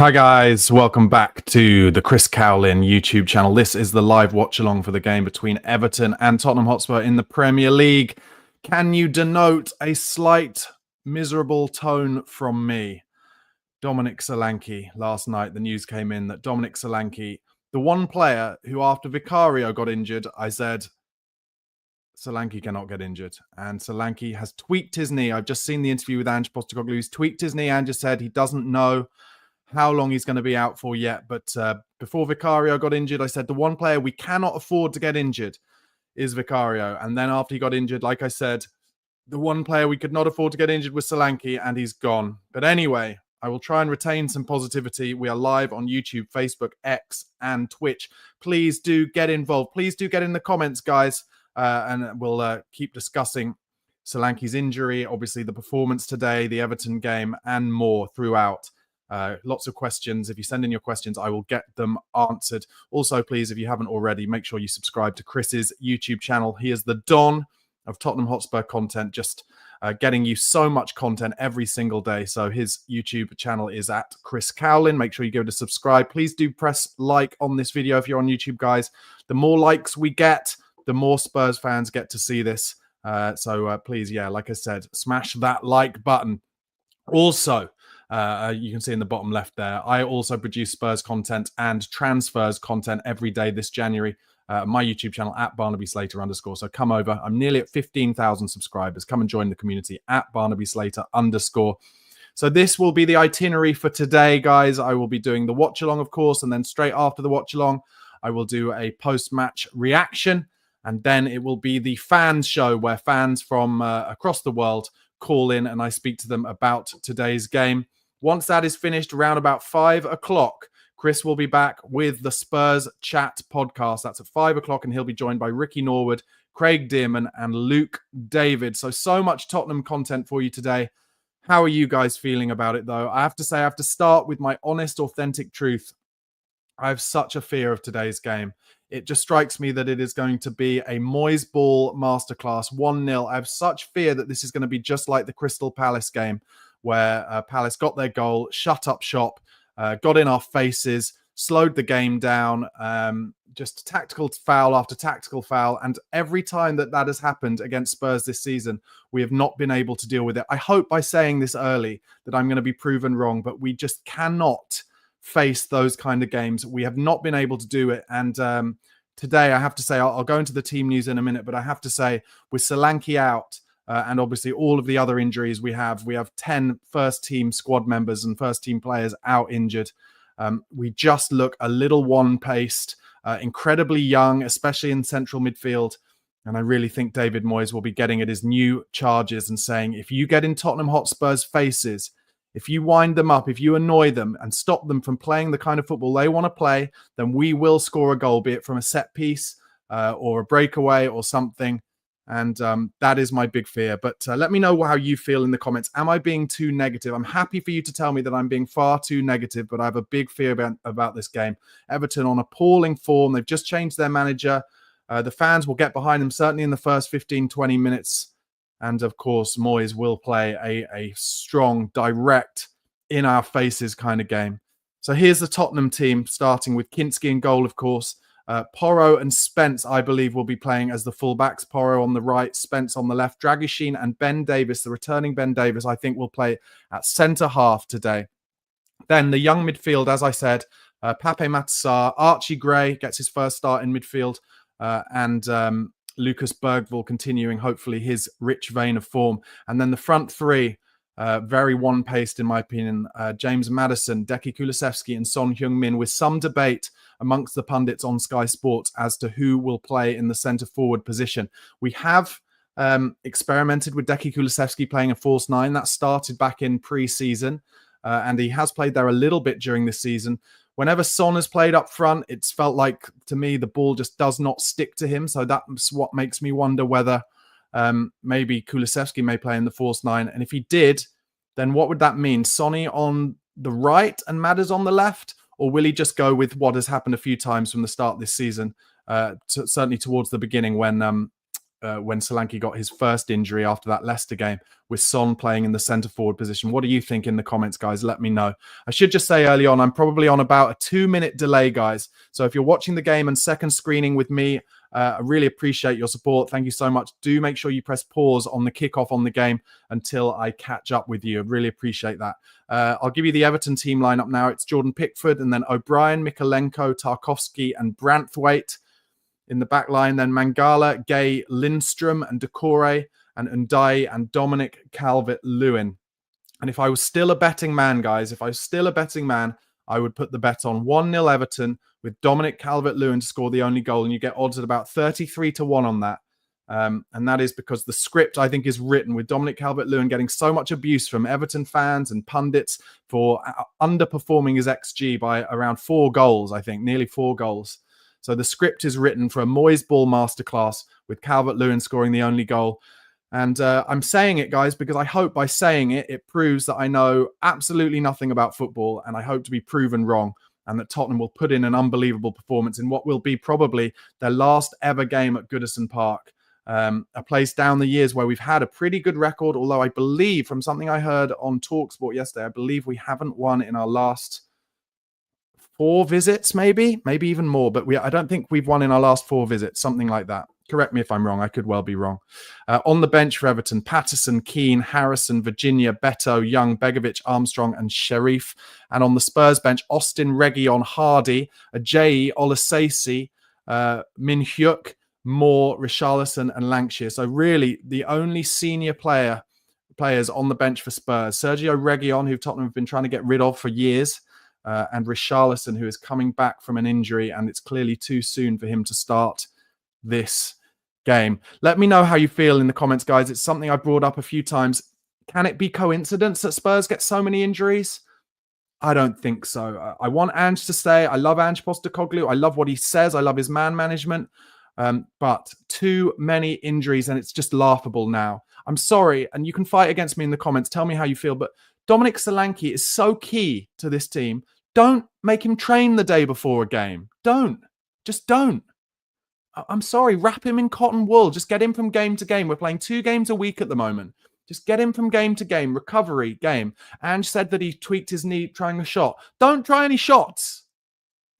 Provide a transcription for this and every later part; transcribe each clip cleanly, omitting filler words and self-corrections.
Hi guys, welcome back to the Chris Cowlin YouTube channel. This is the live watch-along for the game between Everton and Tottenham Hotspur in the Premier League. Can you denote a slight miserable tone from me? Dominic Solanke, last night the news came in that Dominic Solanke, the one player who after Vicario got injured, I said, Solanke cannot get injured. And Solanke has tweaked his knee. I've just seen the interview with Ange Postecoglou. He's tweaked his knee and just said he doesn't know how long he's going to be out for yet. But before Vicario got injured, I said the one player we cannot afford to get injured is Vicario. And then after he got injured, like I said, the one player we could not afford to get injured was Solanke, and he's gone. But anyway, I will try and retain some positivity. We are live on YouTube, Facebook, X, and Twitch. Please do get involved. Please do get in the comments, guys, and we'll keep discussing Solanke's injury, obviously the performance today, the Everton game, and more throughout. Lots of questions. If you send in your questions, I will get them answered. Also, please, if you haven't already, make sure you subscribe to Chris's YouTube channel. He is the Don of Tottenham Hotspur content, just getting you so much content every single day. So his YouTube channel is at Chris Cowlin. Make sure you go to subscribe. Please do press like on this video if you're on YouTube, guys. The more likes we get, the more Spurs fans get to see this. So please, yeah, like I said, smash that like button. Also, you can see in the bottom left there, I also produce Spurs content and transfers content every day this January. My YouTube channel at Barnaby Slater _. So come over. I'm nearly at 15,000 subscribers. Come and join the community at Barnaby Slater _. So this will be the itinerary for today, guys. I will be doing the watch along, of course, and then straight after the watch along, I will do a post-match reaction. And then it will be the fans show where fans from across the world call in and I speak to them about today's game. Once that is finished, around about 5 o'clock, Chris will be back with the Spurs Chat podcast. That's at 5 o'clock, and he'll be joined by Ricky Norwood, Craig Dearman, and Luke David. So much Tottenham content for you today. How are you guys feeling about it, though? I have to say, I have to start with my honest, authentic truth. I have such a fear of today's game. It just strikes me that it is going to be a Moyes ball masterclass, 1-0. I have such fear that this is going to be just like the Crystal Palace game, where Palace got their goal, shut up shop, got in our faces, slowed the game down, just tactical foul after tactical foul. And every time that has happened against Spurs this season, we have not been able to deal with it. I hope by saying this early that I'm going to be proven wrong, but we just cannot face those kind of games. We have not been able to do it. And today, I have to say, I'll go into the team news in a minute, but I have to say, with Solanke out, and obviously all of the other injuries we have 10 first-team squad members and first-team players out injured. We just look a little one-paced, incredibly young, especially in central midfield. And I really think David Moyes will be getting at his new charges and saying, if you get in Tottenham Hotspur's faces, if you wind them up, if you annoy them and stop them from playing the kind of football they want to play, then we will score a goal, be it from a set piece or a breakaway or something. And that is my big fear. But let me know how you feel in the comments. Am I being too negative? I'm happy for you to tell me that I'm being far too negative, but I have a big fear about this game. Everton on appalling form. They've just changed their manager. The fans will get behind them, certainly in the first 15, 20 minutes. And, of course, Moyes will play a strong, direct, in-our-faces kind of game. So here's the Tottenham team, starting with Kinski in goal, of course. Porro and Spence, I believe, will be playing as the fullbacks. Porro on the right, Spence on the left. Dragusin and Ben Davis, the returning Ben Davis, I think will play at centre-half today. Then the young midfield, as I said, Pape Matar, Archie Gray gets his first start in midfield, and Lucas Bergvall continuing, hopefully, his rich vein of form. And then the front three, very one-paced, in my opinion. James Maddison, Deki Kulusevski, and Son Heung-min, with some debate amongst the pundits on Sky Sports as to who will play in the centre-forward position. We have experimented with Deki Kulusevski playing a false nine. That started back in pre-season, and he has played there a little bit during this season. Whenever Son has played up front, it's felt like, to me, the ball just does not stick to him. So that's what makes me wonder whether maybe Kulusevski may play in the false nine. And if he did, then what would that mean? Sonny on the right and Madders on the left? Or will he just go with what has happened a few times from the start this season, certainly towards the beginning when when Solanke got his first injury after that Leicester game, with Son playing in the centre-forward position. What do you think in the comments, guys? Let me know. I should just say early on, I'm probably on about a 2-minute delay, guys. So if you're watching the game and second screening with me, I really appreciate your support. Thank you so much. Do make sure you press pause on the kickoff on the game until I catch up with you. I really appreciate that. I'll give you the Everton team lineup now. It's Jordan Pickford and then O'Brien, Mikolenko, Tarkowski and Branthwaite. In the back line, then Mangala, Gay, Lindstrom and Decore and Ndai and Dominic Calvert-Lewin. And if I was still a betting man, guys, if I was still a betting man, I would put the bet on 1-0 Everton with Dominic Calvert-Lewin to score the only goal. And you get odds at about 33-1 on that. And that is because the script, I think, is written with Dominic Calvert-Lewin getting so much abuse from Everton fans and pundits for underperforming his XG by around 4 goals, I think, nearly 4 goals. So the script is written for a Moyes ball masterclass with Calvert-Lewin scoring the only goal. And I'm saying it, guys, because I hope by saying it, it proves that I know absolutely nothing about football, and I hope to be proven wrong, and that Tottenham will put in an unbelievable performance in what will be probably their last ever game at Goodison Park, a place down the years where we've had a pretty good record, although I believe, from something I heard on TalkSport yesterday, I believe we haven't won in our last 4 visits, maybe even more, but I don't think we've won in our last 4 visits, something like that. Correct me if I'm wrong. I could well be wrong. On the bench for Everton, Patterson, Keane, Harrison, Virginia, Beto, Young, Begovic, Armstrong, and Sharif. And on the Spurs bench, Austin, Reguilon, Hardy, Ajayi, Olasesi, Min Hyuk, Moore, Richarlison, and Lancashire. So really, the only senior players on the bench for Spurs: Sergio Reguilon, who Tottenham have been trying to get rid of for years, and Richarlison, who is coming back from an injury, and it's clearly too soon for him to start this game. Let me know how you feel in the comments, guys. It's something I brought up a few times. Can it be coincidence that Spurs get so many injuries? I don't think so. I want Ange to stay. I love Ange Postecoglou. I love what he says. I love his man management. But too many injuries, and it's just laughable now. I'm sorry, and you can fight against me in the comments. Tell me how you feel. But Dominic Solanke is so key to this team. Don't make him train the day before a game. Just don't. I'm sorry, wrap him in cotton wool. Just get him from game to game. We're playing 2 games a week at the moment. Just get him from game to game, recovery game. Ange said that he tweaked his knee trying a shot. Don't try any shots.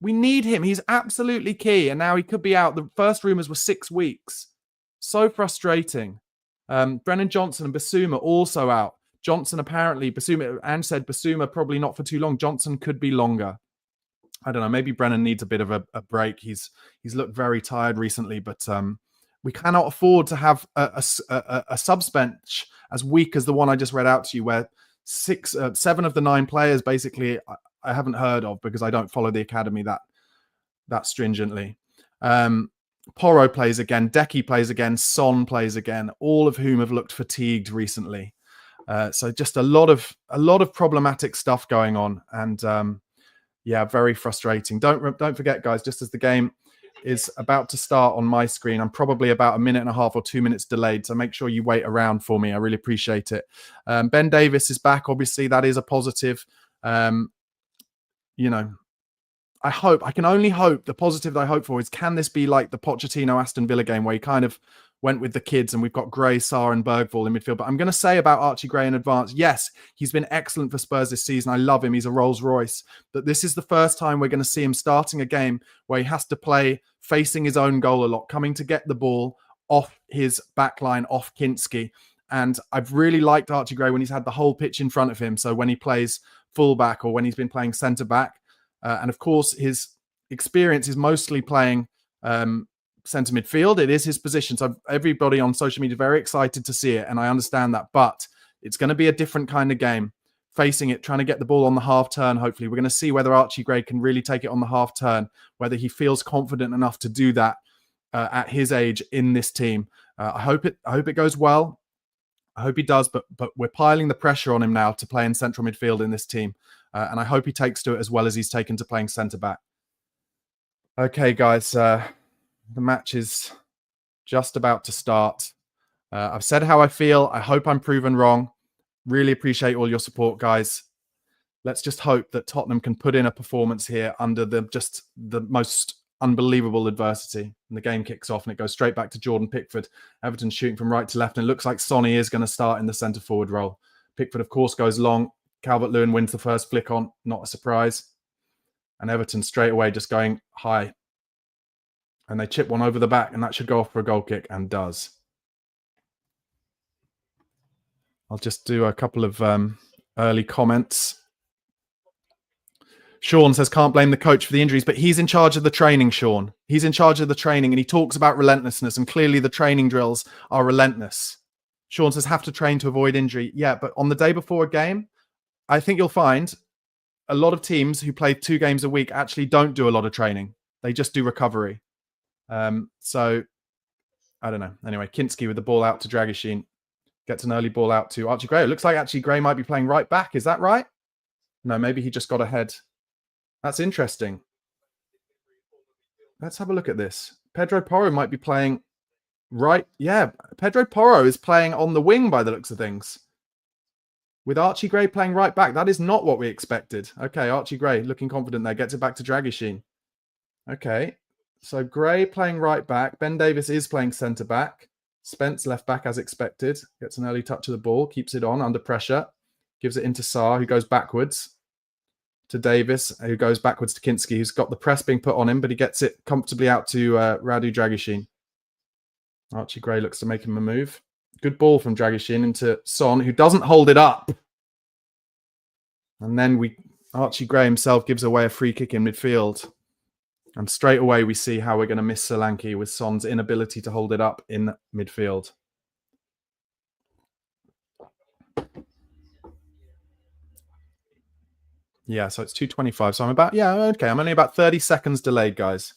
We need him. He's absolutely key. And now he could be out. The first rumours were 6 weeks. So frustrating. Brennan Johnson and Basuma also out. Johnson apparently, Ange said Basuma probably not for too long. Johnson could be longer. I don't know. Maybe Brennan needs a bit of a break. He's looked very tired recently, but we cannot afford to have a subbench as weak as the one I just read out to you, where 7 of the 9 players basically I haven't heard of because I don't follow the academy that stringently. Porro plays again, Decky plays again, Son plays again, all of whom have looked fatigued recently. So just a lot of problematic stuff going on, and yeah, very frustrating. Don't forget, guys, just as the game is about to start on my screen, I'm probably about 1.5 minutes or 2 minutes delayed, so make sure you wait around for me. I really appreciate it. Ben Davis is back. Obviously, that is a positive. You know, I can only hope, the positive that I hope for is, can this be like the Pochettino Aston Villa game where he kind of went with the kids and we've got Gray, Sarr and Bergvall in midfield? But I'm going to say about Archie Gray in advance, yes, he's been excellent for Spurs this season. I love him. He's a Rolls Royce. But this is the first time we're going to see him starting a game where he has to play facing his own goal a lot, coming to get the ball off his backline, off Kinski. And I've really liked Archie Gray when he's had the whole pitch in front of him. So when he plays fullback or when he's been playing centre-back. And of course, his experience is mostly playing centre midfield. It is his position. So everybody on social media is very excited to see it. And I understand that. But it's going to be a different kind of game. Facing it, trying to get the ball on the half turn, hopefully. We're going to see whether Archie Gray can really take it on the half turn, whether he feels confident enough to do that at his age in this team. I hope it goes well. I hope he does, but we're piling the pressure on him now to play in central midfield in this team. And I hope he takes to it as well as he's taken to playing centre-back. Okay, guys, the match is just about to start. I've said how I feel. I hope I'm proven wrong. Really appreciate all your support, guys. Let's just hope that Tottenham can put in a performance here under the most unbelievable adversity. And the game kicks off and it goes straight back to Jordan Pickford. Everton shooting from right to left, and it looks like Sonny is going to start in the centre forward role. Pickford, of course, goes long. Calvert-Lewin wins the first flick on, not a surprise. And Everton straight away just going high. And they chip one over the back, and that should go off for a goal kick, and does. I'll just do a couple of early comments. Sean says, can't blame the coach for the injuries, but he's in charge of the training, Sean. He's in charge of the training, and he talks about relentlessness, and clearly the training drills are relentless. Sean says, have to train to avoid injury. Yeah, but on the day before a game, I think you'll find a lot of teams who play 2 games a week actually don't do a lot of training. They just do recovery. So, I don't know. Anyway, Kinski with the ball out to Dragishin. Gets an early ball out to Archie Gray. It looks like actually Gray might be playing right back. Is that right? No, maybe he just got ahead. That's interesting. Let's have a look at this. Pedro Porro might be playing right. Yeah, Pedro Porro is playing on the wing by the looks of things. With Archie Gray playing right back. That is not what we expected. Okay, Archie Gray looking confident there. Gets it back to Dragishin. Okay, so Gray playing right back. Ben Davis is playing centre back. Spence left back as expected. Gets an early touch of the ball. Keeps it on under pressure. Gives it into Sarr, who goes backwards to Davis, who goes backwards to Kinski, who's got the press being put on him, but he gets it comfortably out to Radu Dragishin. Archie Gray looks to make him a move. Good ball from Dragishin into Son, who doesn't hold it up. And then Archie Gray himself gives away a free kick in midfield. And straight away we see how we're going to miss Solanke with Son's inability to hold it up in midfield. Yeah, so it's 2:25. So I'm only about 30 seconds delayed, guys.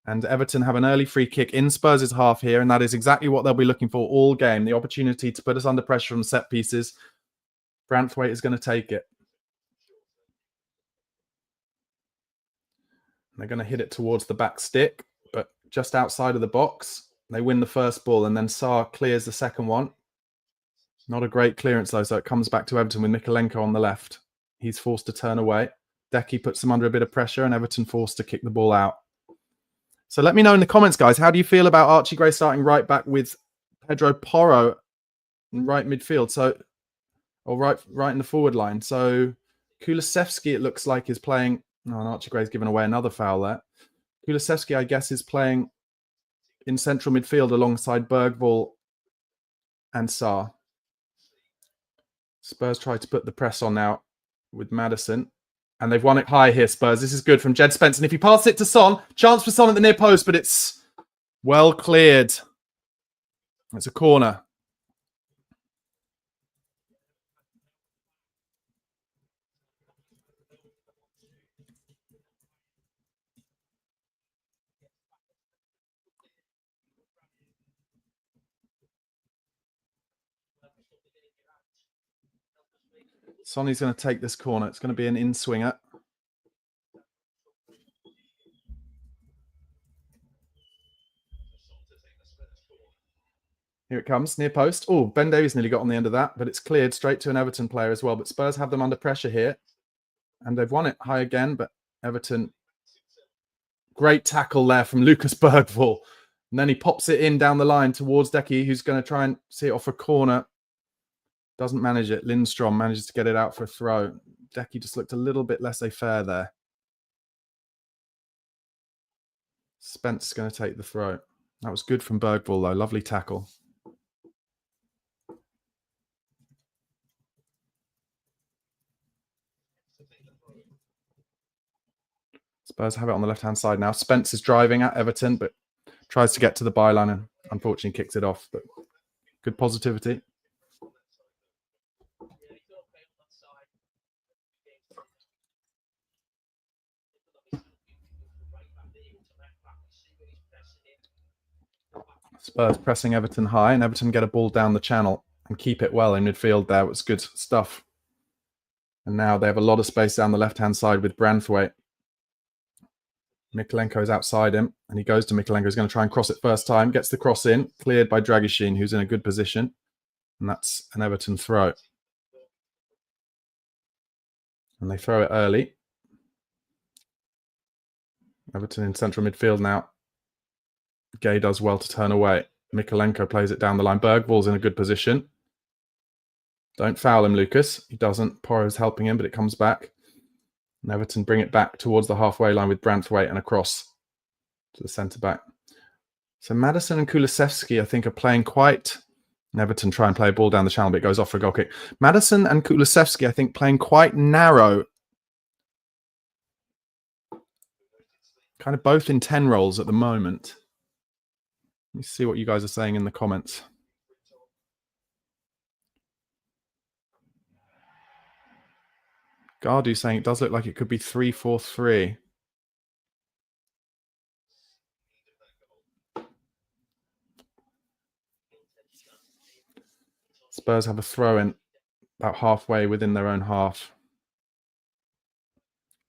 And Everton have an early free kick in Spurs' half here, and that is exactly what they'll be looking for all game. The opportunity to put us under pressure from set pieces. Branthwaite is going to take it. They're going to hit it towards the back stick, but just outside of the box. They win the first ball, and then Sarr clears the second one. Not a great clearance, though, so it comes back to Everton with Mikolenko on the left. He's forced to turn away. Decky puts him under a bit of pressure, and Everton forced to kick the ball out. So let me know in the comments, guys, how do you feel about Archie Gray starting right back with Pedro Porro in right midfield? Or right in the forward line. So Kulusevski, it looks like, is playing. Oh, and Archie Gray's given away another foul there. Kulusevski, I guess, is playing in central midfield alongside Bergvall and Sarr. Spurs try to put the press on now with Maddison. And they've won it high here, Spurs. This is good from Jed Spence. And if he passes it to Son, chance for Son at the near post, but it's well cleared. It's a corner. Sonny's going to take this corner. It's going to be an in-swinger. Here it comes, near post. Oh, Ben Davies nearly got on the end of that, but it's cleared straight to an Everton player as well. But Spurs have them under pressure here. And they've won it high again, but Everton... Great tackle there from Lucas Bergvall. And then he pops it in down the line towards Decky, who's going to try and see it off a corner. Doesn't manage it. Lindstrom manages to get it out for a throw. Decky just looked a little bit laissez-faire there. Spence is going to take the throw. That was good from Bergvall, though. Lovely tackle. Spurs have it on the left-hand side now. Spence is driving at Everton, but tries to get to the byline and unfortunately kicks it off. But good positivity. Spurs pressing Everton high, and Everton get a ball down the channel and keep it well in midfield there. It's good stuff. And now they have a lot of space down the left-hand side with Branthwaite. Mikolenko is outside him, and he goes to Mikolenko. He's going to try and cross it first time. Gets the cross in, cleared by Dragishin, who's in a good position. And that's an Everton throw. And they throw it early. Everton in central midfield now. Gay does well to turn away. Mikolenko plays it down the line. Bergvall's in a good position. Don't foul him, Lucas. He doesn't. Porro's helping him, but it comes back. And Everton bring it back towards the halfway line with Branthwaite and a cross to the centre-back. So Maddison and Kulusevski, I think, are playing quite... And Everton try and play a ball down the channel, but it goes off for a goal kick. Maddison and Kulusevski, I think, playing quite narrow. Kind of both in 10 roles at the moment. Let me see what you guys are saying in the comments. Gardu saying it does look like it could be 3-4-3. Spurs have a throw-in about halfway within their own half.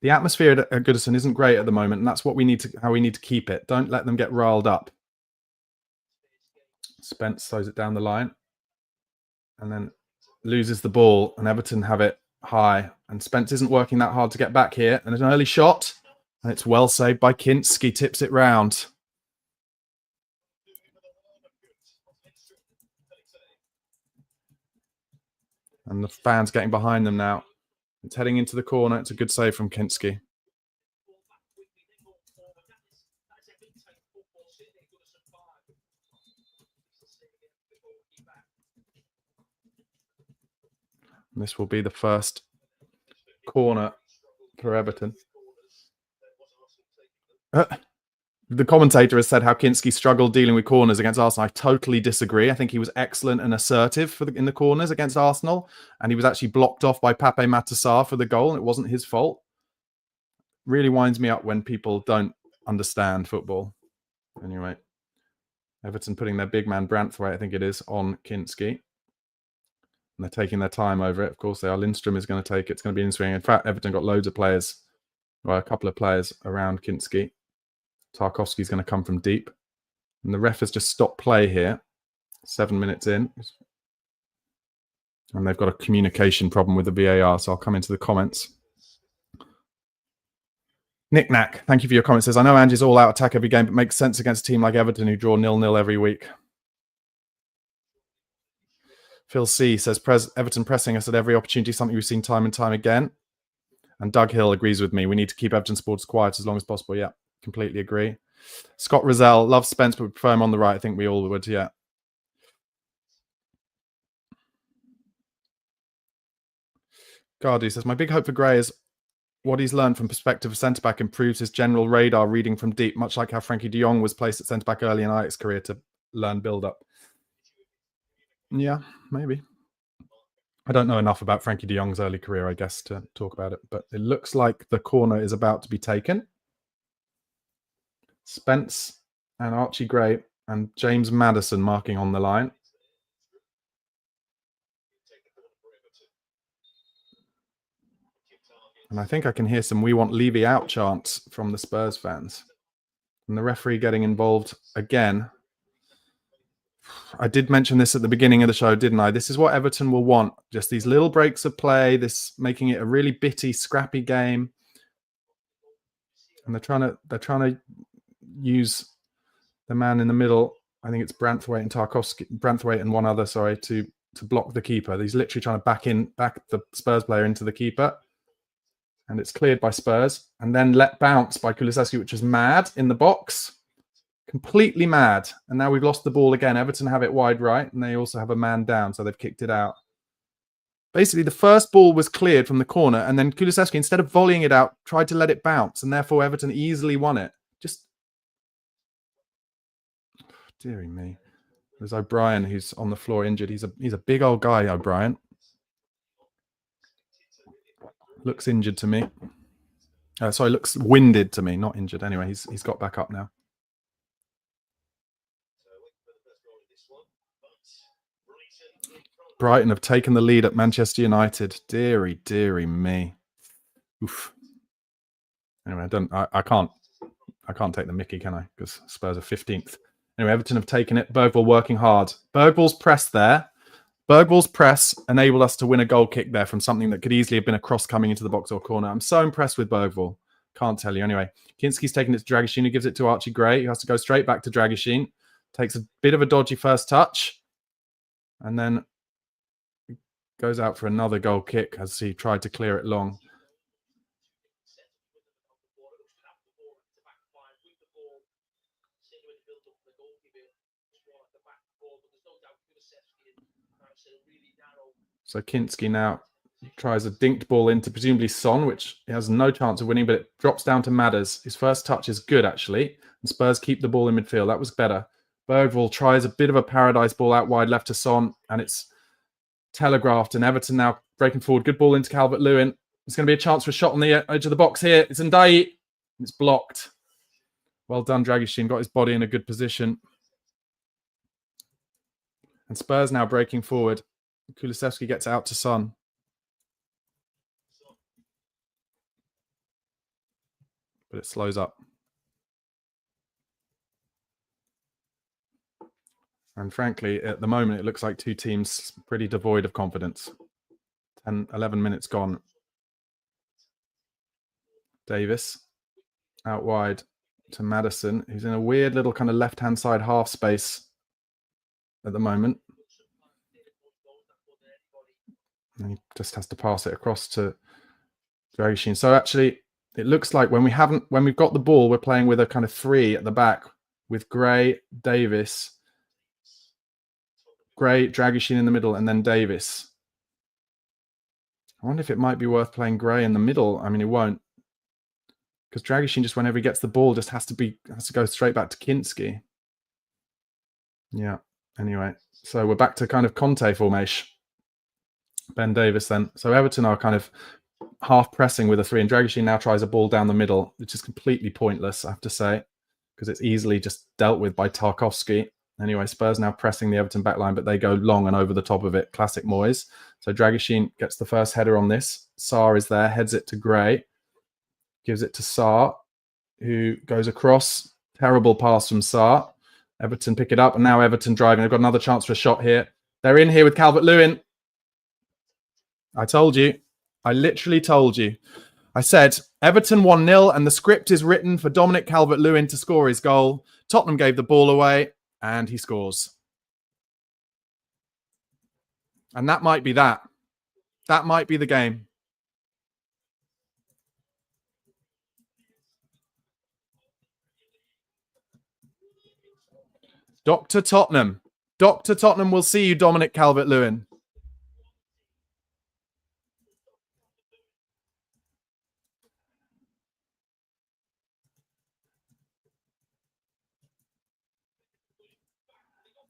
The atmosphere at Goodison isn't great at the moment, and that's what we need to, how we need to keep it. Don't let them get riled up. Spence throws it down the line and then loses the ball, and Everton have it high. And Spence isn't working that hard to get back here. And there's an early shot, and it's well saved by Kinski. Tips it round. And the fans getting behind them now. It's heading into the corner. It's a good save from Kinski. And this will be the first corner for Everton. The commentator has said how Kinski struggled dealing with corners against Arsenal. I totally disagree. I think he was excellent and assertive in the corners against Arsenal. And he was actually blocked off by Pape Matar for the goal. And it wasn't his fault. Really winds me up when people don't understand football. Anyway, Everton putting their big man Branthwaite, I think it is, on Kinski. And they're taking their time over it. Of course, they are. Lindstrom is going to take it. It's going to be interesting. In fact, Everton got loads of players, well, a couple of players around Kinski. Tarkowski's going to come from deep. And the ref has just stopped play here. 7 minutes in. And they've got a communication problem with the VAR, so I'll come into the comments. Nick Knack, thank you for your comment. Says, I know Angie's all-out attack every game, but makes sense against a team like Everton who draw 0-0 every week. Phil C says, Everton pressing us at every opportunity, something we've seen time and time again. And Doug Hill agrees with me. We need to keep Everton supporters quiet as long as possible. Yeah. Completely agree. Scott Rizal loves Spence, but would prefer him on the right. I think we all would, yeah. Gardy says, my big hope for Gray is what he's learned from perspective of centre-back improves his general radar reading from deep, much like how Frankie de Jong was placed at centre-back early in Ajax's career to learn build-up. Yeah, maybe. I don't know enough about Frankie de Jong's early career, I guess, to talk about it, but it looks like the corner is about to be taken. Spence and Archie Gray and James Maddison marking on the line. And I think I can hear some "We want Levy out" chants from the Spurs fans. And the referee getting involved again. I did mention this at the beginning of the show, didn't I? This is what Everton will want. Just these little breaks of play, this making it a really bitty, scrappy game. And they're trying to use the man in the middle. I think it's Branthwaite and Tarkowski, Branthwaite and one other, sorry, to block the keeper. He's literally trying to back the Spurs player into the keeper. And it's cleared by Spurs. And then let bounce by Kulusevski, which is mad in the box. Completely mad. And now we've lost the ball again. Everton have it wide right, and they also have a man down, so they've kicked it out. Basically, the first ball was cleared from the corner, and then Kulusevski, instead of volleying it out, tried to let it bounce, and therefore Everton easily won it. Just, dearie me. There's O'Brien, who's on the floor injured. He's a big old guy, O'Brien. Looks injured to me. Sorry, looks winded to me, not injured. Anyway, he's got back up now. Brighton have taken the lead at Manchester United. Deary, deary me. Oof. Anyway, I can't take the mickey, can I? Because Spurs are 15th. Anyway, Everton have taken it. Bergvall working hard. Bergvall's press there. Bergvall's press enabled us to win a goal kick there from something that could easily have been a cross coming into the box or corner. I'm so impressed with Bergvall. Can't tell you. Anyway, Kinski's taking it to Dragoshin, who gives it to Archie Gray, who has to go straight back to Dragoshin. Takes a bit of a dodgy first touch. And then goes out for another goal kick as he tried to clear it long. So Kinski now tries a dinked ball into presumably Son, which he has no chance of winning, but it drops down to Madders. His first touch is good, actually. And Spurs keep the ball in midfield. That was better. Bergvall tries a bit of a paradise ball out wide left to Son, and it's telegraphed. And Everton now breaking forward. Good ball into Calvert-Lewin. There's going to be a chance for a shot on the edge of the box here. It's Ndai. It's blocked. Well done, Dragoshin. Got his body in a good position. And Spurs now breaking forward. Kulusevski gets out to Son. But it slows up. And frankly, at the moment, it looks like two teams pretty devoid of confidence. 11 minutes gone. Davis out wide to Maddison, who's in a weird little kind of left-hand side half space at the moment. And he just has to pass it across to Dragoshin. So actually, it looks like when we've got the ball, we're playing with a kind of three at the back with Gray, Davis, Gray, Dragoshin in the middle, and then Davis. I wonder if it might be worth playing Gray in the middle. I mean, it won't, because Dragoshin just whenever he gets the ball just has to go straight back to Kinski. Yeah. Anyway, so we're back to kind of Conte formation. Ben Davis then. So Everton are kind of half pressing with a three, and Dragoshin now tries a ball down the middle, which is completely pointless, I have to say, because it's easily just dealt with by Tarkowski. Anyway, Spurs now pressing the Everton backline, but they go long and over the top of it. Classic Moyes. So Dragoshin gets the first header on this. Sarr is there, heads it to Gray, gives it to Sarr, who goes across. Terrible pass from Sarr. Everton pick it up, and now Everton driving. They've got another chance for a shot here. They're in here with Calvert-Lewin. I told you. I literally told you. I said Everton 1-0, and the script is written for Dominic Calvert-Lewin to score his goal. Tottenham gave the ball away, and he scores. And that might be that. That might be the game. Dr. Tottenham. Dr. Tottenham will see you, Dominic Calvert-Lewin.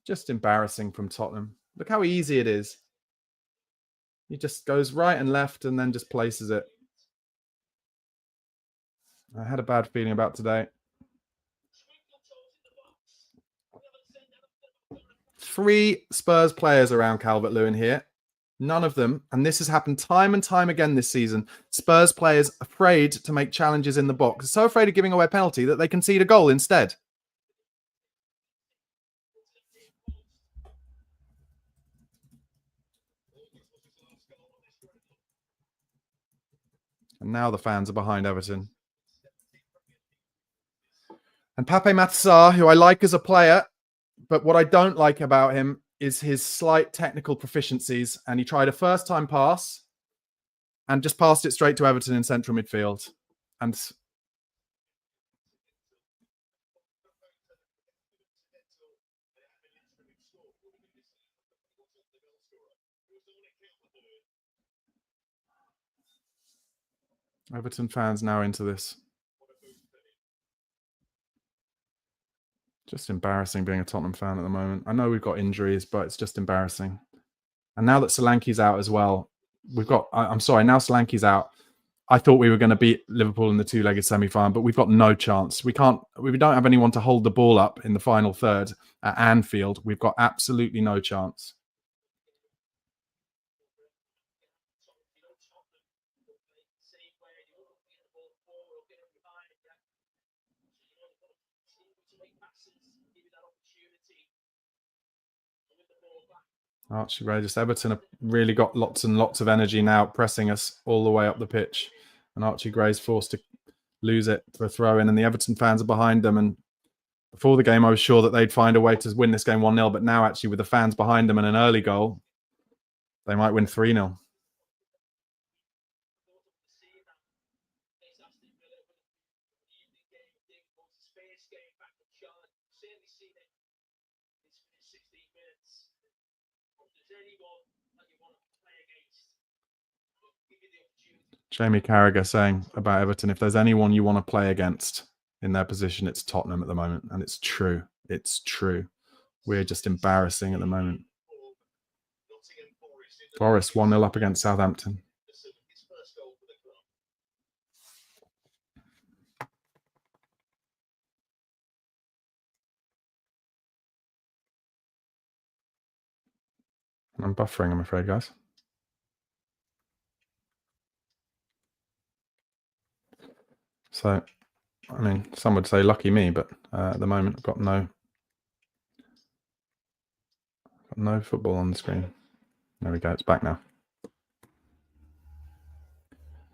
Just embarrassing from Tottenham. Look how easy it is. He just goes right and left and then just places it. I had a bad feeling about today. 3 Spurs players around Calvert-Lewin here. None of them, and this has happened time and time again this season, Spurs players afraid to make challenges in the box. So afraid of giving away a penalty that they concede a goal instead. And now the fans are behind Everton. And Pape Matar, who I like as a player, but what I don't like about him is his slight technical proficiencies. And he tried a first-time pass and just passed it straight to Everton in central midfield. And Everton fans now into this. Just embarrassing being a Tottenham fan at the moment. I know we've got injuries, but it's just embarrassing. And now that Solanke's out as well, I'm sorry, now Solanke's out. I thought we were going to beat Liverpool in the 2-legged semi-final, but we've got no chance. We don't have anyone to hold the ball up in the final third at Anfield. We've got absolutely no chance. Archie Gray, just Everton have really got lots and lots of energy now, pressing us all the way up the pitch. And Archie Gray's forced to lose it for a throw-in, and the Everton fans are behind them. And before the game, I was sure that they'd find a way to win this game 1-0, but now actually with the fans behind them and an early goal, they might win 3-0. Jamie Carragher saying about Everton, if there's anyone you want to play against in their position, it's Tottenham at the moment. And it's true. It's true. We're just embarrassing at the moment. Forest 1-0 up against Southampton. I'm buffering, I'm afraid, guys. So, I mean, some would say lucky me, but at the moment, I've got no football on the screen. There we go, it's back now.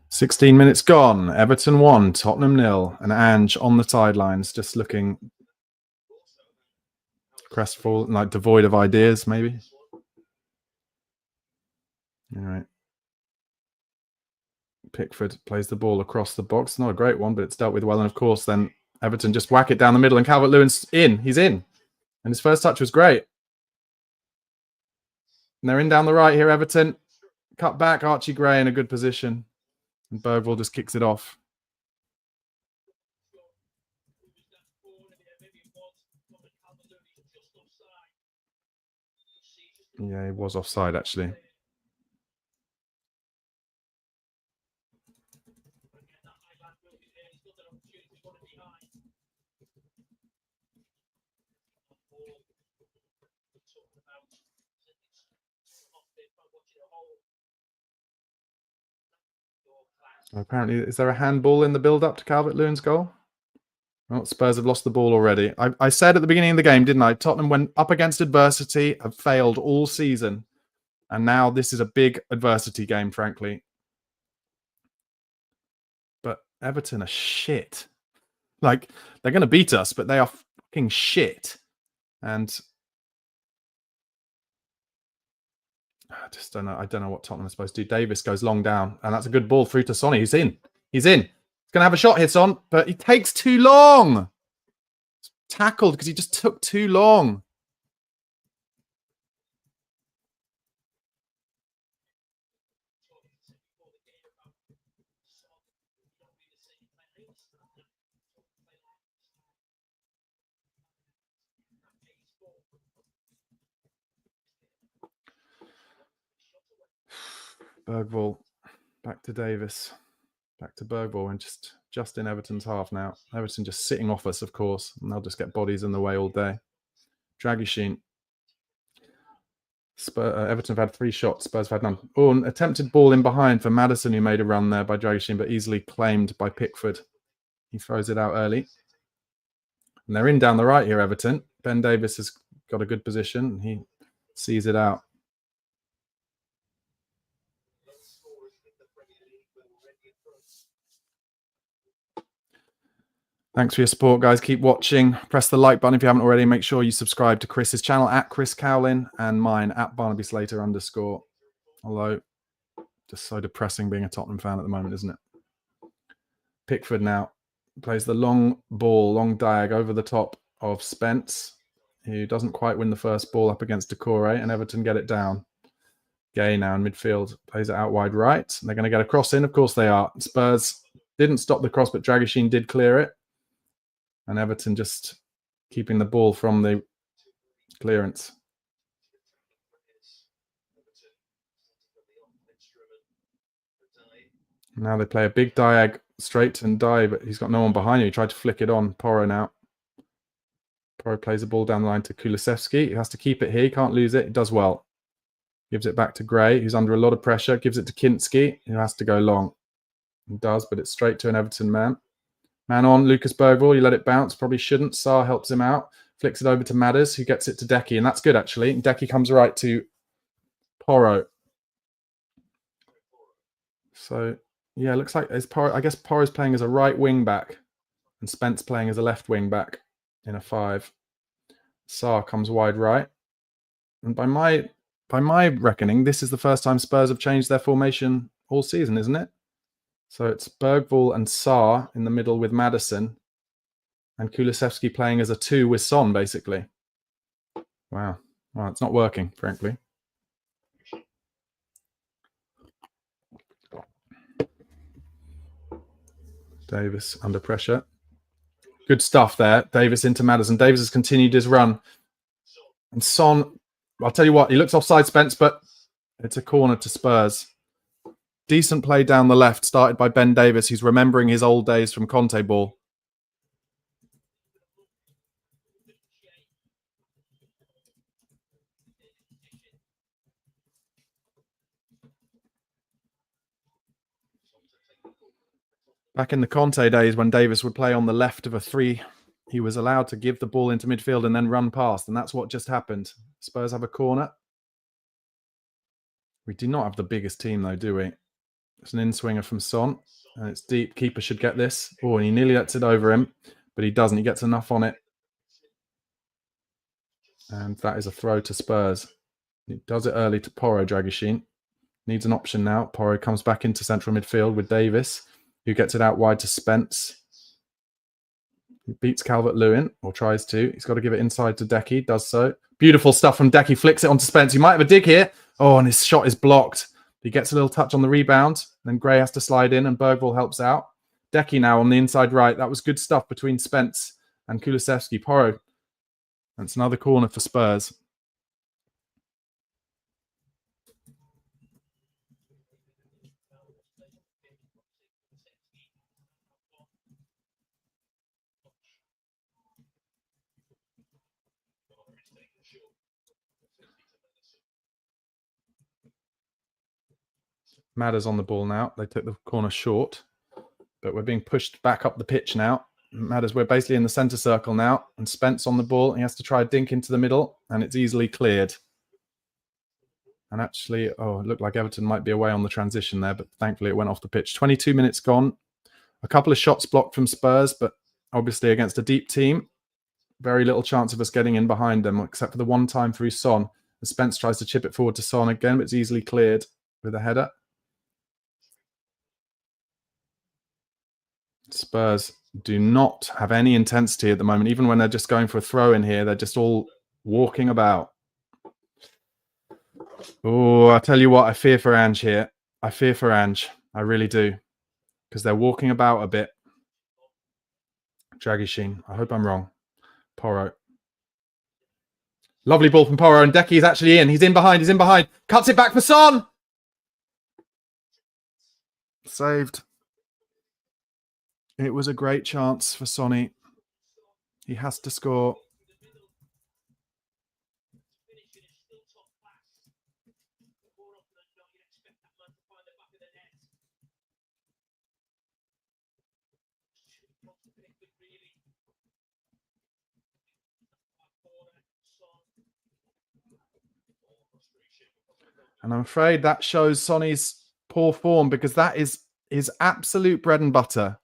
16 minutes gone. Everton 1, Tottenham 0. And Ange on the sidelines, just looking crestfallen, like devoid of ideas, maybe. All right. Pickford plays the ball across the box. Not a great one, but it's dealt with well. And of course, then Everton just whack it down the middle, and Calvert-Lewin's in. He's in. And his first touch was great. And they're in down the right here, Everton. Cut back, Archie Gray in a good position. And Bergvall just kicks it off. Yeah, he was offside, actually. Apparently, is there a handball in the build-up to Calvert-Lewin's goal? Well, Spurs have lost the ball already. I said at the beginning of the game, didn't I? Tottenham, when up against adversity, have failed all season. And now this is a big adversity game, frankly. But Everton are shit. Like, they're going to beat us, but they are fucking shit. And I just don't know. I don't know what Tottenham are supposed to do. Davis goes long down, and that's a good ball through to Sonny. He's in. He's in. He's going to have a shot here, Son, but he takes too long. He's tackled because he just took too long. Bergvall back to Davis. Back to Bergvall, and just in Everton's half now. Everton just sitting off us, of course, and they'll just get bodies in the way all day. Dragichin. Everton have had 3 shots. Spurs have had none. Oh, an attempted ball in behind for Maddison, who made a run there by Dragichin, but easily claimed by Pickford. He throws it out early. And they're in down the right here, Everton. Ben Davis has got a good position. He sees it out. Thanks for your support, guys. Keep watching. Press the like button if you haven't already. Make sure you subscribe to Chris's channel at Chris Cowlin and mine at Barnaby Slater _. Although, just so depressing being a Tottenham fan at the moment, isn't it? Pickford now plays the long ball, long diag over the top of Spence, who doesn't quite win the first ball up against Decore, and Everton get it down. Gay now in midfield plays it out wide right. And they're going to get a cross in. Of course they are. Spurs didn't stop the cross, but Dragichin did clear it. And Everton just keeping the ball from the clearance. Now they play a big diag straight and die, but he's got no one behind him. He tried to flick it on. Porro now. Porro plays the ball down the line to Kulusevski. He has to keep it here. He can't lose it. He does well. Gives it back to Gray, who's under a lot of pressure. Gives it to Kinski, who has to go long. He does, but it's straight to an Everton man. Man on, Lucas Bergvall. You let it bounce. Probably shouldn't. Sarr helps him out. Flicks it over to Madders, who gets it to Decky. And that's good, actually. And Decky comes right to Porro. So Yeah, it looks like it's I guess Porro's playing as a right wing back and Spence playing as a left wing back in a 5. Sarr comes wide right. And by my reckoning, this is the first time Spurs have changed their formation all season, isn't it? So it's Bergvall and Sarr in the middle with Maddison and Kulusevski playing as a 2 with Son, basically. Wow. Well, it's not working, frankly. Davis under pressure. Good stuff there. Davis into Maddison. Davis has continued his run. And Son, I'll tell you what, he looks offside, Spence, but it's a corner to Spurs. Decent play down the left, started by Ben Davis. He's remembering his old days from Conte ball. Back in the Conte days when Davis would play on the left of a 3, he was allowed to give the ball into midfield and then run past. And that's what just happened. Spurs have a corner. We do not have the biggest team, though, do we? It's an in-swinger from Son. And it's deep. Keeper should get this. Oh, and he nearly lets it over him. But he doesn't. He gets enough on it. And that is a throw to Spurs. He does it early to Porro, Dragishin. Needs an option now. Porro comes back into central midfield with Davis, who gets it out wide to Spence. He beats Calvert-Lewin, or tries to. He's got to give it inside to Decky. Does so. Beautiful stuff from Decky. Flicks it onto Spence. He might have a dig here. Oh, and his shot is blocked. He gets a little touch on the rebound. Then Gray has to slide in, and Bergvall helps out. Decky now on the inside right. That was good stuff between Spence and Kulusevski. Porro. That's another corner for Spurs. Madder's on the ball now. They took the corner short, but we're being pushed back up the pitch now. Madders, we're basically in the centre circle now, and Spence on the ball. He has to try a dink into the middle, and it's easily cleared. And actually, it looked like Everton might be away on the transition there, but thankfully it went off the pitch. 22 minutes gone. A couple of shots blocked from Spurs, but obviously against a deep team, very little chance of us getting in behind them, except for the one time through Son. And Spence tries to chip it forward to Son again, but it's easily cleared with a header. Spurs do not have any intensity at the moment. Even when they're just going for a throw in here, they're just all walking about. Oh, I tell you what, I fear for Ange here. I fear for Ange. I really do. Because they're walking about a bit. Dragishin. I hope I'm wrong. Porro. Lovely ball from Porro, and Decky is actually in. He's in behind. He's in behind. Cuts it back for Son. Saved. It was a great chance for Sonny. He has to score. And I'm afraid that shows Sonny's poor form, because that is his absolute bread and butter.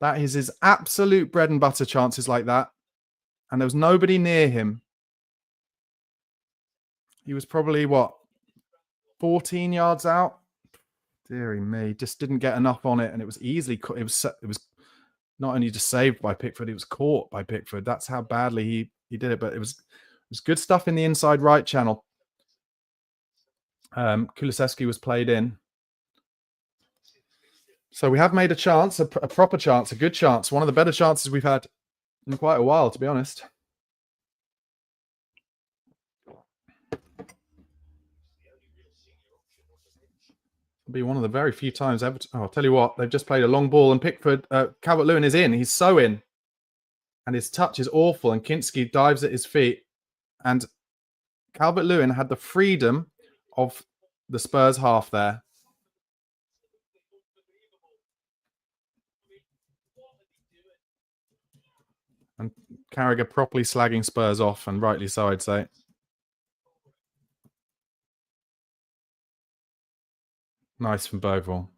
That is his absolute bread and butter, chances like that. And there was nobody near him. He was probably, 14 yards out? Deary me. Just didn't get enough on it. And it was easily, it was not only just saved by Pickford, it was caught by Pickford. That's how badly he did it. But it was good stuff in the inside right channel. Kulusevski was played in. So we have made a chance, a proper chance, a good chance. One of the better chances we've had in quite a while, to be honest. It'll be one of the very few times Everton. Oh, I'll tell you what, they've just played a long ball, and Pickford, Calvert-Lewin is in. He's so in. And his touch is awful, and Kinski dives at his feet. And Calvert-Lewin had the freedom of the Spurs half there. And Carragher properly slagging Spurs off, and rightly so, I'd say. Nice from Bergvall.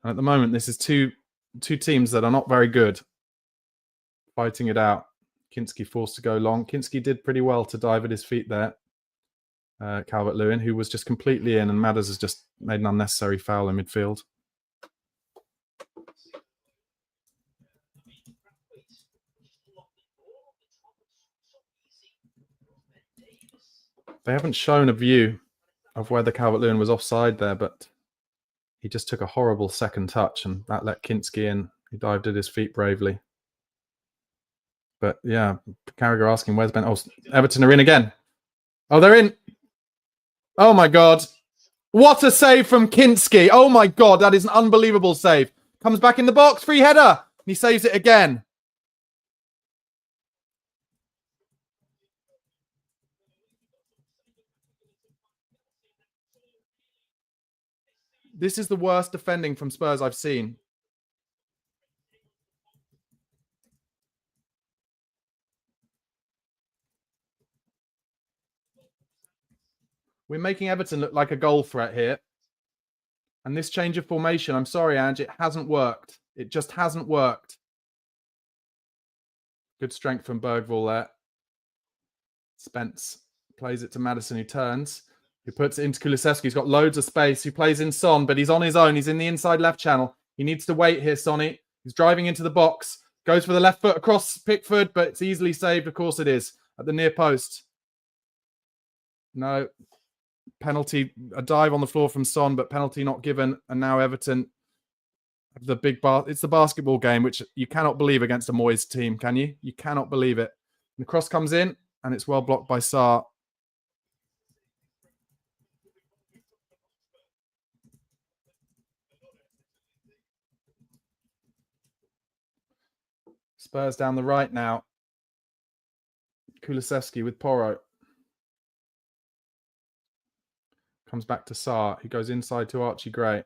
And at the moment, this is two teams that are not very good fighting it out. Kinski forced to go long. Kinski did pretty well to dive at his feet there. Calvert-Lewin, who was just completely in, and Madders has just made an unnecessary foul in midfield. They haven't shown a view of whether Calvert-Lewin was offside there, but he just took a horrible second touch, and that let Kinski in. He dived at his feet bravely. But yeah, Carragher asking, where's Ben? Oh, Everton are in again. Oh, they're in. Oh my God. What a save from Kinski. Oh my God, that is an unbelievable save. Comes back in the box, free header. He saves it again. This is the worst defending from Spurs I've seen. We're making Everton look like a goal threat here. And this change of formation, I'm sorry, Ange, it hasn't worked. It just hasn't worked. Good strength from Bergvall there. Spence plays it to Maddison, who turns. Who puts it into Kulusevski. He's got loads of space. Who plays in Son, but he's on his own. He's in the inside left channel. He needs to wait here, Sonny. He's driving into the box. Goes for the left foot across Pickford, but it's easily saved. Of course it is. At the near post. No. Penalty. A dive on the floor from Son, but penalty not given. And now Everton have the big bar. It's the basketball game, which you cannot believe against a Moyes team, can you? You cannot believe it. And the cross comes in, and it's well blocked by Sarr. Spurs down the right now. Kulusevski with Porro. Comes back to Sarr, who goes inside to Archie Gray.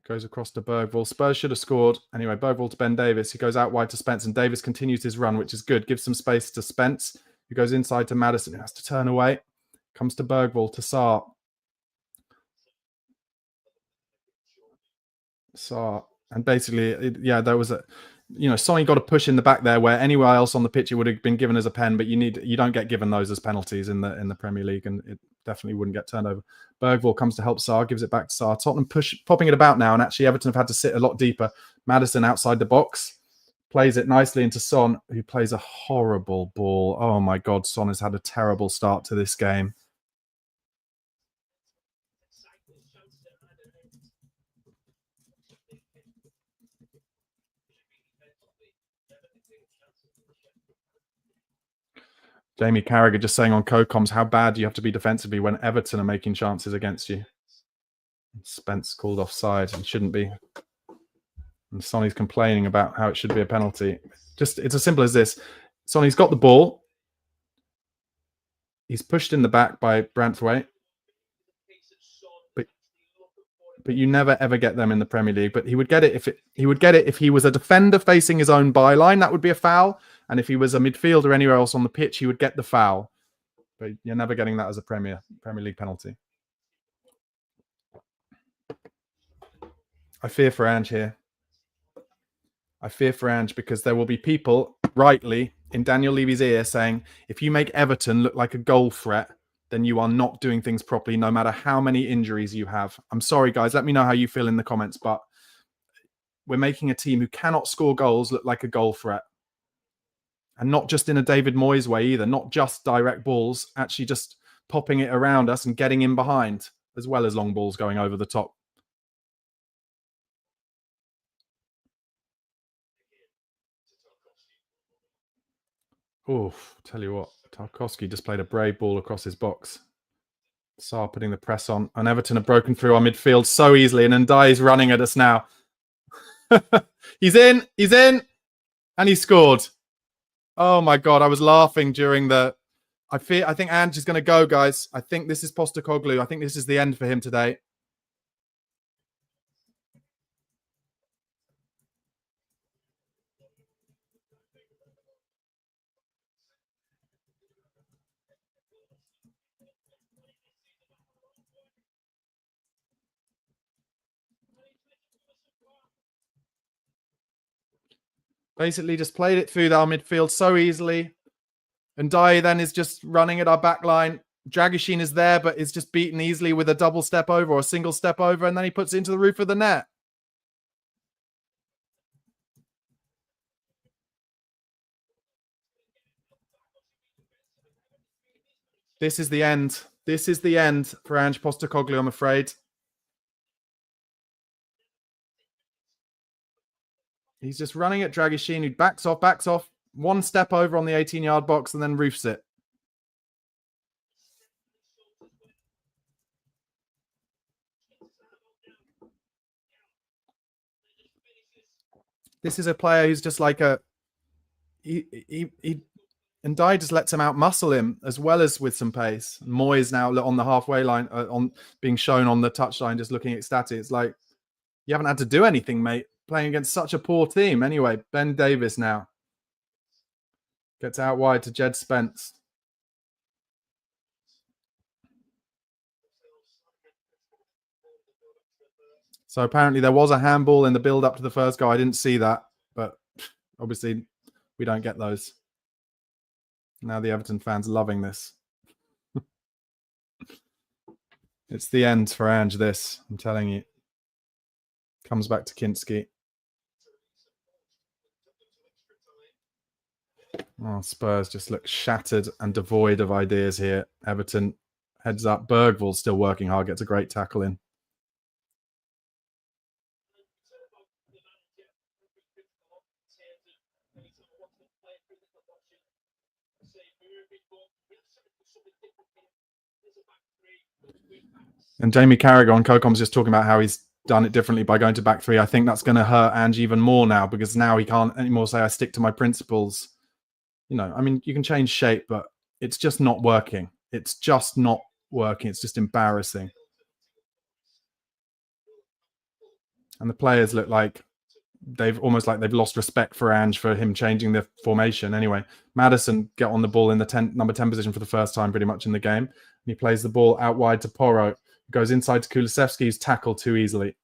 Goes across to Bergvall. Spurs should have scored. Anyway, Bergvall to Ben Davis. He goes out wide to Spence, and Davis continues his run, which is good. Gives some space to Spence, who goes inside to Maddison, who has to turn away. Comes to Bergvall to Sarr. And basically, there was a, Sonny got a push in the back there where anywhere else on the pitch it would have been given as a pen, but you don't get given those as penalties in the Premier League, and it definitely wouldn't get turned over. Bergvall comes to help Sarr, gives it back to Sarr. Tottenham popping it about now, and actually Everton have had to sit a lot deeper. Maddison outside the box plays it nicely into Son, who plays a horrible ball. Oh my God, Son has had a terrible start to this game. Jamie Carragher just saying on co-coms, how bad do you have to be defensively when Everton are making chances against you? Spence called offside and shouldn't be. And Sonny's complaining about how it should be a penalty. It's as simple as this. Sonny's got the ball. He's pushed in the back by Branthwaite. But you never ever get them in the Premier League. But he would get it if he was a defender facing his own byline. That would be a foul. And if he was a midfielder anywhere else on the pitch, he would get the foul. But you're never getting that as a Premier League penalty. I fear for Ange here. I fear for Ange because there will be people, rightly, in Daniel Levy's ear saying, if you make Everton look like a goal threat, then you are not doing things properly, no matter how many injuries you have. I'm sorry, guys. Let me know how you feel in the comments, but we're making a team who cannot score goals look like a goal threat. And not just in a David Moyes way either, not just direct balls, actually just popping it around us and getting in behind, as well as long balls going over the top. Oof, tell you what, Tarkowski just played a brave ball across his box. Sarr putting the press on, and Everton have broken through our midfield so easily, and Ndai is running at us now. He's in, and he scored. Oh my God, I was laughing during the... I think Ange is going to go, guys. I think this is Postecoglou. I think this is the end for him today. Basically just played it through our midfield so easily. And Dye then is just running at our back line. Dragoshin is there, but is just beaten easily with a double step over or a single step over, and then he puts it into the roof of the net. This is the end. This is the end for Ange Postecoglou, I'm afraid. He's just running at Dragoshin, who backs off, one step over on the 18-yard box, and then roofs it. This is a player who's just like a... And Dye just lets him out muscle him as well as with some pace. Moyes now on the halfway line, on being shown on the touchline, just looking ecstatic. It's like, you haven't had to do anything, mate, playing against such a poor team. Anyway, Ben Davies now gets out wide to Jed Spence. So apparently there was a handball in the build-up to the first goal. I didn't see that, but obviously we don't get those. Now the Everton fans are loving this. It's the end for Ange, this, I'm telling you. Comes back to Kinski. Oh, Spurs just look shattered and devoid of ideas here. Everton heads up. Bergvall's still working hard, gets a great tackle in. And Jamie Carragher on CoCom's just talking about how he's done it differently by going to back three. I think that's going to hurt Ange even more now, because now he can't anymore say, I stick to my principles. You know, I mean, you can change shape, but it's just not working. It's just not working. It's just embarrassing. And the players look like they've lost respect for Ange for him changing the formation. Anyway, Maddison get on the ball in the number 10 position for the first time pretty much in the game. And he plays the ball out wide to Porro. Goes inside to Kulusevski, who's tackled too easily.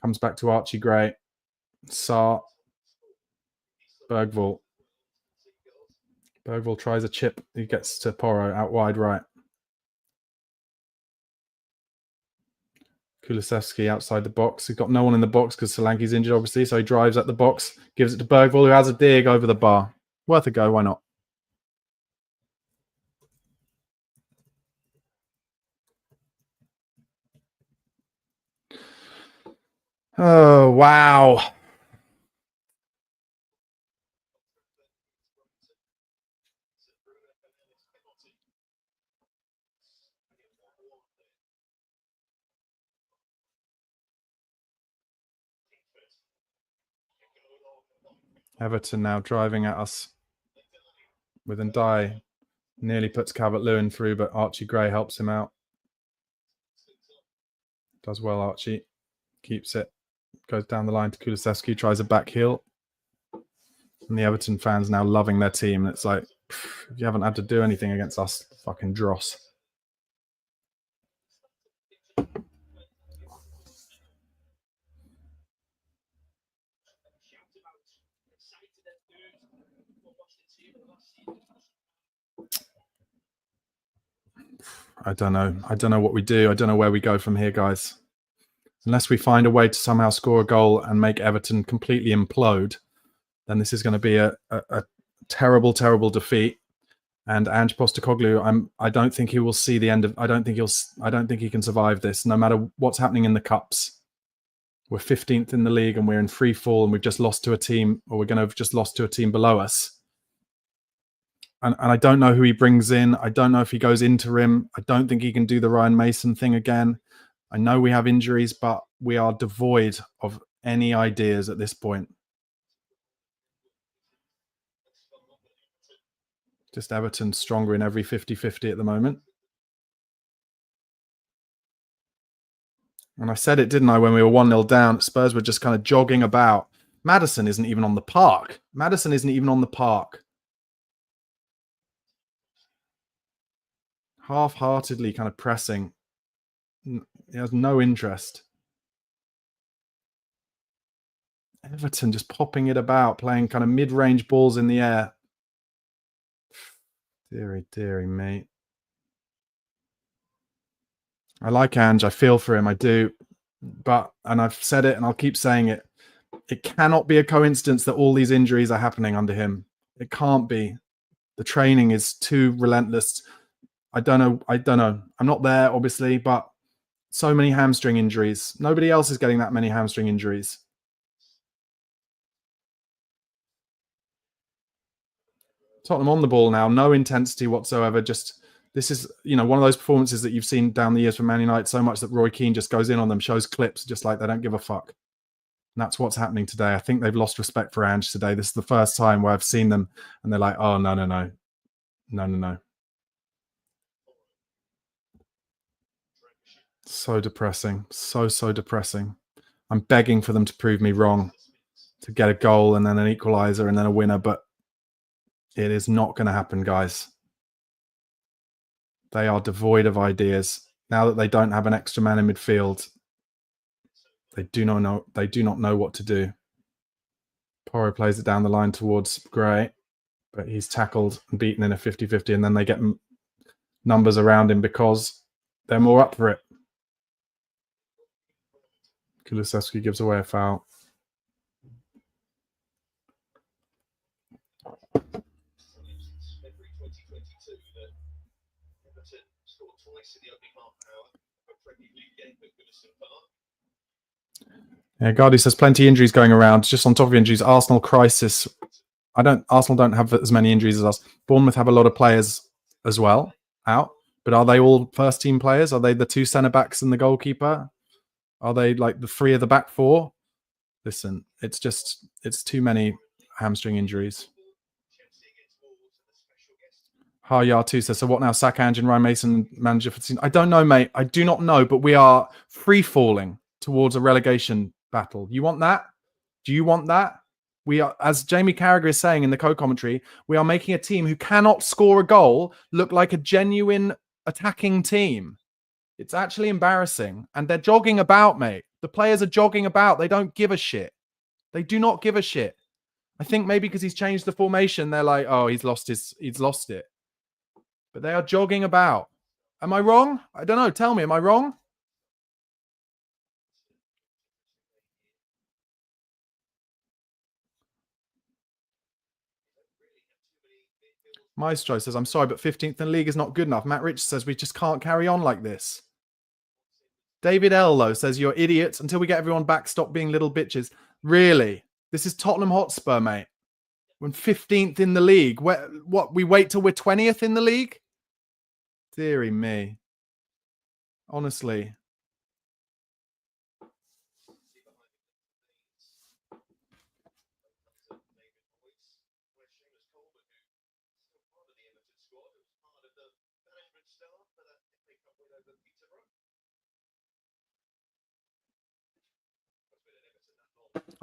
Comes back to Archie Gray. Sarr. Bergvall. Bergvall tries a chip. He gets to Porro out wide right. Kulusevski outside the box. He's got no one in the box because Solanke's injured, obviously. So he drives at the box, gives it to Bergvall, who has a dig over the bar. Worth a go, why not? Oh, wow. Everton now driving at us with Ndiaye. Nearly puts Calvert-Lewin through, but Archie Gray helps him out. Does well, Archie. Keeps it. Goes down the line to Kulusevski, tries a back heel. And the Everton fans now loving their team. It's like, you haven't had to do anything against us, fucking dross. I don't know. I don't know what we do. I don't know where we go from here, guys. Unless we find a way to somehow score a goal and make Everton completely implode, then this is going to be a terrible, terrible defeat. And Ange Postecoglou, I don't think he will see the end of. I don't think he can survive this, no matter what's happening in the cups. We're 15th in the league and we're in free fall, and we've just lost to a team, or we're going to have just lost to a team below us. And I don't know who he brings in. I don't know if he goes interim. I don't think he can do the Ryan Mason thing again. I know we have injuries, but we are devoid of any ideas at this point. Just Everton stronger in every 50-50 at the moment. And I said it, didn't I, when we were 1-0 down? Spurs were just kind of jogging about. Maddison isn't even on the park. Maddison isn't even on the park. Half-heartedly kind of pressing. He has no interest. Everton just popping it about, playing kind of mid-range balls in the air. Deary, deary me. I like Ange. I feel for him. I do. But, and I've said it and I'll keep saying it, it cannot be a coincidence that all these injuries are happening under him. It can't be. The training is too relentless. I don't know. I'm not there, obviously, but so many hamstring injuries. Nobody else is getting that many hamstring injuries. Tottenham on the ball now, no intensity whatsoever. Just, this is, you know, one of those performances that you've seen down the years from Man United so much that Roy Keane just goes in on them, shows clips, just like they don't give a fuck. And that's what's happening today. I think they've lost respect for Ange today. This is the first time where I've seen them and they're like, oh, no. So depressing. So depressing. I'm begging for them to prove me wrong, to get a goal and then an equaliser and then a winner, but it is not going to happen, guys. They are devoid of ideas. Now that they don't have an extra man in midfield, they do not know what to do. Porro plays it down the line towards Gray, but he's tackled and beaten in a 50-50, and then they get numbers around him because they're more up for it. Kulusevski gives away a foul. Yeah, Gardy says plenty of injuries going around. Just on top of injuries, Arsenal crisis. Arsenal don't have as many injuries as us. Bournemouth have a lot of players as well out, but are they all first team players? Are they the two centre backs and the goalkeeper? Are they like the three of the back four? Listen, it's too many hamstring injuries. Hayar2 says, so what now? Sack Ange and Ryan Mason manager for the team? I don't know, mate. I do not know, but we are free falling towards a relegation battle. You want that? Do you want that? We are, as Jamie Carragher is saying in the co-commentary, we are making a team who cannot score a goal look like a genuine attacking team. It's actually embarrassing. And they're jogging about, mate. The players are jogging about. They don't give a shit. They do not give a shit. I think maybe because he's changed the formation, they're like, oh, he's lost it. But they are jogging about. Am I wrong? I don't know. Tell me, am I wrong? Maestro says, I'm sorry, but 15th in the league is not good enough. Matt Rich says, we just can't carry on like this. David Ello says, you're idiots. Until we get everyone back, stop being little bitches. Really? This is Tottenham Hotspur, mate. We're 15th in the league. What? We wait till we're 20th in the league? Deary me. Honestly.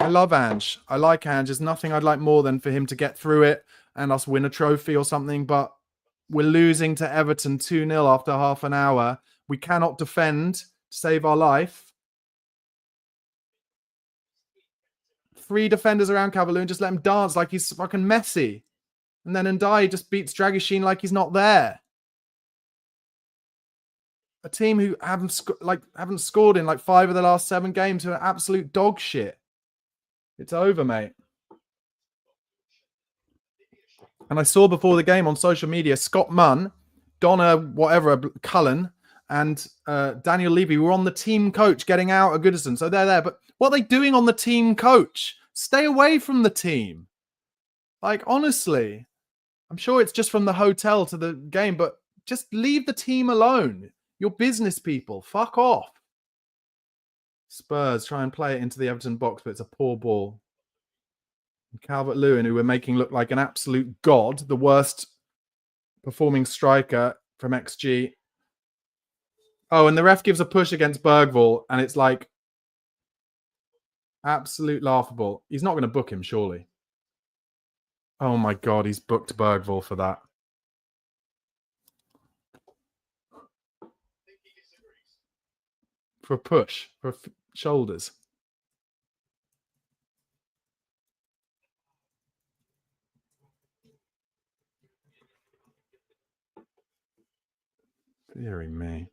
I love Ange. I like Ange. There's nothing I'd like more than for him to get through it and us win a trophy or something. But we're losing to Everton 2-0 after half an hour. We cannot defend to save our life. 3 defenders around Cavalier and just let him dance like he's fucking Messi. And then Ndiaye just beats Dragishin like he's not there. A team who haven't scored in like 5 of the last 7 games who are absolute dog shit. It's over, mate. And I saw before the game on social media, Scott Munn, Donna, whatever, Cullen, and Daniel Levy were on the team coach getting out of Goodison. So they're there. But what are they doing on the team coach? Stay away from the team. Like, honestly, I'm sure it's just from the hotel to the game, but just leave the team alone. You're business people. Fuck off. Spurs try and play it into the Everton box, but it's a poor ball. Calvert-Lewin, who we're making look like an absolute god, the worst performing striker from XG. Oh, and the ref gives a push against Bergvall, and it's like absolute laughable. He's not going to book him, surely. Oh my God, he's booked Bergvall for that. For a push, for shoulders. Deary me.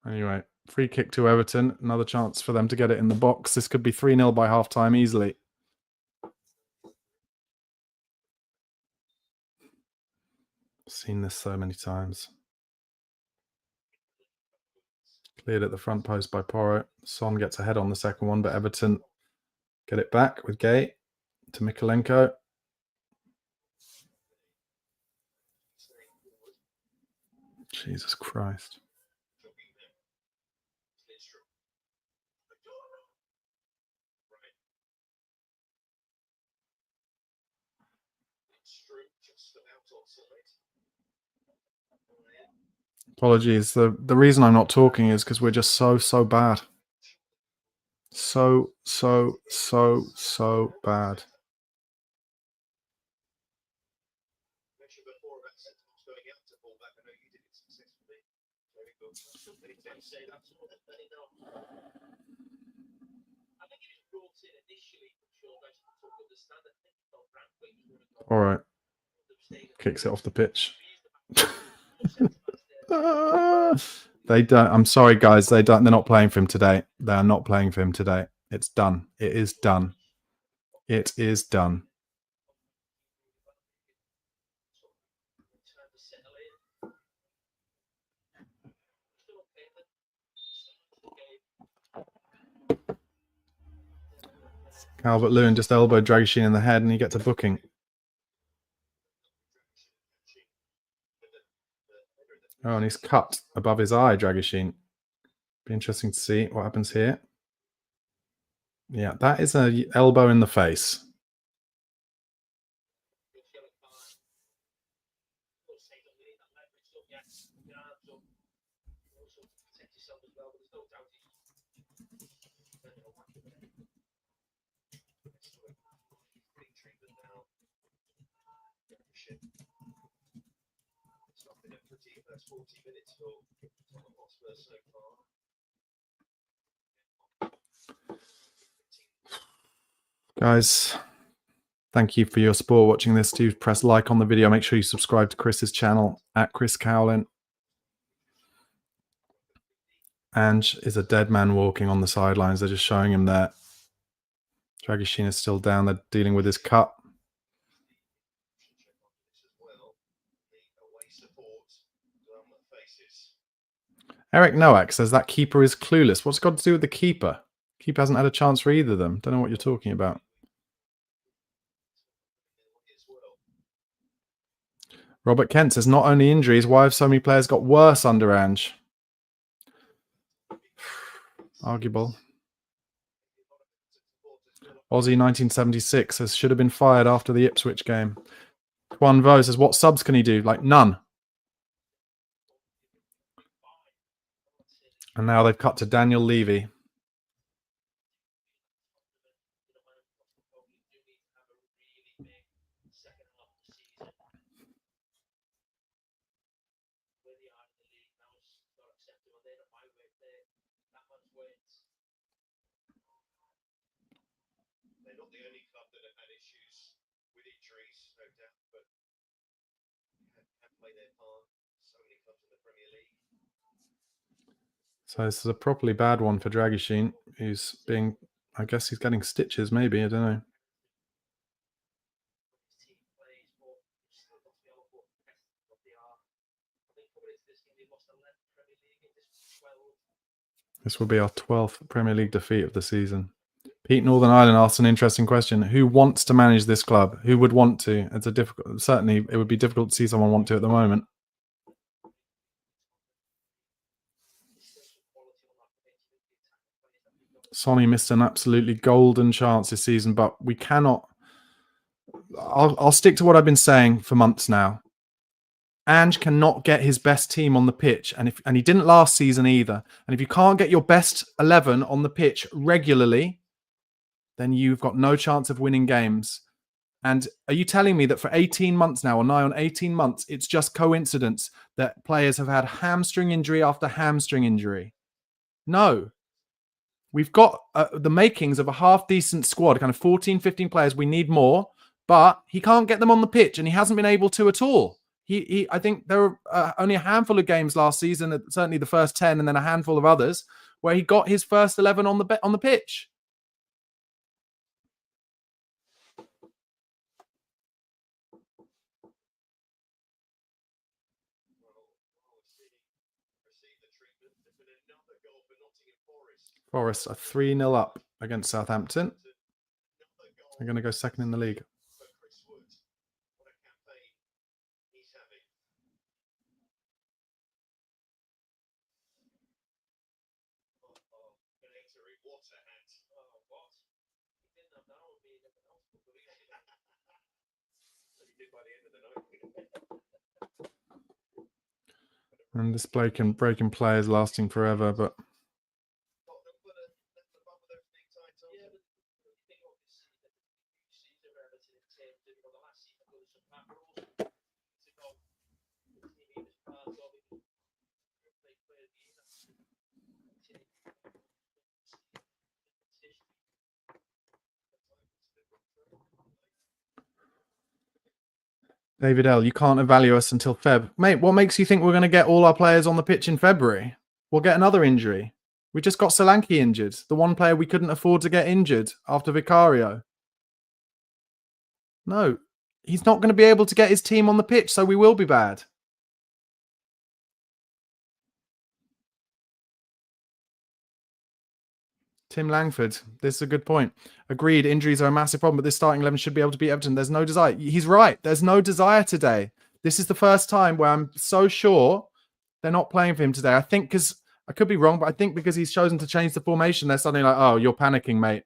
Anyway, free kick to Everton. Another chance for them to get it in the box. This could be 3-0 by half-time easily. Seen this so many times. Cleared at the front post by Porro. Son gets ahead on the second one, but Everton get it back with Gay to Mikolenko. Jesus Christ. Apologies. The reason I'm not talking is because we're just so bad. So bad. All right. Kicks it off the pitch. They don't. I'm sorry, guys. They don't. They're not playing for him today. They are not playing for him today. It's done. It is done. It is done. Calvert-Lewin just elbowed Dragoshin in the head and he gets a booking. Oh, and he's cut above his eye, Dragoshin. Be interesting to see what happens here. Yeah, that is an elbow in the face. Guys, thank you for your support watching this. Do press like on the video. Make sure you subscribe to Chris's channel at Chris Cowlin. Ange is a dead man walking on the sidelines. They're just showing him there. Dragoshin is still down. They're dealing with his cut. Eric Nowak says that keeper is clueless. What's it got to do with the keeper? Keeper hasn't had a chance for either of them. Don't know what you're talking about. Robert Kent says not only injuries, why have so many players got worse under Ange? Arguable. Aussie 1976 says should have been fired after the Ipswich game. Juan Vo says what subs can he do? Like none. And now they've cut to Daniel Levy. So this is a properly bad one for Dragoshin, who's being, I guess he's getting stitches maybe, I don't know. This will be our 12th Premier League defeat of the season. Pete Northern Ireland asks an interesting question. Who wants to manage this club? Who would want to? It's a difficult, certainly it would be difficult to see someone want to at the moment. Sonny missed an absolutely golden chance this season, but we cannot. I'll stick to what I've been saying for months now. Ange cannot get his best team on the pitch, and he didn't last season either. And if you can't get your best 11 on the pitch regularly, then you've got no chance of winning games. And are you telling me that for 18 months now, or nigh on 18 months, it's just coincidence that players have had hamstring injury after hamstring injury? No. We've got the makings of a half-decent squad, kind of 14, 15 players. We need more, but he can't get them on the pitch, and he hasn't been able to at all. I think there were only a handful of games last season, certainly the first 10, and then a handful of others, where he got his first 11 on the pitch. Forest are 3-0 up against Southampton. They're going to go second in the league. And this breaking play is lasting forever, but David L, you can't evaluate us until Feb. Mate, what makes you think we're going to get all our players on the pitch in February? We'll get another injury. We just got Solanke injured. The one player we couldn't afford to get injured after Vicario. No, he's not going to be able to get his team on the pitch, so we will be bad. Tim Langford, this is a good point. Agreed, injuries are a massive problem, but this starting 11 should be able to beat Everton. There's no desire. He's right. There's no desire today. This is the first time where I'm so sure they're not playing for him today. I think because, I could be wrong, but I think because he's chosen to change the formation, they're suddenly like, oh, you're panicking, mate.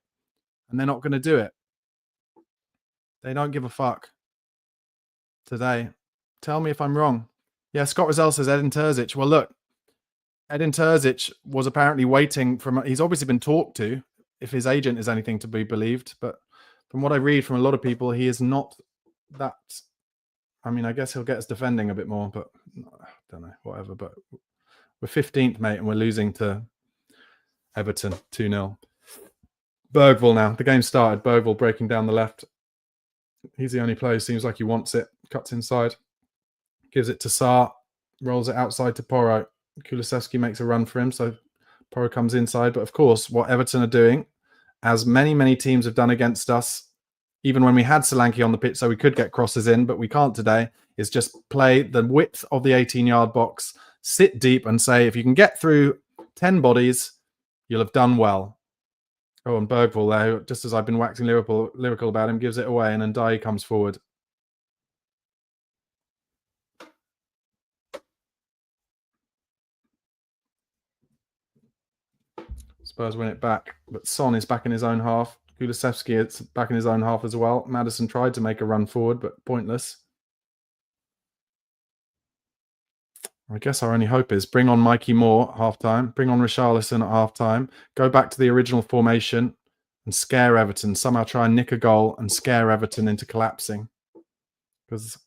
And they're not going to do it. They don't give a fuck today. Tell me if I'm wrong. Yeah, Scott Rozelle says Edin Terzic. Well, look, Edin Terzic was apparently waiting he's obviously been talked to, if his agent is anything to be believed. But from what I read from a lot of people, he is not that. I mean, I guess he'll get us defending a bit more, but I don't know, whatever. But we're 15th, mate, and we're losing to Everton 2-0. Bergvall now. The game started. Bergvall breaking down the left. He's the only player who seems like he wants it. Cuts inside. Gives it to Sarr. Rolls it outside to Porro. Kulusevski makes a run for him, so Porro comes inside. But of course, what Everton are doing, as many teams have done against us, even when we had Solanke on the pitch so we could get crosses in, but we can't today, is just play the width of the 18-yard box, sit deep and say, if you can get through 10 bodies, you'll have done well. Oh, and Bergvall there, just as I've been waxing lyrical about him, gives it away, and Ndiaye comes forward. Spurs win it back, but Son is back in his own half. Kulusevski is back in his own half as well. Maddison tried to make a run forward, but pointless. I guess our only hope is bring on Mikey Moore at half-time, bring on Richarlison at half-time, go back to the original formation and scare Everton, somehow try and nick a goal and scare Everton into collapsing. Because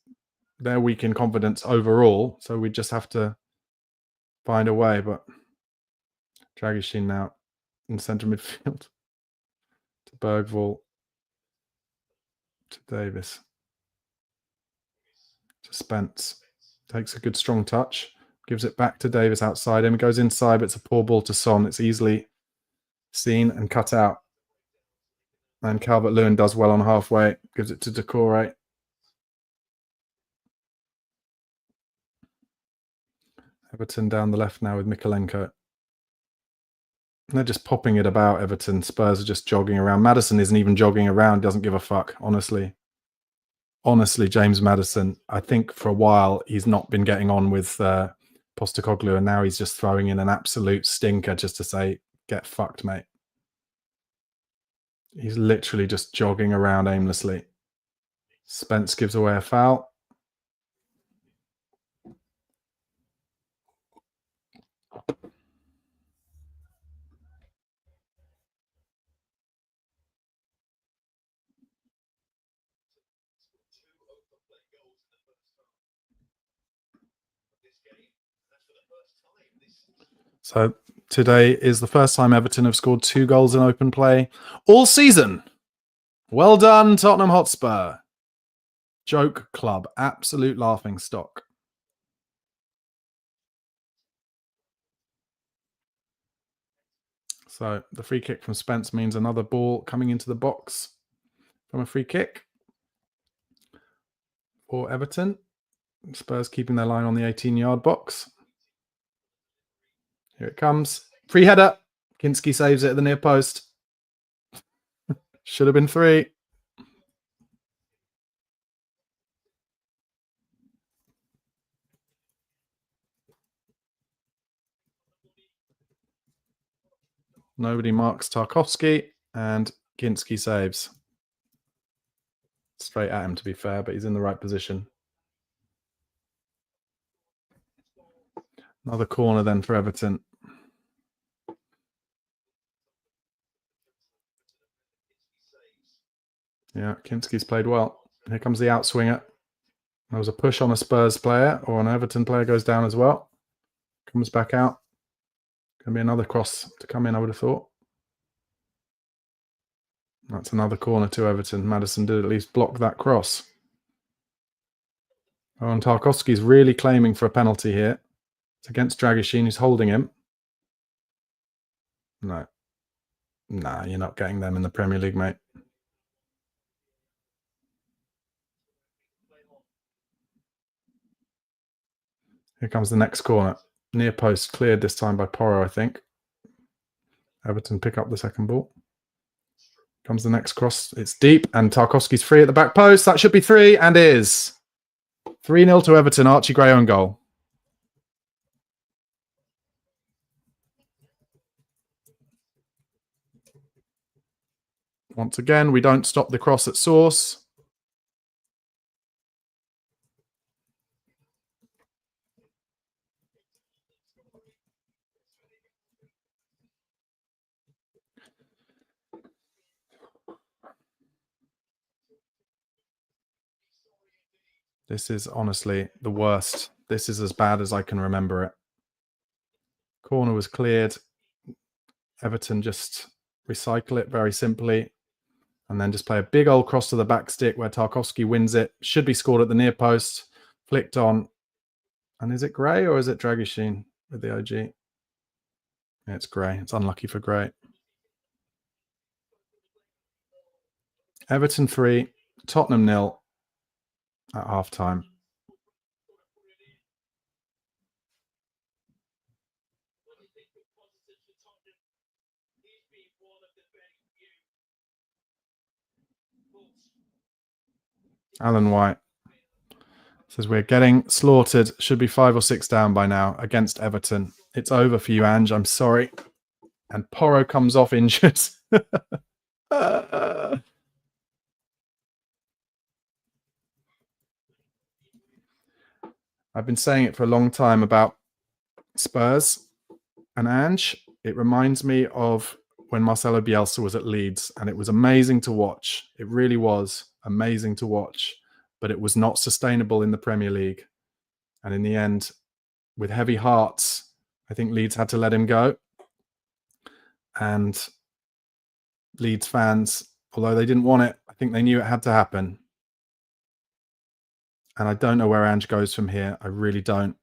they're weak in confidence overall, so we just have to find a way. But Dragishin now in centre midfield to Bergvall to Davis to Spence. Takes a good strong touch, gives it back to Davis outside him, goes inside, but it's a poor ball to Son. It's easily seen and cut out. And Calvert-Lewin does well on halfway, gives it to Decore. Everton down the left now with Mikolenko. And they're just popping it about, Everton. Spurs are just jogging around. Maddison isn't even jogging around, doesn't give a fuck, honestly. Honestly, James Maddison, I think for a while he's not been getting on with Postecoglou, and now he's just throwing in an absolute stinker just to say, get fucked, mate. He's literally just jogging around aimlessly. Spence gives away a foul. So Today is the first time Everton have scored 2 goals in open play all season. Well done, Tottenham Hotspur. Joke club, absolute laughing stock. So the free kick from Spence means another ball coming into the box from a free kick for Everton. Spurs keeping their line on the 18-yard box. Here it comes. Free header. Kinski saves it at the near post. Should have been 3. Nobody marks Tarkowski, and Kinski saves. Straight at him, to be fair, but he's in the right position. Another corner then for Everton. Yeah, Kinski's played well. Here comes the outswinger. There was a push on a Spurs player, or an Everton player goes down as well. Comes back out. Going to be another cross to come in, I would have thought. That's another corner to Everton. Maddison did at least block that cross. Oh, and Tarkowski's really claiming for a penalty here. It's against Dragoshin, who's holding him. No. Nah, you're not getting them in the Premier League, mate. Here comes the next corner. Near post, cleared this time by Porro, I think. Everton pick up the second ball. Comes the next cross. It's deep, and Tarkowski's free at the back post. That should be 3, and is. 3-0 to Everton. Archie Gray on goal. Once again, we don't stop the cross at source. This is honestly the worst. This is as bad as I can remember it. Corner was cleared. Everton just recycle it very simply. And then just play a big old cross to the back stick where Tarkowski wins it. Should be scored at the near post. Flicked on. And is it Gray or is it Dragoshin with the OG? Yeah, it's Gray. It's unlucky for Gray. Everton 3, Tottenham 0 at half-time. Alan White says we're getting slaughtered. Should be 5 or 6 down by now against Everton. It's over for you, Ange. I'm sorry. And Porro comes off injured. I've been saying it for a long time about Spurs and Ange. It reminds me of when Marcelo Bielsa was at Leeds, and it was amazing to watch. It really was amazing to watch, but it was not sustainable in the Premier League. And in the end, with heavy hearts, I think Leeds had to let him go. And Leeds fans, although they didn't want it, I think they knew it had to happen. And I don't know where Ange goes from here. I really don't.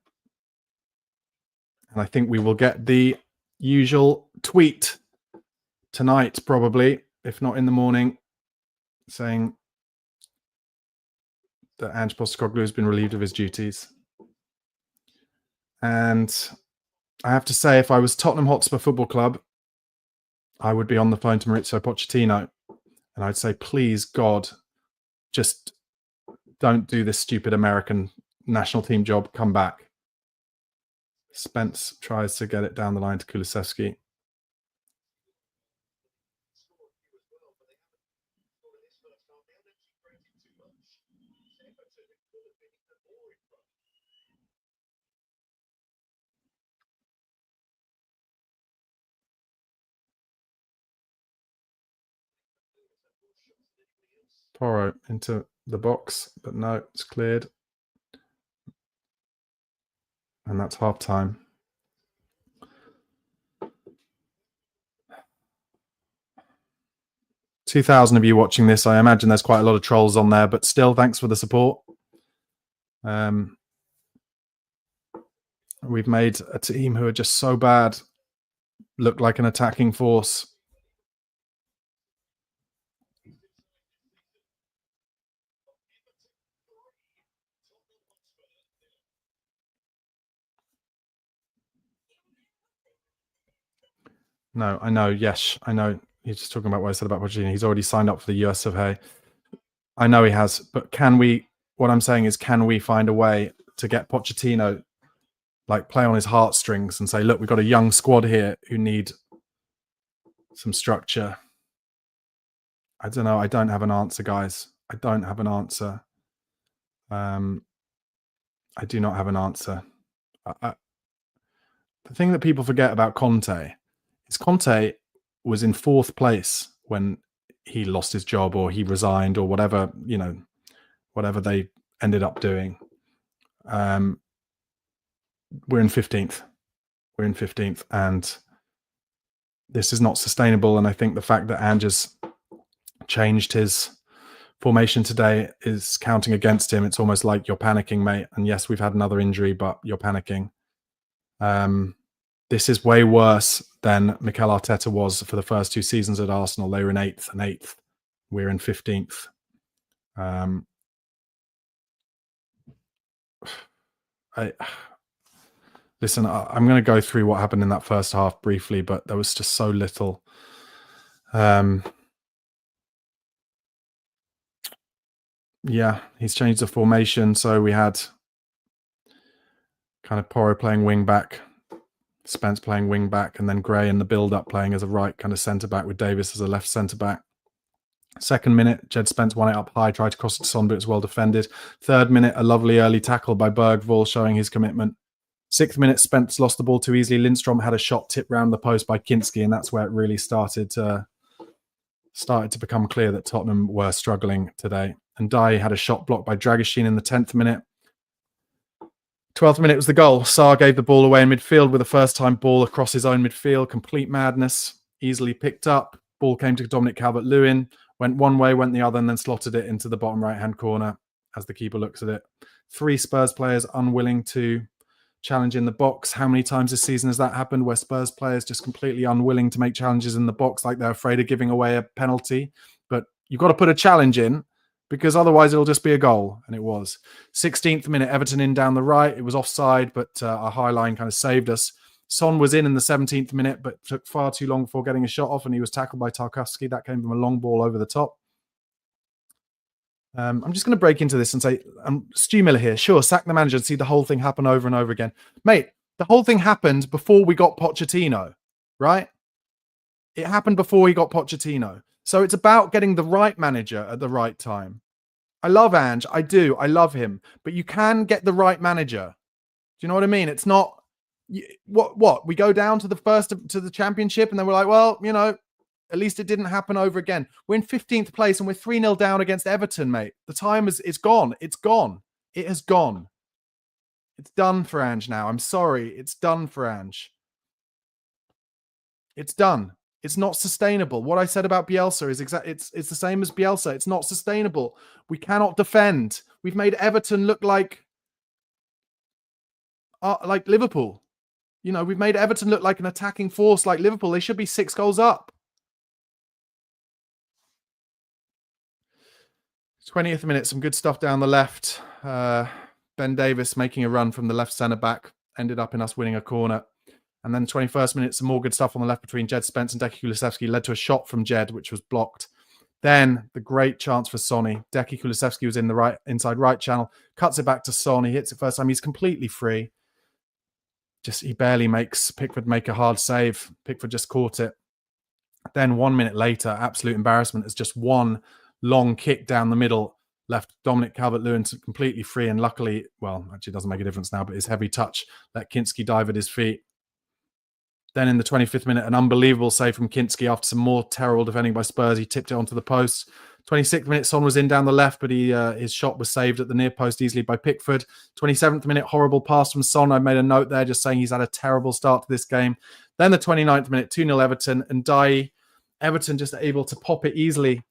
And I think we will get the usual tweet tonight, probably, if not in the morning, saying that Ange Postecoglou has been relieved of his duties. And I have to say, if I was Tottenham Hotspur Football Club, I would be on the phone to Maurizio Pochettino, and I'd say, please, God, just don't do this stupid American national team job. Come back. Spence tries to get it down the line to Kulusevski. Porro into the box, but no, it's cleared. And that's half time. 2,000 of you watching this. I imagine there's quite a lot of trolls on there, but still, thanks for the support. We've made a team who are just so bad look like an attacking force. No, I know. Yes, I know. You're just talking about what I said about Pochettino. He's already signed up for the US of A. I know he has, but what I'm saying is, can we find a way to get Pochettino, like, play on his heartstrings and say, look, we've got a young squad here who need some structure. I don't know. I don't have an answer, guys. I don't have an answer. I do not have an answer. The thing that people forget about Conte is Conte was in 4th place when he lost his job or he resigned or whatever, whatever they ended up doing. We're in 15th. We're in 15th, and this is not sustainable. And I think the fact that Ange has changed his formation today is counting against him. It's almost like you're panicking, mate. And yes, we've had another injury, but you're panicking. This is way worse than Mikel Arteta was for the first 2 seasons at Arsenal. They were in 8th and 8th. We're in 15th. Listen, I'm going to go through what happened in that first half briefly, but there was just so little. Yeah, he's changed the formation. So we had kind of Porro playing wing back, Spence playing wing back, and then Gray in the build-up playing as a right kind of centre-back with Davis as a left centre-back. 2nd minute, Jed Spence won it up high, tried to cross it to Son, but it was well defended. 3rd minute, a lovely early tackle by Bergvall showing his commitment. 6th minute, Spence lost the ball too easily. Lindstrom had a shot tipped round the post by Kinski, and that's where it really started to become clear that Tottenham were struggling today. And Dye had a shot blocked by Dragoshin in the 10th minute. 12th minute was the goal. Sarr gave the ball away in midfield with a first-time ball across his own midfield. Complete madness. Easily picked up. Ball came to Dominic Calvert-Lewin. Went one way, went the other, and then slotted it into the bottom right-hand corner as the keeper looks at it. 3 Spurs players unwilling to challenge in the box. How many times this season has that happened where Spurs players just completely unwilling to make challenges in the box, like they're afraid of giving away a penalty? But you've got to put a challenge in, because otherwise it'll just be a goal. And it was. 16th minute, Everton in down the right. It was offside, but our high line kind of saved us. Son was in the 17th minute, but took far too long before getting a shot off, and he was tackled by Tarkowski. That came from a long ball over the top. I'm just going to break into this and say, Stu Miller here. Sure, sack the manager and see the whole thing happen over and over again. Mate, the whole thing happened before we got Pochettino, right? It happened before he got Pochettino. So it's about getting the right manager at the right time. I love Ange. I do. I love him. But you can get the right manager. Do you know what I mean? It's not... What? We go down to the championship and then we're like, well, at least it didn't happen over again. We're in 15th place and we're 3-0 down against Everton, mate. The time it's gone. It's gone. It has gone. It's done for Ange now. I'm sorry. It's done for Ange. It's done. It's not sustainable. What I said about Bielsa is it's the same as Bielsa. It's not sustainable. We cannot defend. We've made Everton look like Liverpool. We've made Everton look like an attacking force like Liverpool. They should be 6 goals up. 20th minute, some good stuff down the left. Ben Davis making a run from the left centre-back. Ended up in us winning a corner. And then 21st minute, some more good stuff on the left between Jed Spence and Decky Kulusevski led to a shot from Jed, which was blocked. Then the great chance for Sonny. Decky Kulusevski was in the inside right channel. Cuts it back to Son. He hits it first time. He's completely free. He barely makes Pickford make a hard save. Pickford just caught it. Then 1 minute later, absolute embarrassment as just one long kick down the middle left Dominic Calvert-Lewin completely free. And luckily, well, actually it doesn't make a difference now, but his heavy touch let Kinski dive at his feet. Then in the 25th minute, an unbelievable save from Kinski after some more terrible defending by Spurs. He tipped it onto the post. 26th minute, Son was in down the left, but his shot was saved at the near post easily by Pickford. 27th minute, horrible pass from Son. I made a note there just saying he's had a terrible start to this game. Then the 29th minute, 2-0 Everton, and Dye Everton just able to pop it easily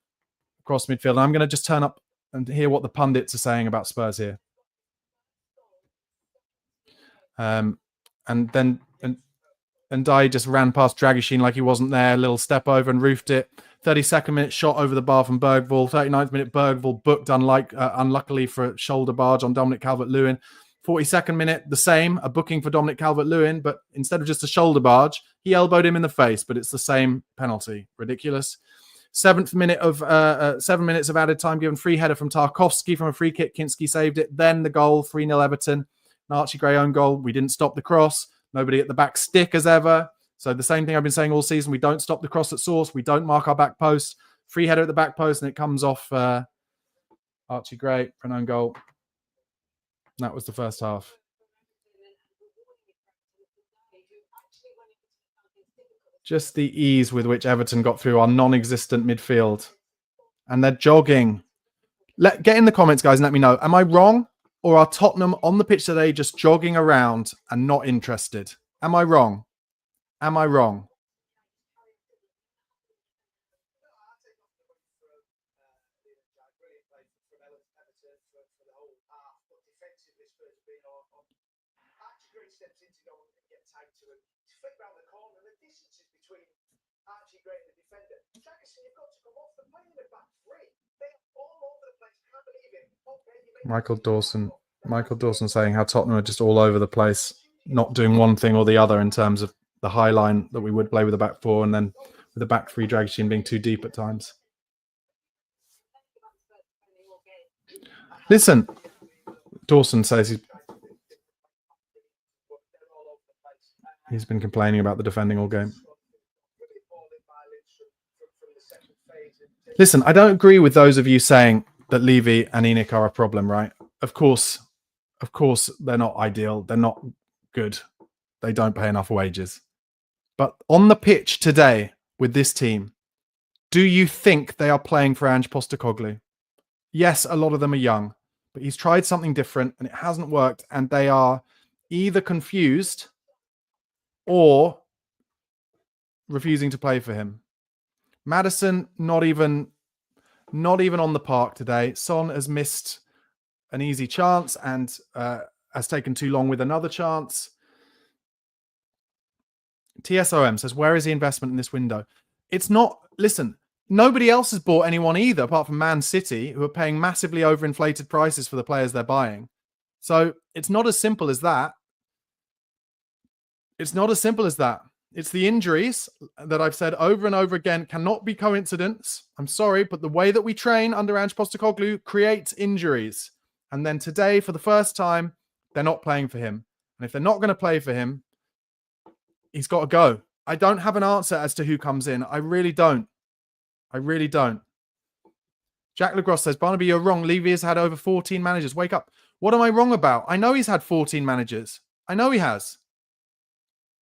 across midfield. And I'm going to just turn up and hear what the pundits are saying about Spurs here. And Dye just ran past Dragoshin like he wasn't there. A little step over and roofed it. 32nd minute shot over the bar from Bergvall. 39th minute Bergvall booked unluckily for a shoulder barge on Dominic Calvert-Lewin. 42nd minute, the same, a booking for Dominic Calvert-Lewin, but instead of just a shoulder barge, he elbowed him in the face, but it's the same penalty. Ridiculous. 7th minute of 7 minutes of added time given, free header from Tarkowski from a free kick. Kinski saved it. Then the goal, 3-0 Everton. An Archie Gray own goal. We didn't stop the cross. Nobody at the back stick as ever. So the same thing I've been saying all season. We don't stop the cross at source. We don't mark our back post. Free header at the back post, and it comes off Archie Gray for an own goal. That was the first half. Just the ease with which Everton got through our non-existent midfield. And they're jogging. Get in the comments, guys, and let me know. Am I wrong? Or are Tottenham on the pitch today just jogging around and not interested? Am I wrong? Am I wrong? Michael Dawson saying how Tottenham are just all over the place, not doing one thing or the other in terms of the high line that we would play with the back four, and then with the back three Dragoshin being too deep at times. Listen, Dawson says he's been complaining about the defending all game. Listen, I don't agree with those of you saying that Levy and Enoch are a problem, right? Of course, they're not ideal. They're not good. They don't pay enough wages. But on the pitch today with this team, do you think they are playing for Ange Postecoglou? Yes, a lot of them are young, but he's tried something different and it hasn't worked. And they are either confused or refusing to play for him. Maddison, not even on the park today. Son has missed an easy chance and has taken too long with another chance. TSOM says, where is the investment in this window? It's not, listen, nobody else has bought anyone either, apart from Man City, who are paying massively overinflated prices for the players they're buying. So it's not as simple as that. It's not as simple as that. It's the injuries that I've said over and over again cannot be coincidence. I'm sorry, but the way that we train under Ange Postecoglou creates injuries. And then today, for the first time, they're not playing for him. And if they're not going to play for him, he's got to go. I don't have an answer as to who comes in. I really don't. I really don't. Jack Legros says, Barnaby, you're wrong. Levy has had over 14 managers. Wake up. What am I wrong about? I know he's had 14 managers. I know he has.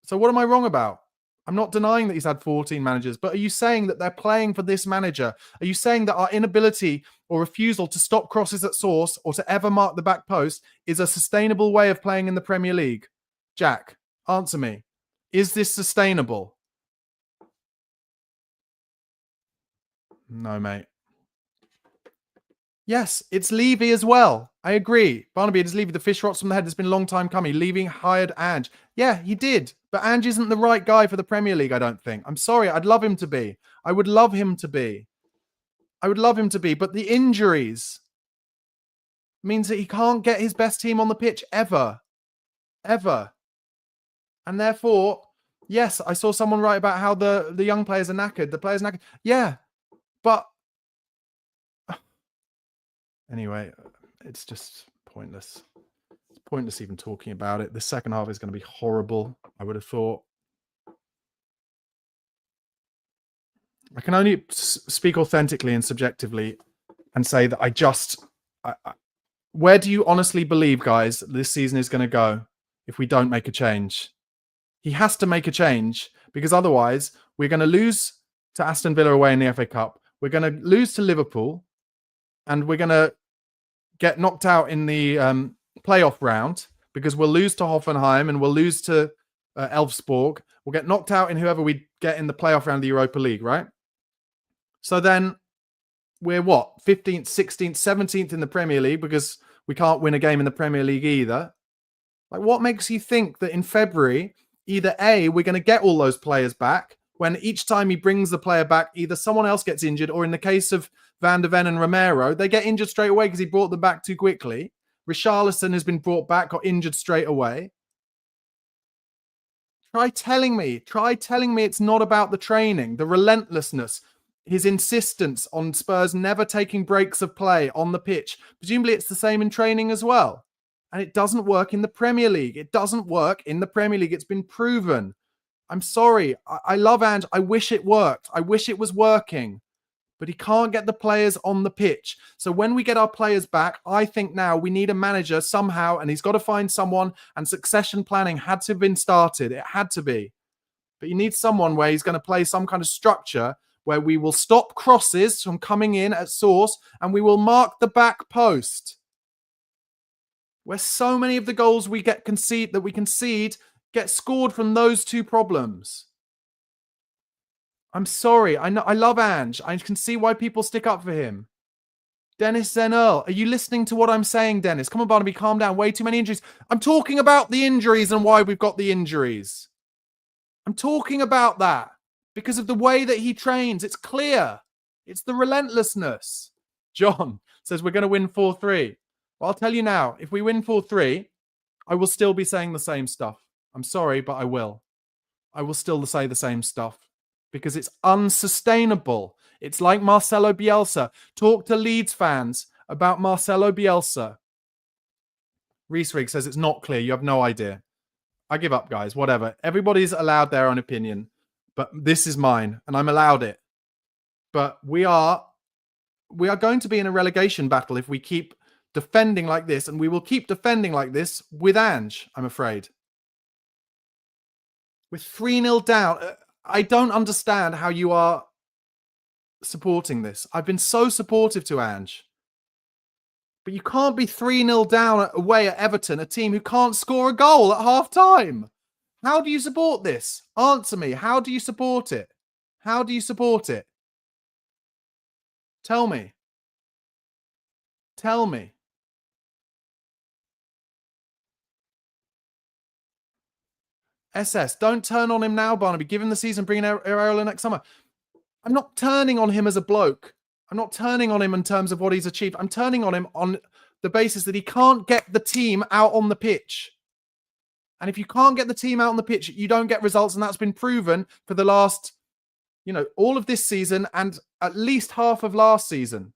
So what am I wrong about? I'm not denying that he's had 14 managers, but are you saying that they're playing for this manager? Are you saying that our inability or refusal to stop crosses at source or to ever mark the back post is a sustainable way of playing in the Premier League? Jack, answer me. Is this sustainable? No, mate. Yes, it's Levy as well. I agree. Barnaby, it is Levy. The fish rots from the head. It's been a long time coming. Levy hired Ange. Yeah, he did. But Ange isn't the right guy for the Premier League, I don't think. I'm sorry. I'd love him to be. I would love him to be. I would love him to be. But the injuries means that he can't get his best team on the pitch ever. Ever. And therefore, yes, I saw someone write about how the young players are knackered. The players are knackered. Yeah, but anyway, it's just pointless. It's pointless even talking about it. The second half is going to be horrible, I would have thought. I can only speak authentically and subjectively and say that where do you honestly believe, guys, this season is going to go if we don't make a change? He has to make a change because otherwise we're going to lose to Aston Villa away in the FA Cup. We're going to lose to Liverpool and we're going to get knocked out in the playoff round because we'll lose to Hoffenheim and we'll lose to Elfsborg. We'll get knocked out in whoever we get in the playoff round of the Europa League, right? So then we're what? 15th, 16th, 17th in the Premier League because we can't win a game in the Premier League either. Like, what makes you think that in February, either A, we're going to get all those players back, when each time he brings the player back, either someone else gets injured, or in the case of Van de Ven and Romero, they get injured straight away because he brought them back too quickly. Richarlison has been brought back, got injured straight away. Try telling me it's not about the training, the relentlessness, his insistence on Spurs never taking breaks of play on the pitch. Presumably it's the same in training as well. And it doesn't work in the Premier League. It doesn't work in the Premier League. It's been proven. I'm sorry. I love Ange. I wish it worked. I wish it was working. But he can't get the players on the pitch. So when we get our players back, I think now we need a manager somehow, and he's got to find someone, and succession planning had to have been started. It had to be. But you need someone where he's going to play some kind of structure where we will stop crosses from coming in at source, and we will mark the back post. Where so many of the goals we concede get scored from those two problems. I'm sorry. I know I love Ange. I can see why people stick up for him. Dennis Zenel, are you listening to what I'm saying, Dennis? Come on, Barnaby, calm down. Way too many injuries. I'm talking about the injuries and why we've got the injuries. I'm talking about that because of the way that he trains. It's clear. It's the relentlessness. John says we're going to win 4-3. Well, I'll tell you now, if we win 4-3, I will still be saying the same stuff. I'm sorry, but I will. I will still say the same stuff because it's unsustainable. It's like Marcelo Bielsa. Talk to Leeds fans about Marcelo Bielsa. Reese Rigg says it's not clear. You have no idea. I give up, guys. Whatever. Everybody's allowed their own opinion, but this is mine, and I'm allowed it. But we are going to be in a relegation battle if we keep defending like this, and we will keep defending like this with Ange, I'm afraid. We're 3-0 down. I don't understand how you are supporting this. I've been so supportive to Ange. But you can't be 3-0 down away at Everton, a team who can't score a goal at half-time. How do you support this? Answer me. How do you support it? How do you support it? Tell me. Tell me. SS, don't turn on him now, Barnaby. Give him the season, bring in Areola next summer. I'm not turning on him as a bloke. I'm not turning on him in terms of what he's achieved. I'm turning on him on the basis that he can't get the team out on the pitch. And if you can't get the team out on the pitch, you don't get results. And that's been proven for the last, all of this season and at least half of last season.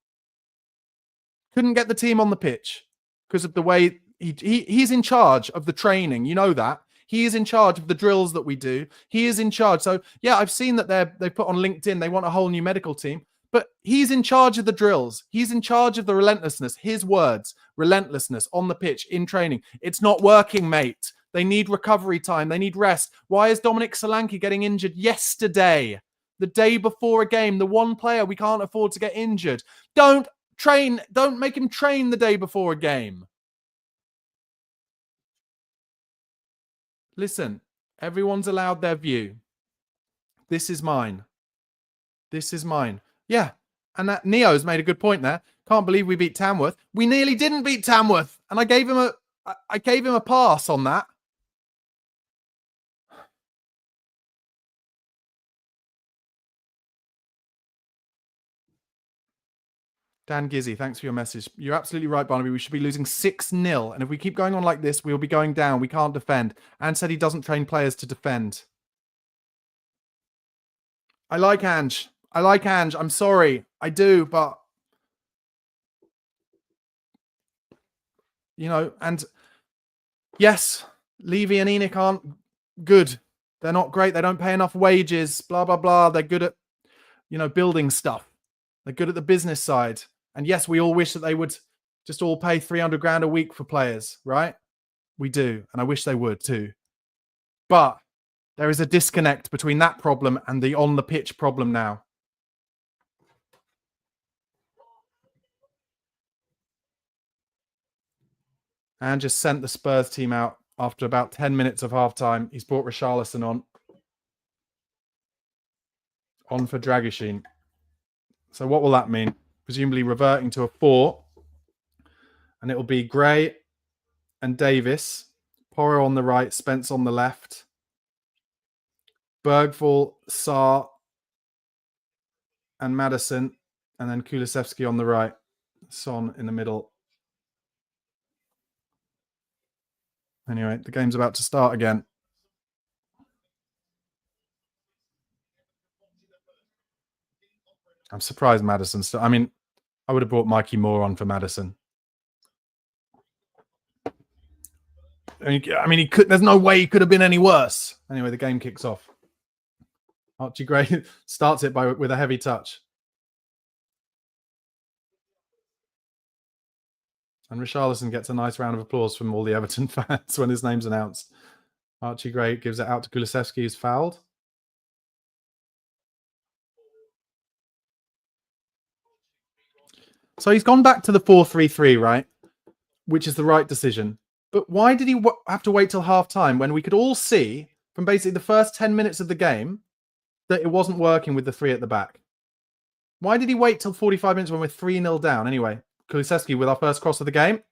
Couldn't get the team on the pitch because of the way he's in charge of the training. You know that. He is in charge of the drills that we do. He is in charge. So, yeah, I've seen that they put on LinkedIn, they want a whole new medical team. But he's in charge of the drills. He's in charge of the relentlessness. His words, relentlessness on the pitch, in training. It's not working, mate. They need recovery time. They need rest. Why is Dominic Solanke getting injured yesterday? The day before a game, the one player we can't afford to get injured. Don't make him train the day before a game. Listen, everyone's allowed their view. This is mine. This is mine. Yeah. And that Neo's made a good point there. Can't believe we beat Tamworth. We nearly didn't beat Tamworth. And I gave him a pass on that. Dan Gizzy, thanks for your message. You're absolutely right, Barnaby. We should be losing 6-0. And if we keep going on like this, we'll be going down. We can't defend. Ange said he doesn't train players to defend. I like Ange. I'm sorry. I do, but... and... Yes, Levy and Enoch aren't good. They're not great. They don't pay enough wages, blah, blah, blah. They're good at, building stuff. They're good at the business side. And yes, we all wish that they would just all pay 300 grand a week for players, right? We do. And I wish they would too. But there is a disconnect between that problem and the on the pitch problem now. And just sent the Spurs team out after about 10 minutes of halftime. He's brought Richarlison on for Dragusin. So what will that mean? Presumably reverting to a 4. And it will be Gray and Davis. Porro on the right, Spence on the left. Bergvall, Sarr, and Maddison. And then Kulusevski on the right. Son in the middle. Anyway, the game's about to start again. I'm surprised Maddison still. I mean, I would have brought Mikey Moore on for Maddison. I mean, he could. There's no way he could have been any worse. Anyway, the game kicks off. Archie Gray starts it with a heavy touch. And Richarlison gets a nice round of applause from all the Everton fans when his name's announced. Archie Gray gives it out to Kulusevski, who's fouled. So he's gone back to the 4-3-3, right? Which is the right decision. But why did he have to wait till half-time when we could all see from basically the first 10 minutes of the game that it wasn't working with the 3 at the back? Why did he wait till 45 minutes when we're 3-0 down? Anyway, Kulusevski with our first cross of the game.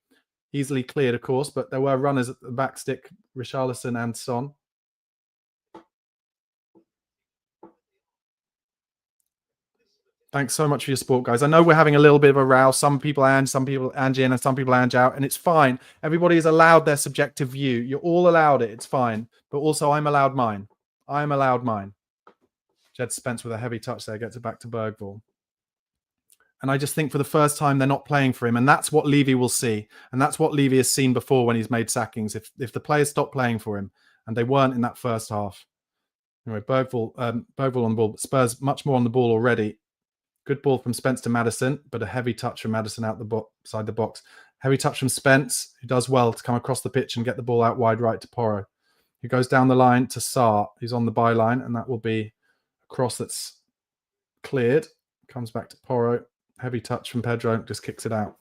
Easily cleared, of course, but there were runners at the back stick, Richarlison and Son. Thanks so much for your support, guys. I know we're having a little bit of a row. Some people in, and some people out, and it's fine. Everybody is allowed their subjective view. You're all allowed it. It's fine. But also, I'm allowed mine. I'm allowed mine. Jed Spence with a heavy touch there gets it back to Bergvall. And I just think for the first time, they're not playing for him. And that's what Levy will see. And that's what Levy has seen before when he's made sackings. If the players stop playing for him, and they weren't in that first half. Anyway, Bergvall on the ball. Spurs much more on the ball already. Good ball from Spence to Maddison, but a heavy touch from Maddison outside the box. Heavy touch from Spence, who does well to come across the pitch and get the ball out wide right to Porro. He goes down the line to Sarr, who's on the byline, and that will be a cross that's cleared. Comes back to Porro. Heavy touch from Pedro, just kicks it out.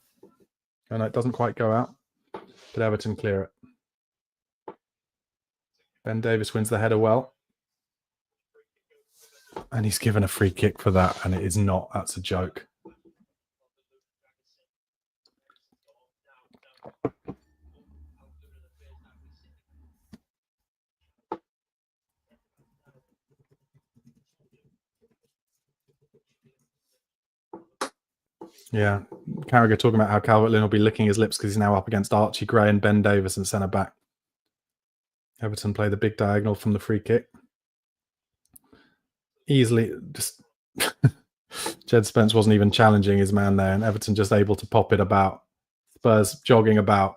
Oh, no, it doesn't quite go out, but Everton clear it. Ben Davis wins the header well. And he's given a free kick for that, and it is not. That's a joke. Yeah, Carragher talking about how Calvert-Lewin will be licking his lips because he's now up against Archie Gray and Ben Davis and centre back. Everton play the big diagonal from the free kick. Easily, just Jed Spence wasn't even challenging his man there, and Everton just able to pop it about. Spurs jogging about.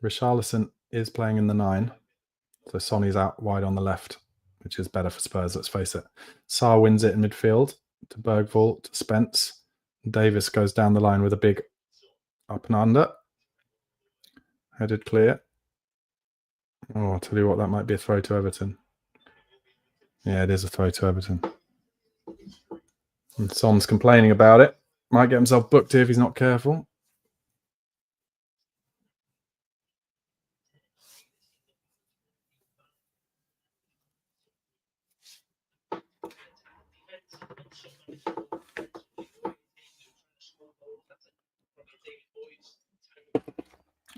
Richarlison is playing in the 9, so Sonny's out wide on the left, which is better for Spurs, let's face it. Sarr wins it in midfield to Bergvall, to Spence. Davis goes down the line with a big up and under. Headed clear. Oh, I'll tell you what, that might be a throw to Everton. Yeah, it is a throw to Everton. And Son's complaining about it. Might get himself booked here if he's not careful.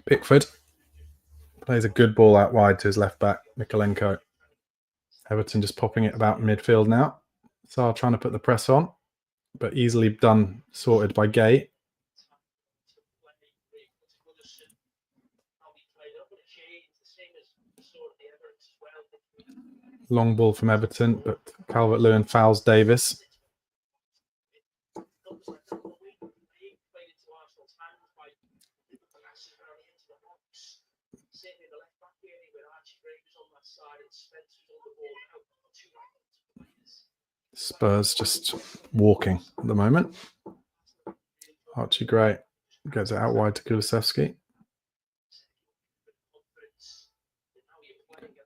Pickford plays a good ball out wide to his left back, Mikolenko. Everton just popping it about midfield now. Sarr trying to put the press on, but easily done, sorted by Gay. Long ball from Everton, but Calvert-Lewin fouls Davis. Spurs just walking at the moment. Archie Gray gets it out wide to Kulusevski.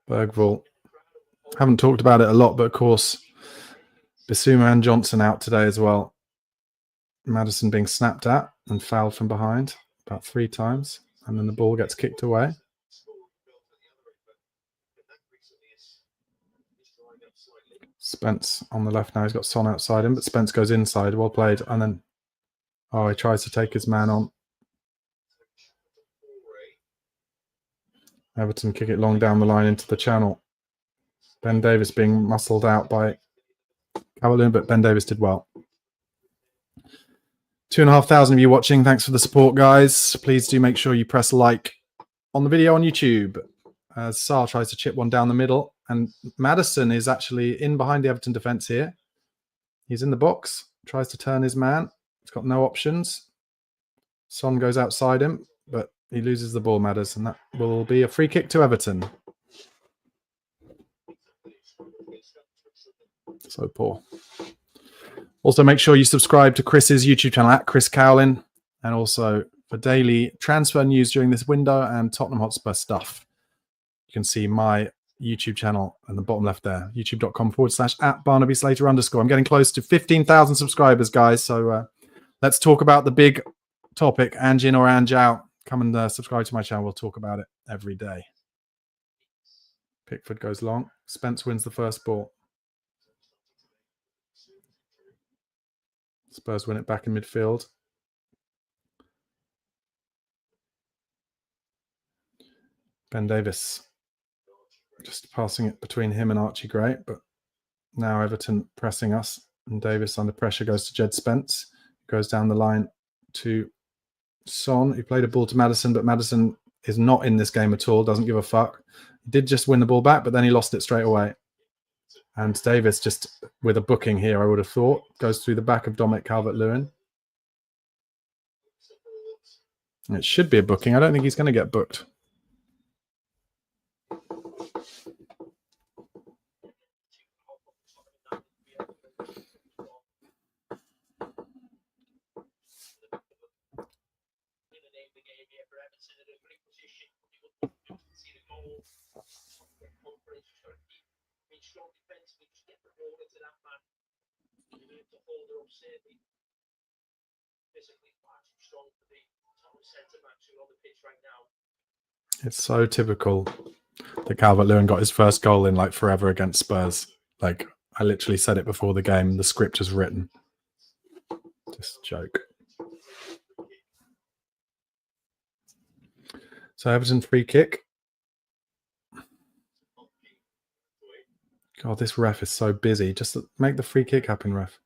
Bergvall. Haven't talked about it a lot, but of course, Bissouma and Johnson out today as well. Maddison being snapped at and fouled from behind about 3 times, and then the ball gets kicked away. Spence on the left now. He's got Son outside him, but Spence goes inside. Well played. And then, oh, he tries to take his man on. Everton kick it long down the line into the channel. Ben Davies being muscled out by Calvert-Lewin, but Ben Davies did well. 2,500 of you watching. Thanks for the support, guys. Please do make sure you press like on the video on YouTube. As Sarr tries to chip one down the middle. And Maddison is actually in behind the Everton defence here. He's in the box. Tries to turn his man. He's got no options. Son goes outside him, but he loses the ball, Maddison. That will be a free kick to Everton. So poor. Also, make sure you subscribe to Chris's YouTube channel at Chris Cowlin, and also for daily transfer news during this window and Tottenham Hotspur stuff. You can see my YouTube channel in the bottom left there, youtube.com/@Barnaby Slater _. I'm getting close to 15,000 subscribers, guys. So let's talk about the big topic, Ange in or Ange out. Come and subscribe to my channel. We'll talk about it every day. Pickford goes long. Spence wins the first ball. Spurs win it back in midfield. Ben Davies just passing it between him and Archie Gray, but now Everton pressing us, and Davies under pressure goes to Jed Spence. Goes down the line to Son, who played a ball to Maddison, but Maddison is not in this game at all, doesn't give a fuck. He did just win the ball back, but then he lost it straight away. And Davies just with a booking here, I would have thought, goes through the back of Dominic Calvert-Lewin. It should be a booking. I don't think he's going to get booked. It's so typical that Calvert-Lewin got his first goal in like forever against Spurs. Like, I literally said it before the game. The script is written. Just a joke. So Everton free kick. God, this ref is so busy. Just make the free kick happen, ref.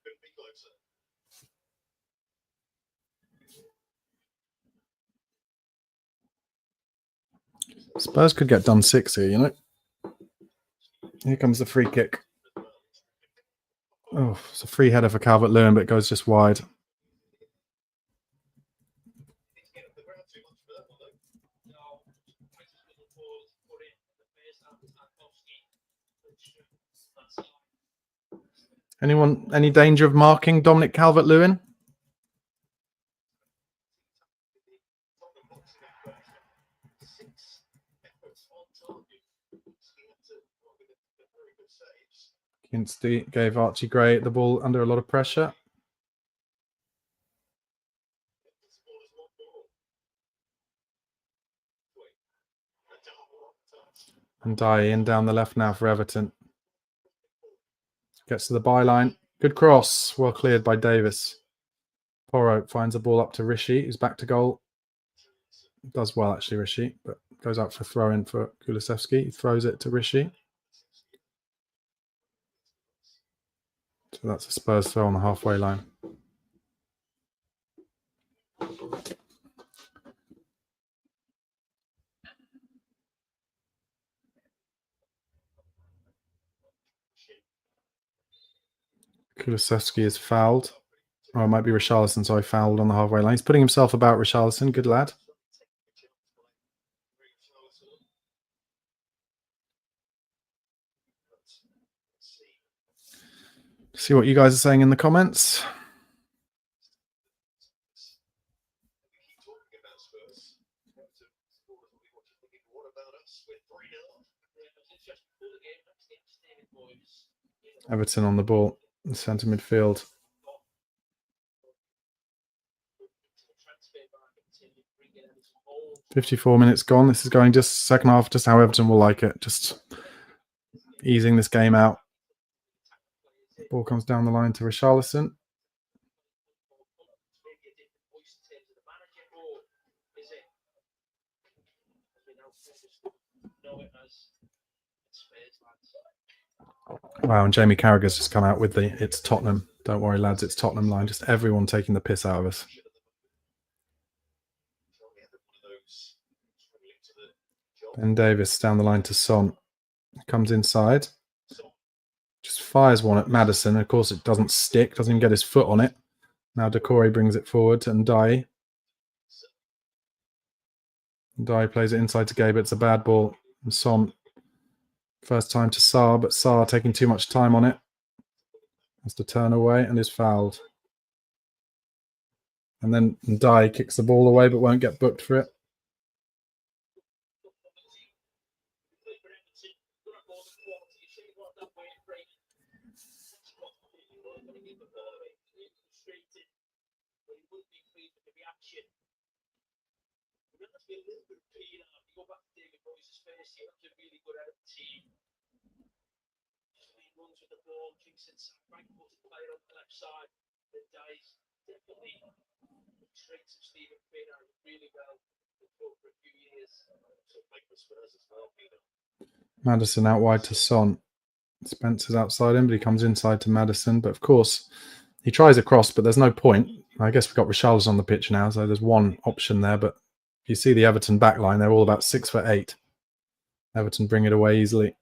Spurs could get done 6 here, you know. Here comes the free kick. Oh, it's a free header for Calvert-Lewin, but it goes just wide. Anyone, any danger of marking Dominic Calvert-Lewin? Kinsty gave Archie Gray the ball under a lot of pressure. And Dye in down the left now for Everton. Gets to the byline. Good cross. Well cleared by Davis. Porro finds the ball up to Rishi, who's back to goal. Does well, actually, Rishi, but goes out for throw-in for Kulusevski. He throws it to Rishi. So that's a Spurs throw on the halfway line. Kulusevski is fouled. Oh, it might be Richarlison, so I fouled on the halfway line. He's putting himself about Richarlison. Good lad. See what you guys are saying in the comments. Everton on the ball in centre midfield. .54 minutes gone. This is going just second half, just how Everton will like it. Just easing this game out. Ball comes down the line to Richarlison. Wow, and Jamie Carragher's just come out with the "It's Tottenham. Don't worry, lads, it's Tottenham" line. Just everyone taking the piss out of us. Ben Davis down the line to Son. Comes inside. Just fires one at Maddison. Of course, it doesn't stick. Doesn't even get his foot on it. Now Decore brings it forward to Ndiaye. Ndiaye plays it inside to Gabe. It's a bad ball. And Son, first time to Sarr, but Sarr taking too much time on it. Has to turn away and is fouled. And then Ndiaye kicks the ball away but won't get booked for it. Maddison out wide to Son. Spencer's outside him, but he comes inside to Maddison. But of course, he tries a cross, but there's no point. I guess we've got Richarlison on the pitch now, so there's one option there. But you see the Everton back line, they're all about 6'8". Everton bring it away easily.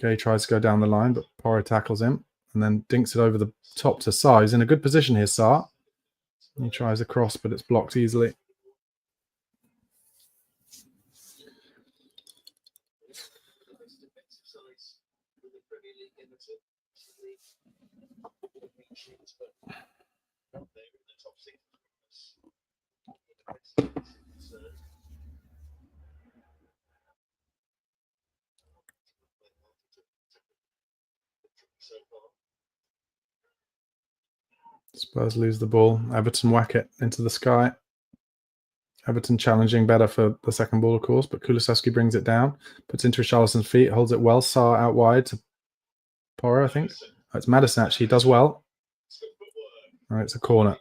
Gay tries to go down the line, but Porro tackles him and then dinks it over the top to Sarr. He's in a good position here, Sarr. He tries a cross, but it's blocked easily. Spurs lose the ball. Everton whack it into the sky. Everton challenging better for the second ball, of course, but Kulusevski brings it down, puts into Richarlison's feet, holds it well. Sarr out wide to Porro, I think. Oh, it's Maddison, actually. He does well. All right, it's a corner.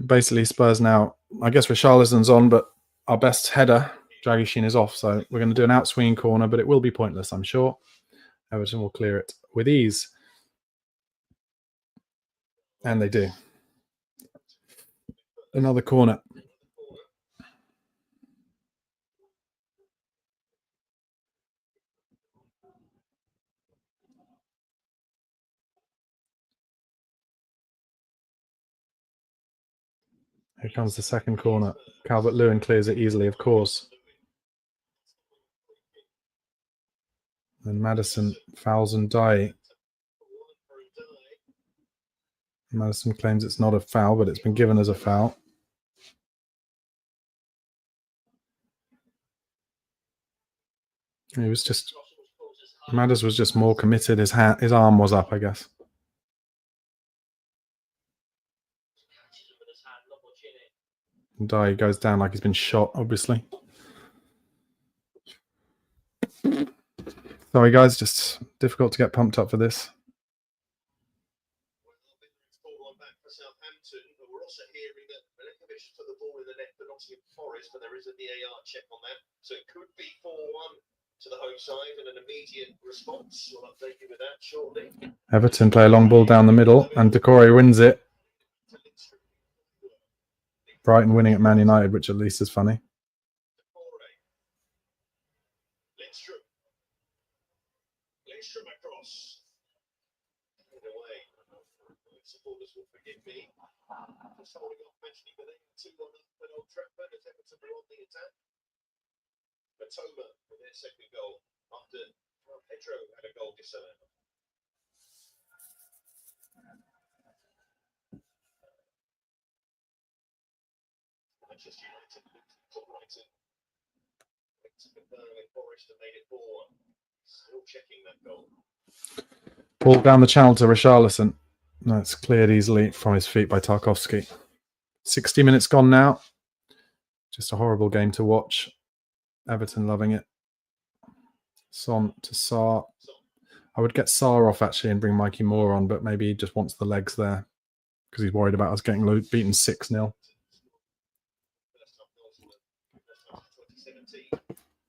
Basically, Spurs now, I guess Richarlison's on, but our best header, Dragishin, is off. So we're going to do an outswinging corner, but it will be pointless, I'm sure. Everton will clear it with ease. And they do. Another corner. Here comes the second corner. Calvert-Lewin clears it easily, of course. And Maddison fouls Ndiaye. Maddison claims it's not a foul, but it's been given as a foul. He was just... Maddison was just more committed. His arm was up, I guess. Ndiaye goes down like he's been shot, obviously. Sorry, guys, just difficult to get pumped up for this. We're also hearing that Milinkovic put the ball in the net for Nottingham Forest, but there is a VAR check on that, so it could be 4-1 to the home side and an immediate response. We'll update you with that shortly. Everton play a long ball down the middle, and Decore wins it. Brighton winning at Man United, which at least is funny. Lindstrom across. Supporters will forgive me. Just holding off mentioning that they 2-1 at Old Trafford as Everton are on the attack. Matoma for their second goal after Pedro had a goal disallowed. Manchester United to Brighton. Forest have made it 4-1. Still checking that goal. Ball down the channel to Richarlison. That's cleared easily from his feet by Tarkowski. 60 minutes gone now. Just a horrible game to watch. Everton loving it. Son to Sarr. I would get Sarr off actually and bring Mikey Moore on, but maybe he just wants the legs there because he's worried about us getting beaten 6-0.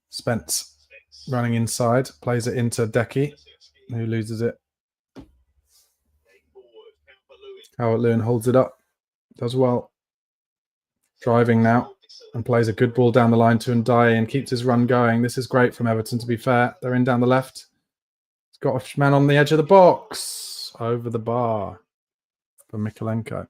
Spence running inside, plays it into Decky, who loses it. Calvert-Lewin holds it up, does well. Driving now and plays a good ball down the line to Ndiaye and keeps his run going. This is great from Everton, to be fair. They're in down the left. He's got a man on the edge of the box. Over the bar for Mikolenko.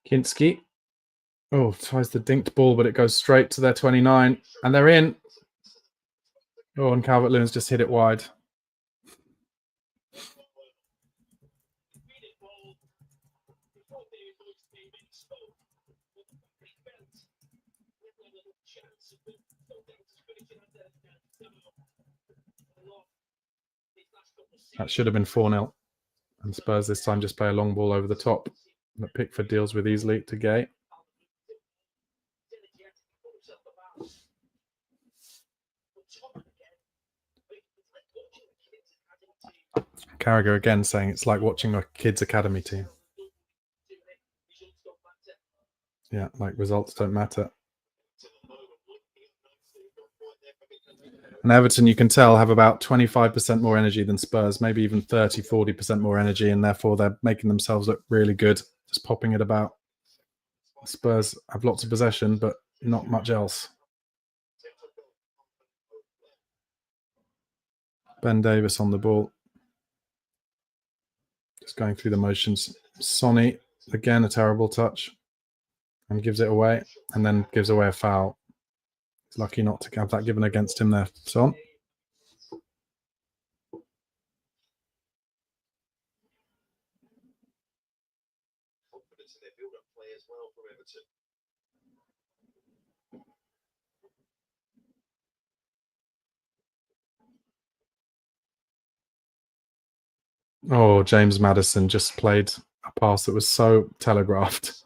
Kinski. Oh, tries the dinked ball, but it goes straight to their 29. And they're in. Oh, and Calvert-Lewin's just hit it wide. That should have been 4-0. And Spurs this time just play a long ball over the top that Pickford deals with easily to Gay. Carragher again saying it's like watching a kids' academy team. Yeah, like results don't matter. And Everton, you can tell, have about 25% more energy than Spurs, maybe even 30, 40% more energy, and therefore they're making themselves look really good, just popping it about. Spurs have lots of possession, but not much else. Ben Davis on the ball. Just going through the motions. Sonny, again, a terrible touch. And gives it away, and then gives away a foul. He's lucky not to have that given against him there, Son. Oh, James Maddison just played a pass that was so telegraphed.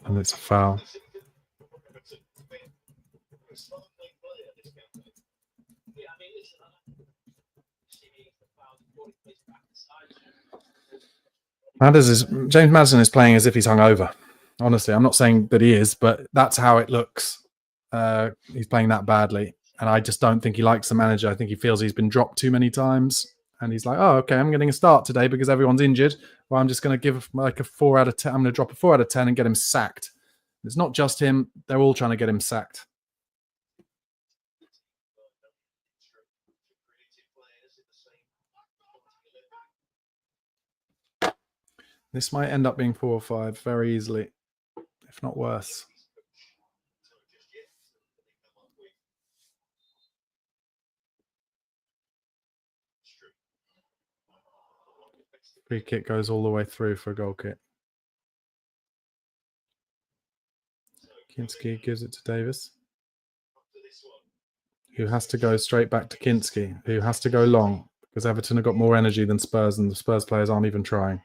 And it's a foul. James Maddison is playing as if he's hungover. Honestly, I'm not saying that he is, but that's how it looks. He's playing that badly. And I just don't think he likes the manager. I think he feels he's been dropped too many times. And he's like, oh, okay, I'm getting a start today because everyone's injured. Well, I'm just going to give like a 4 out of 10. I'm going to drop a 4 out of 10 and get him sacked. It's not just him. They're all trying to get him sacked. This might end up being 4 or 5 very easily, if not worse. Free kick goes all the way through for a goal kick. Kinski gives it to Davis, who has to go straight back to Kinski, who has to go long because Everton have got more energy than Spurs, and the Spurs players aren't even trying.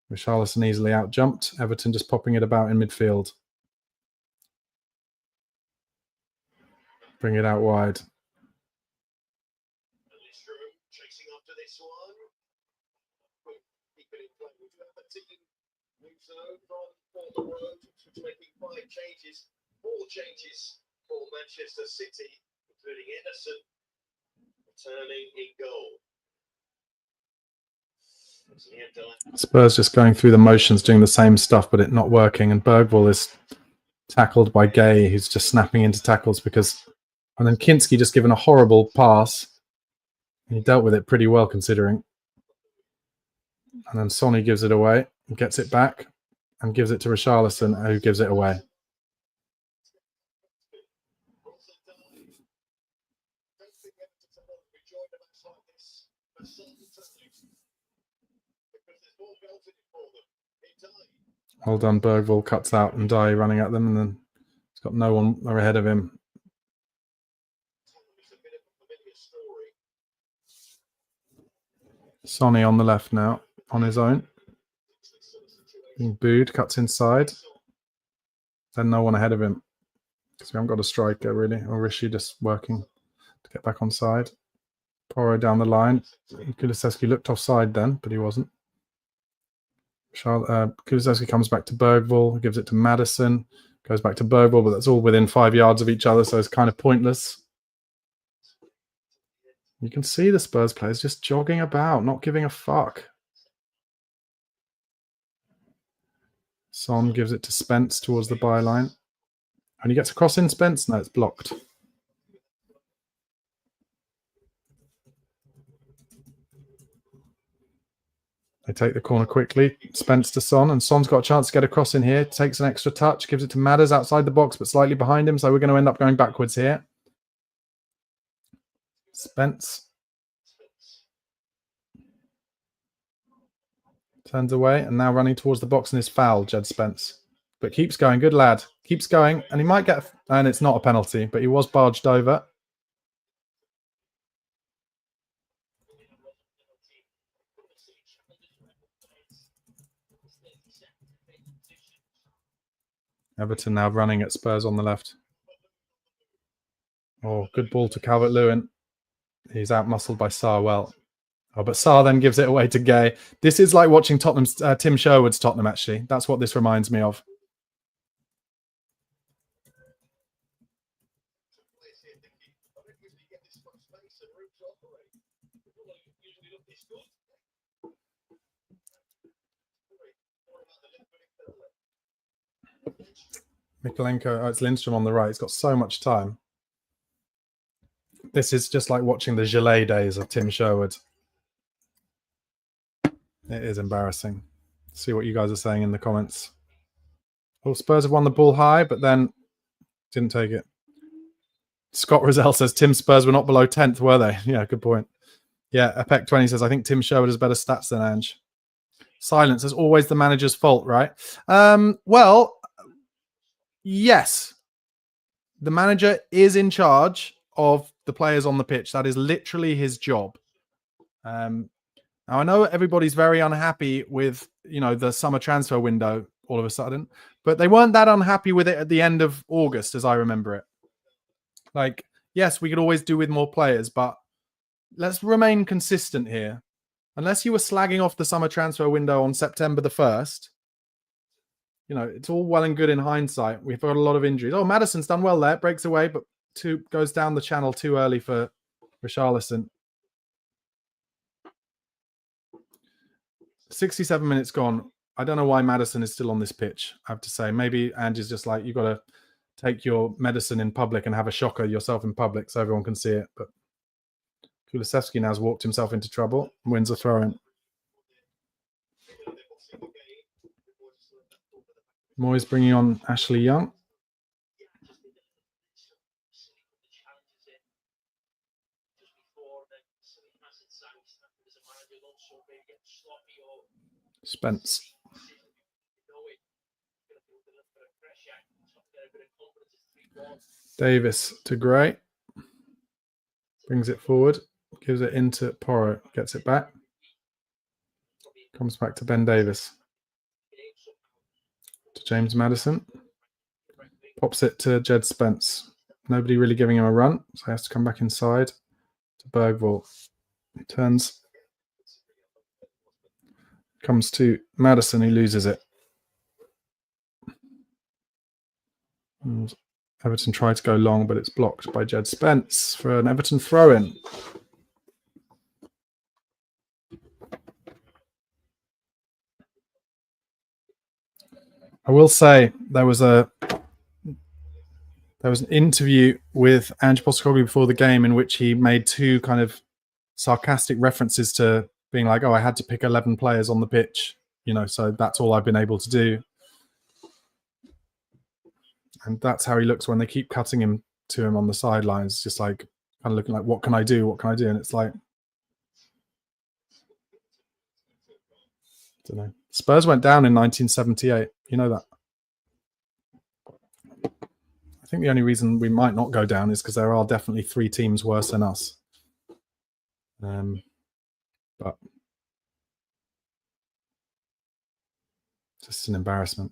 Richarlison easily out-jumped. Everton just popping it about in midfield. Bring it out wide. Four changes for Manchester City, including Ederson returning in goal. Spurs just going through the motions, doing the same stuff, but it not working. And Bergvall is tackled by Gay, who's just snapping into tackles because... And then Kinski just given a horrible pass. He dealt with it pretty well, considering. And then Sonny gives it away and gets it back and gives it to Richarlison, who gives it away. enjoyed a match like this for certain times because there's more goals in it for them. It died. Well done, Bergvall cuts out and Dye running at them, and then he's got no one ahead of him. Tottenham is a bit of a familiar story. Sonny on the left now, on his own. Being booed, cuts inside. Then no one ahead of him. Because we haven't got a striker, really. Or Rishi just working to get back on side. Porro down the line. Kulusevski looked offside then, but he wasn't. Kulusevski comes back to Bergvall, gives it to Maddison. Goes back to Bergvall, but that's all within 5 yards of each other, so it's kind of pointless. You can see the Spurs players just jogging about, not giving a fuck. Son gives it to Spence towards the byline. And he gets a cross in, Spence. No, it's blocked. They take the corner quickly. Spence to Son, and Son's got a chance to get a cross in here. Takes an extra touch, gives it to Madders outside the box, but slightly behind him. So we're going to end up going backwards here. Spence turns away and now running towards the box and is fouled, Jed Spence. But keeps going. Good lad. Keeps going. And he might get... And it's not a penalty, but he was barged over. Everton now running at Spurs on the left. Oh, good ball to Calvert-Lewin. He's out-muscled by Sarr well. Oh, but Sarr then gives it away to Gay. This is like watching Tottenham's Tim Sherwood's Tottenham, actually. That's what this reminds me of. Mikolenko, oh, it's Lindstrom on the right. He's got so much time. This is just like watching the Gillet days of Tim Sherwood. It is embarrassing. See what you guys are saying in the comments. Well, Spurs have won the ball high, but then didn't take it. Scott Rozelle says, Tim Spurs were not below 10th, were they? Yeah, good point. Yeah, Apec20 says, I think Tim Sherwood has better stats than Ange. Silence is always the manager's fault, right? Well, yes. The manager is in charge of the players on the pitch. That is literally his job. Now, I know everybody's very unhappy with, the summer transfer window all of a sudden, but they weren't that unhappy with it at the end of August, as I remember it. Like, yes, we could always do with more players, but let's remain consistent here. Unless you were slagging off the summer transfer window on September the 1st, it's all well and good in hindsight. We've got a lot of injuries. Oh, Maddison's done well there. Breaks away, but goes down the channel too early for Richarlison. 67 minutes gone. I don't know why Maddison is still on this pitch, I have to say. Maybe Angie's just like, you've got to take your medicine in public and have a shocker yourself in public so everyone can see it. But Kulusevski now has walked himself into trouble and wins a throw-in. Moyes bringing on Ashley Young. Spence. Davis to Gray. Brings it forward. Gives it into Porro. Gets it back. Comes back to Ben Davis. To James Maddison. Pops it to Jed Spence. Nobody really giving him a run. So he has to come back inside to Bergvall. He turns. Comes to Maddison, who loses it. And Everton tried to go long, but it's blocked by Jed Spence for an Everton throw-in. I will say there was an interview with Ange Postecoglou before the game in which he made two kind of sarcastic references to being like, oh, I had to pick 11 players on the pitch, so that's all I've been able to do. And that's how he looks when they keep cutting him to him on the sidelines, just like, kind of looking like, what can I do? What can I do? And it's like, I don't know. Spurs went down in 1978. You know that. I think the only reason we might not go down is because there are definitely 3 teams worse than us. But just an embarrassment.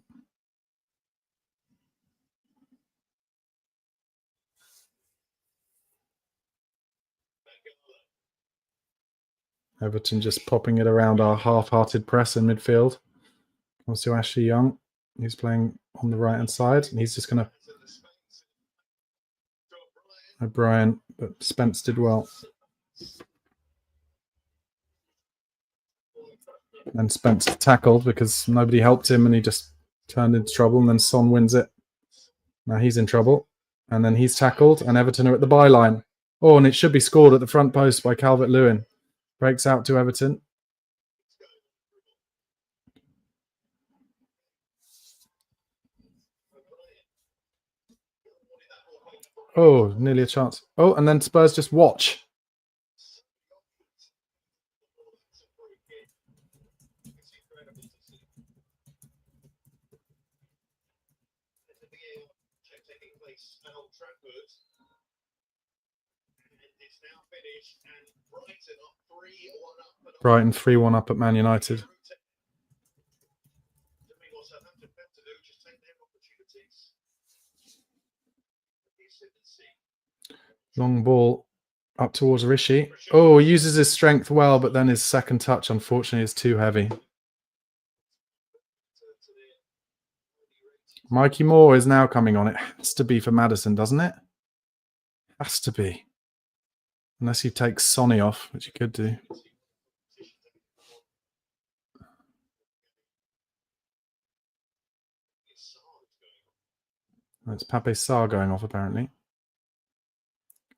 Everton just popping it around our half-hearted press in midfield. Comes to Ashley Young. He's playing on the right-hand side, and he's just going to... O'Brien, but Spence did well. And Spence tackled because nobody helped him, and he just turned into trouble, and then Son wins it. Now he's in trouble, and then he's tackled, and Everton are at the byline. Oh, and it should be scored at the front post by Calvert-Lewin. Breaks out to Everton. Oh, nearly a chance. Oh, and then Spurs just watch. Brighton 3-1 up at Man United. Long ball up towards Rishi. Oh, he uses his strength well, but then his second touch, unfortunately, is too heavy. Mikey Moore is now coming on. It has to be for Maddison, doesn't it? Has to be. Unless he takes Sonny off, which he could do. That's Pape Sarr going off, apparently.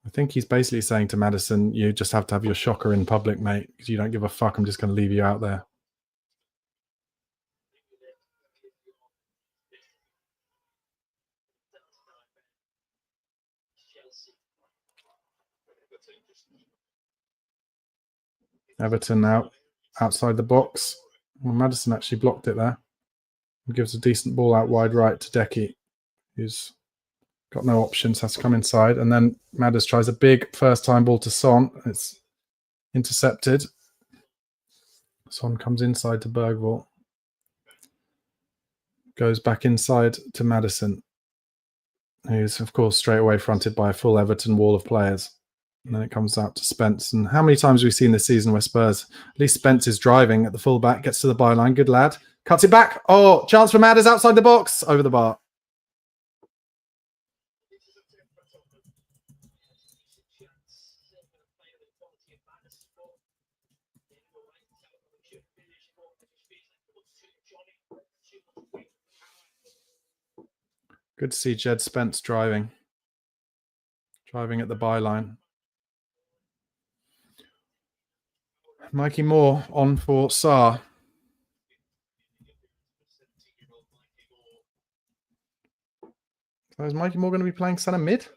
I think he's basically saying to Maddison, you just have to have your shocker in public, mate, because you don't give a fuck. I'm just going to leave you out there. Everton now outside the box. Well, Maddison actually blocked it there. And gives a decent ball out wide right to Decky, who's got no options, has to come inside. And then Madders tries a big first-time ball to Son. It's intercepted. Son comes inside to Bergvall. Goes back inside to Maddison, who's, of course, straight away fronted by a full Everton wall of players. And then it comes out to Spence. And how many times have we seen this season where Spurs, at least Spence is driving at the full-back, gets to the byline, good lad, cuts it back. Oh, chance for Madders outside the box, over the bar. Good to see Jed Spence driving at the byline. Mikey Moore on for Sarr. So is Mikey Moore going to be playing centre mid?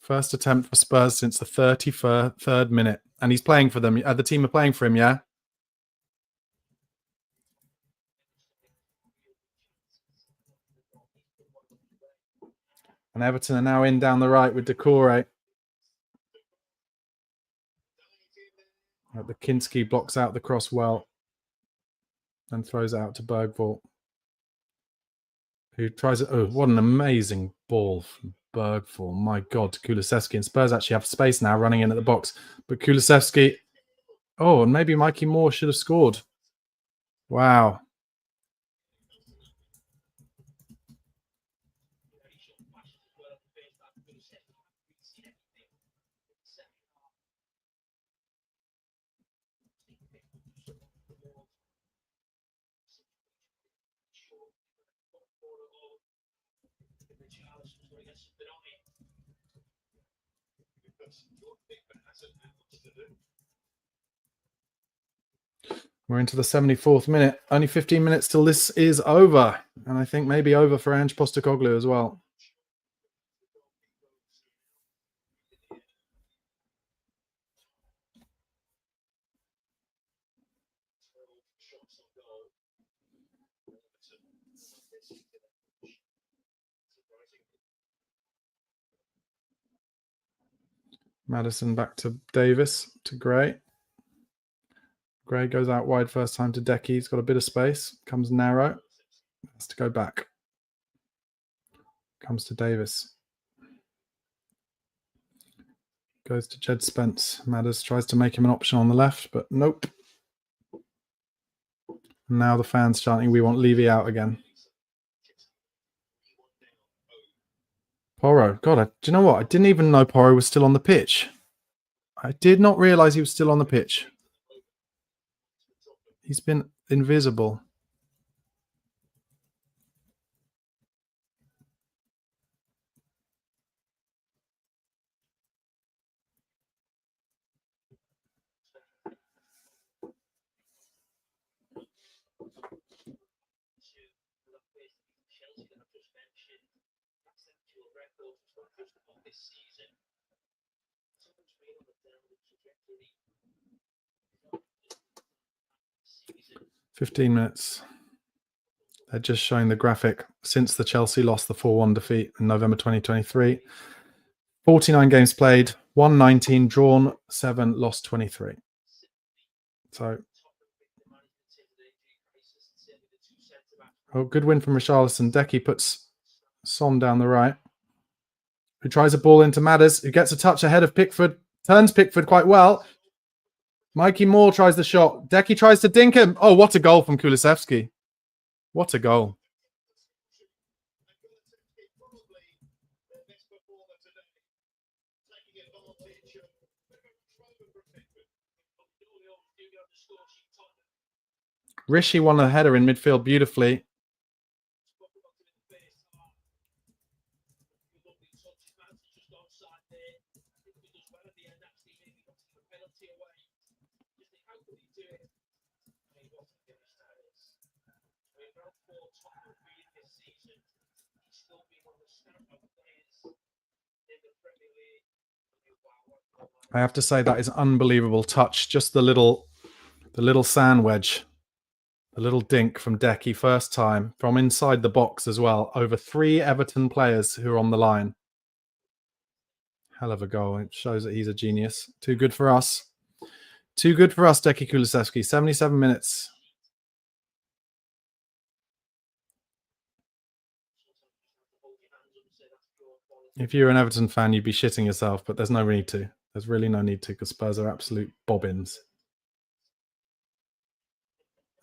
First attempt for Spurs since the 33rd minute. And he's playing for them. The team are playing for him, yeah? And Everton are now in down the right with Decore. The Kinski blocks out the cross well and throws it out to Bergvall, who tries it. Oh, what an amazing ball from Bergvall. My God, to Kulusevski. And Spurs actually have space now running in at the box. But Kulusevski. Oh, and maybe Mikey Moore should have scored. Wow. We're into the 74th minute. Only 15 minutes till this is over. And I think maybe over for Ange Postecoglou as well. Maddison back to Davis, to Gray. Gray goes out wide first time to Decky. He's got a bit of space. Comes narrow. Has to go back. Comes to Davis. Goes to Jed Spence. Madders tries to make him an option on the left, but nope. Now the fans chanting, we want Levy out again. Porro. God, do you know what? I didn't even know Porro was still on the pitch. I did not realise he was still on the pitch. He's been invisible. This season, 15 minutes. They're just showing the graphic since the Chelsea lost the 4-1 defeat in November 2023. 49 games played, won 19, drawn 7, lost 23. So, oh, good win from Richarlison. Decky puts Son down the right, who tries a ball into Madders, who gets a touch ahead of Pickford, turns Pickford quite well. Mikey Moore tries the shot. Decky tries to dink him. Oh, what a goal from Kulusevski. What a goal. Rishi won a header in midfield beautifully. I have to say that is unbelievable touch. Just the little sand wedge, the little dink from Decky first time from inside the box as well. Over 3 Everton players who are on the line. Hell of a goal. It shows that he's a genius. Too good for us. Too good for us, Decky Kulusevski. 77 minutes. If you're an Everton fan, you'd be shitting yourself, but there's no need to. There's really no need to because Spurs are absolute bobbins.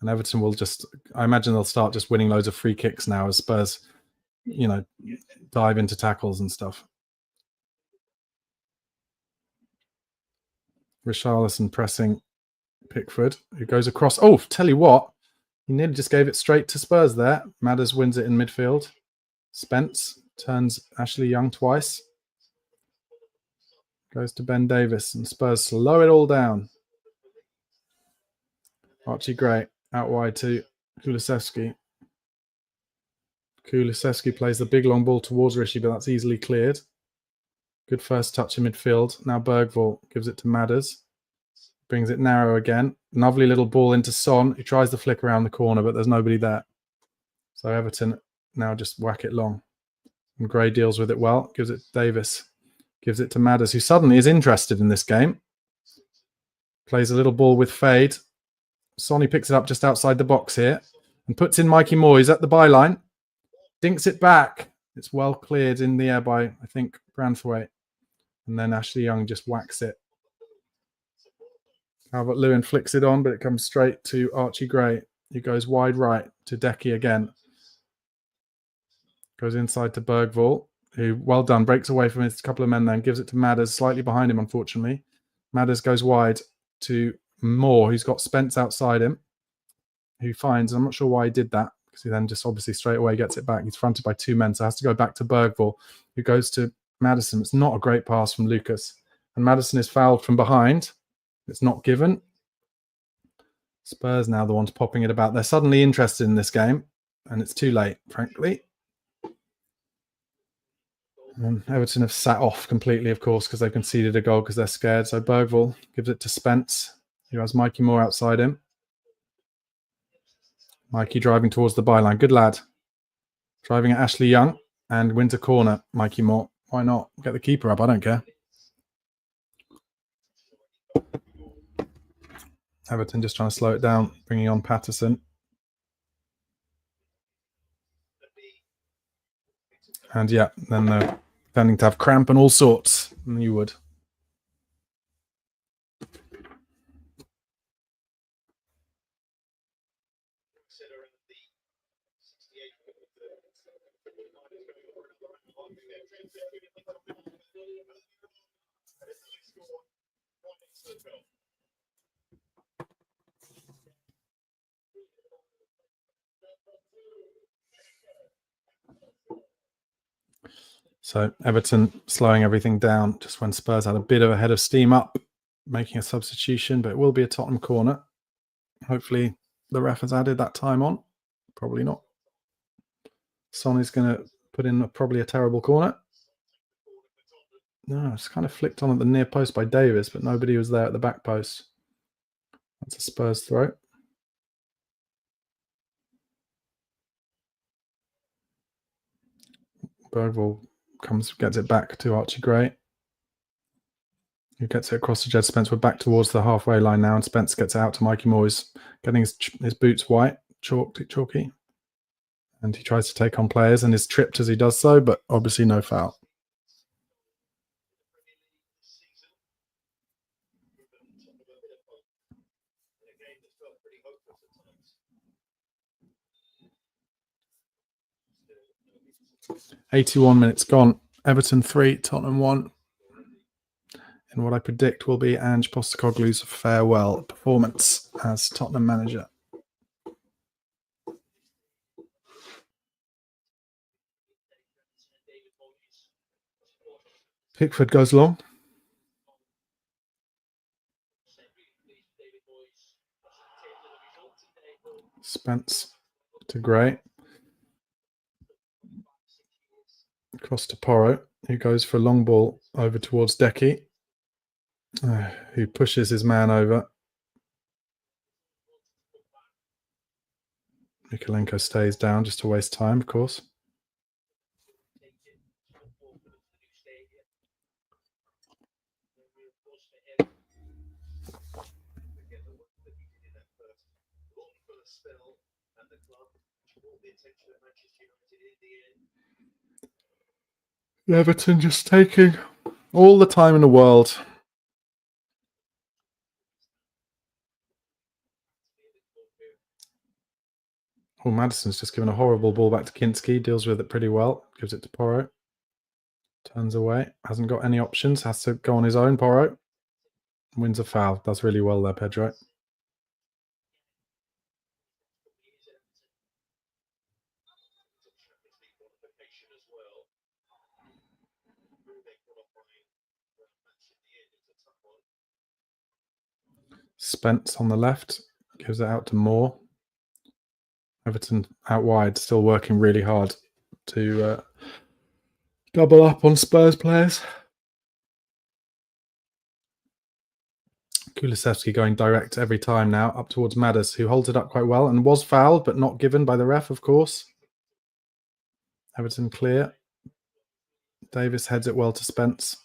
And Everton will just, I imagine they'll start just winning loads of free kicks now as Spurs, you know, dive into tackles and stuff. Richarlison pressing Pickford, who goes across. Oh, tell you what, he nearly just gave it straight to Spurs there. Madders wins it in midfield. Spence turns Ashley Young twice. Goes to Ben Davis, and Spurs slow it all down. Archie Gray out wide to Kulusevski. Kulusevski plays the big long ball towards Rishi, but that's easily cleared. Good first touch in midfield. Now Bergvall gives it to Madders. Brings it narrow again. Lovely little ball into Son, who tries to flick around the corner, but there's nobody there. So Everton now just whack it long. And Gray deals with it well. Gives it to Davis. Gives it to Madders, who suddenly is interested in this game. Plays a little ball with Fade. Sonny picks it up just outside the box here and puts in Mikey Moore. He's at the byline. Dinks it back. It's well cleared in the air by, I think, Branthwaite. And then Ashley Young just whacks it. Calvert-Lewin flicks it on, but it comes straight to Archie Gray, who goes wide right to Decky again. Goes inside to Bergvall, who, well done, breaks away from his couple of men then, gives it to Madders, slightly behind him, unfortunately. Madders goes wide to Moore, who's got Spence outside him, who finds, I'm not sure why he did that, because he then just obviously straight away gets it back. He's fronted by 2 men, so has to go back to Bergvall, who goes to Maddison. It's not a great pass from Lucas. And Maddison is fouled from behind. It's not given. Spurs now the ones popping it about. They're suddenly interested in this game, and it's too late, frankly. And Everton have sat off completely, of course, because they conceded a goal because they're scared. So Bergvall gives it to Spence, who has Mikey Moore outside him. Mikey driving towards the byline. Good lad. Driving at Ashley Young and wins a corner. Mikey Moore. Why not? Get the keeper up. I don't care. Everton just trying to slow it down, bringing on Patterson. And yeah, then they're tending to have cramp and all sorts. And you would. So Everton slowing everything down just when Spurs had a bit of a head of steam up, making a substitution, but it will be a Tottenham corner. Hopefully the ref has added that time on. Probably not. Son is going to put in probably a terrible corner. No, it's kind of flicked on at the near post by Davis, but nobody was there at the back post. That's a Spurs throw. Bergvall gets it back to Archie Gray, who gets it across to Jed Spence. We're back towards the halfway line now, and Spence gets it out to Mikey Moore. He's getting his boots white, chalky, and he tries to take on players and is tripped as he does so, but obviously no foul. "81 minutes gone. Everton 3, Tottenham 1. In what I predict will be Ange Postecoglou's farewell performance as Tottenham manager. Pickford goes long. Spence to Gray. Across to Porro, who goes for a long ball over towards Decky, who pushes his man over. Mikalenko stays down just to waste time, of course. Everton just taking all the time in the world. Oh, Maddison's just given a horrible ball back to Kinski. Deals with it pretty well. Gives it to Porro. Turns away. Hasn't got any options. Has to go on his own, Porro. Wins a foul. Does really well there, Pedro. Spence on the left. Gives it out to Moore. Everton out wide, still working really hard to double up on Spurs players. Kulusevski going direct every time now, up towards Maddis, who holds it up quite well and was fouled, but not given by the ref, of course. Everton clear. Davis heads it well to Spence.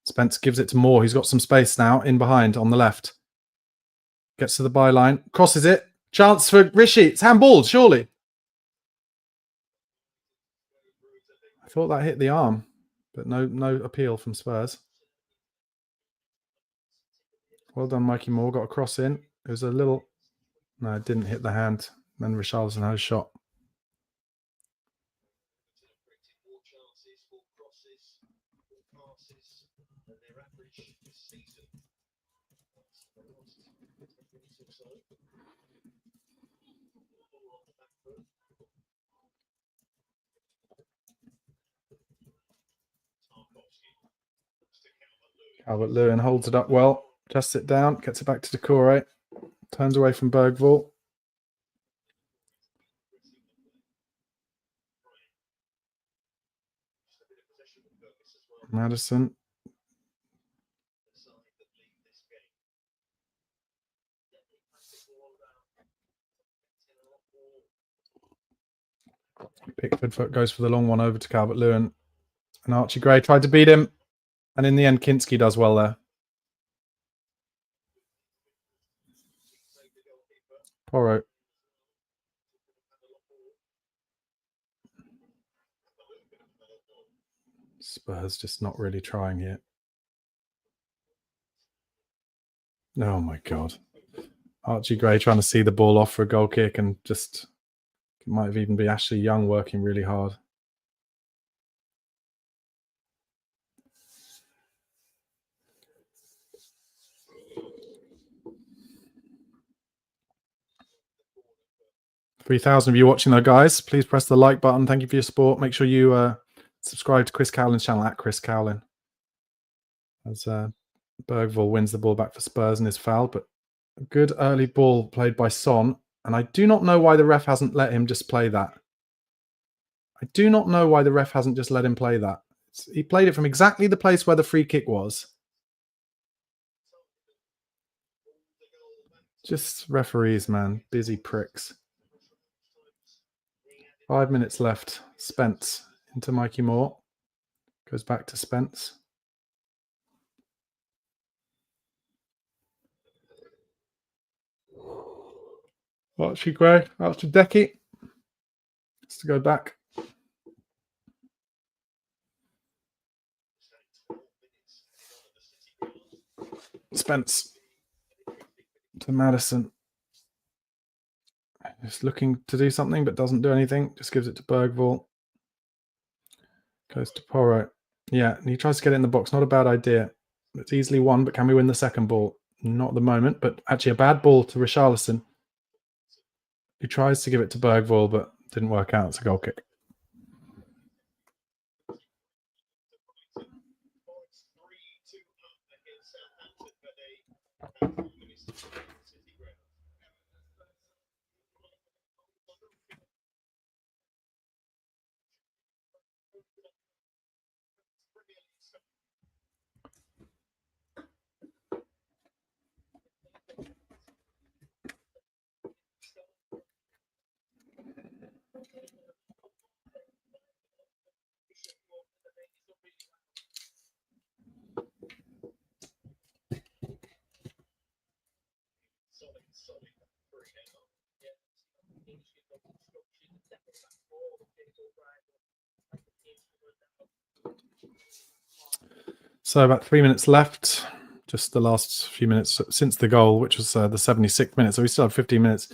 Spence gives it to Moore. He's got some space now in behind on the left. Gets to the byline, crosses it. Chance for Rishi. It's handballed, surely. I thought that hit the arm, but no appeal from Spurs. Well done, Mikey Moore. Got a cross in. It was a little... No, it didn't hit the hand. Then Richarlison had a shot. Calvert-Lewin holds it up well. Just it down. Gets it back to Decore. Turns away from Bergvall. Madison. Pickford goes for the long one over to Calvert-Lewin. And Archie Gray tried to beat him. And in the end, Kinski does well there. Porro. Spurs just not really trying here. Oh my God. Archie Gray trying to see the ball off for a goal kick and just it might have even been Ashley Young working really hard. $3,000 of you watching though, guys. Please press the like button. Thank you for your support. Make sure you subscribe to Chris Cowlin's channel at Chris Cowlin. As Bergvall wins the ball back for Spurs and is fouled, but a good early ball played by Son. And I do not know why the ref hasn't let him just play that. I do not know why the ref hasn't just let him play that. He played it from exactly the place where the free kick was. Just referees, man. Busy pricks. 5 minutes left. Spence into Mikey Moore. Goes back to Spence. Archie Gray. Out to Decky. Has to go back. Spence to Madison. Just looking to do something, but doesn't do anything. Just gives it to Bergvall. Goes to Porro. Yeah, and he tries to get it in the box. Not a bad idea. It's easily won, but can we win the second ball? Not at the moment, but actually a bad ball to Richarlison. He tries to give it to Bergvall, but didn't work out. It's a goal kick. So about 3 minutes left. Just the last few minutes since the goal, which was the 76th minute. So we still have 15 minutes.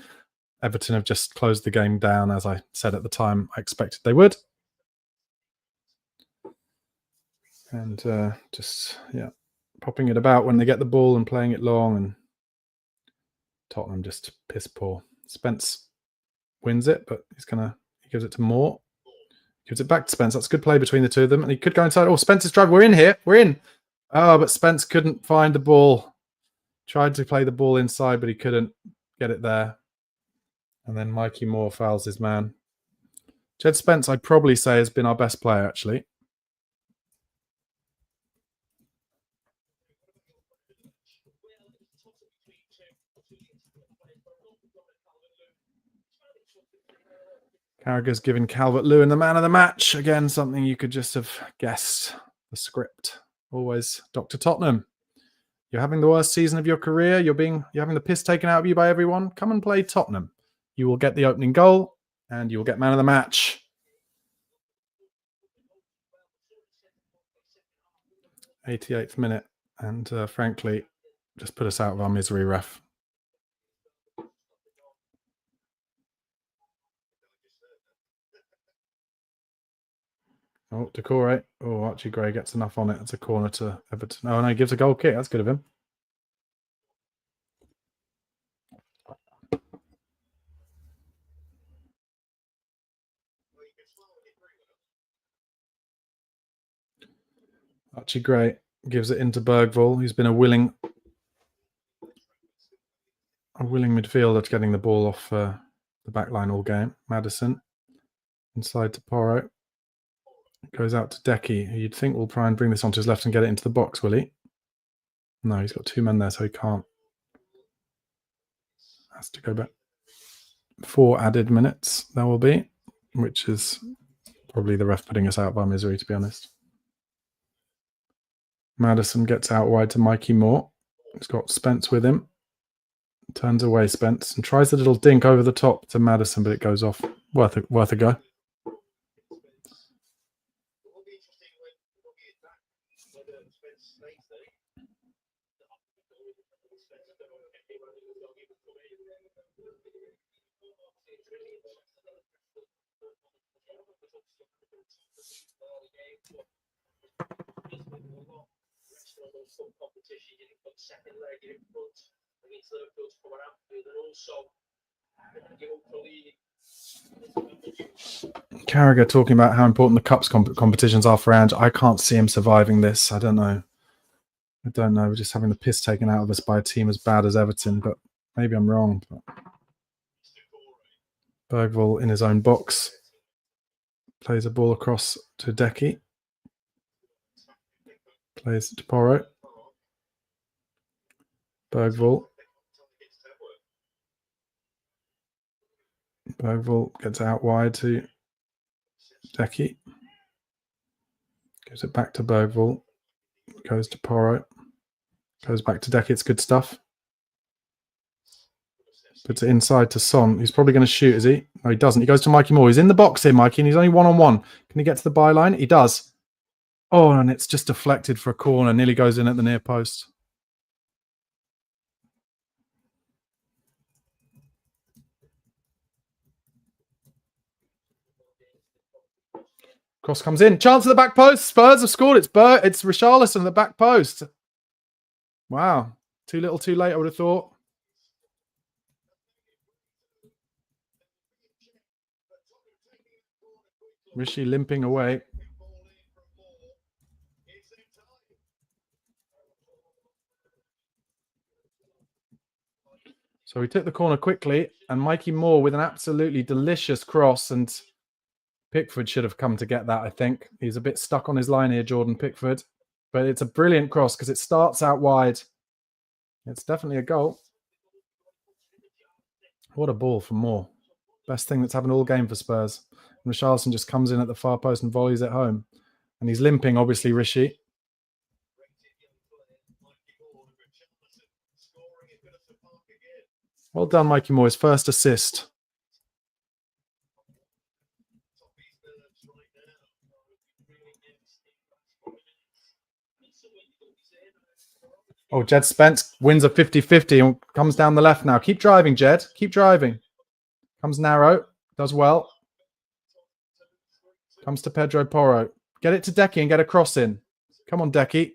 Everton have just closed the game down, as I said at the time I expected they would. And just, yeah, popping it about when they get the ball and playing it long. And Tottenham just piss poor. Spence wins it, but he gives it to Moore. Gives it back to Spence. That's a good play between the two of them. And he could go inside. Oh, Spence is driving. We're in here. We're in. Oh, but Spence couldn't find the ball. Tried to play the ball inside, but he couldn't get it there. And then Mikey Moore fouls his man. Jed Spence, I'd probably say, has been our best player, actually. Carragher's given Calvert-Lewin the man of the match. Again, something you could just have guessed. The script. Always Dr. Tottenham. You're having the worst season of your career. You're having the piss taken out of you by everyone. Come and play Tottenham. You will get the opening goal and you will get man of the match. 88th minute. And frankly, just put us out of our misery, ref. Oh, Decore. Oh, Archie Gray gets enough on it. It's a corner to Everton. Oh, no, he gives a goal kick. That's good of him. Archie Gray gives it into Bergvall, who's been a willing a willing midfielder getting the ball off the back line all game. Maddison inside to Porro. Goes out to Decky, who you'd think will try and bring this onto his left and get it into the box, will he? No, he's got two men there, so he can't. Has to go back. 4 added minutes there will be, which is probably the ref putting us out of our misery, to be honest. Maddison gets out wide to Mikey Moore. He's got Spence with him. Turns away Spence and tries a little dink over the top to Maddison, but it goes off. Worth a go. Carragher talking about how important the Cups competitions are for Ange. I can't see him surviving this. I don't know. We're just having the piss taken out of us by a team as bad as Everton, but maybe I'm wrong. But Bergvall in his own box plays a ball across to Decky. Plays to Porro. Bergvall gets out wide to Decky. Gives it back to Bergvall. Goes to Porro. Goes back to Decky. It's good stuff. Puts it inside to Son. He's probably going to shoot, is he? No, he doesn't. He goes to Mikey Moore. He's in the box here, Mikey, and he's only one-on-one. Can he get to the byline? He does. Oh, and it's just deflected for a corner. Nearly goes in at the near post. Cross comes in. Chance at the back post. Spurs have scored. It's Richarlison at the back post. Wow. Too little, too late, I would have thought. Rishi limping away. So he took the corner quickly, and Mikey Moore with an absolutely delicious cross, and Pickford should have come to get that, I think. He's a bit stuck on his line here, Jordan Pickford. But it's a brilliant cross because it starts out wide. It's definitely a goal. What a ball from Moore. Best thing that's happened all game for Spurs. And Richarlison just comes in at the far post and volleys it home. And he's limping, obviously, Rishi. Well done, Mikey Moore. His first assist. Oh, Jed Spence wins a 50-50 and comes down the left now. Keep driving, Jed. Keep driving. Comes narrow. Does well. Comes to Pedro Porro. Get it to Decky and get a cross in. Come on, Decky.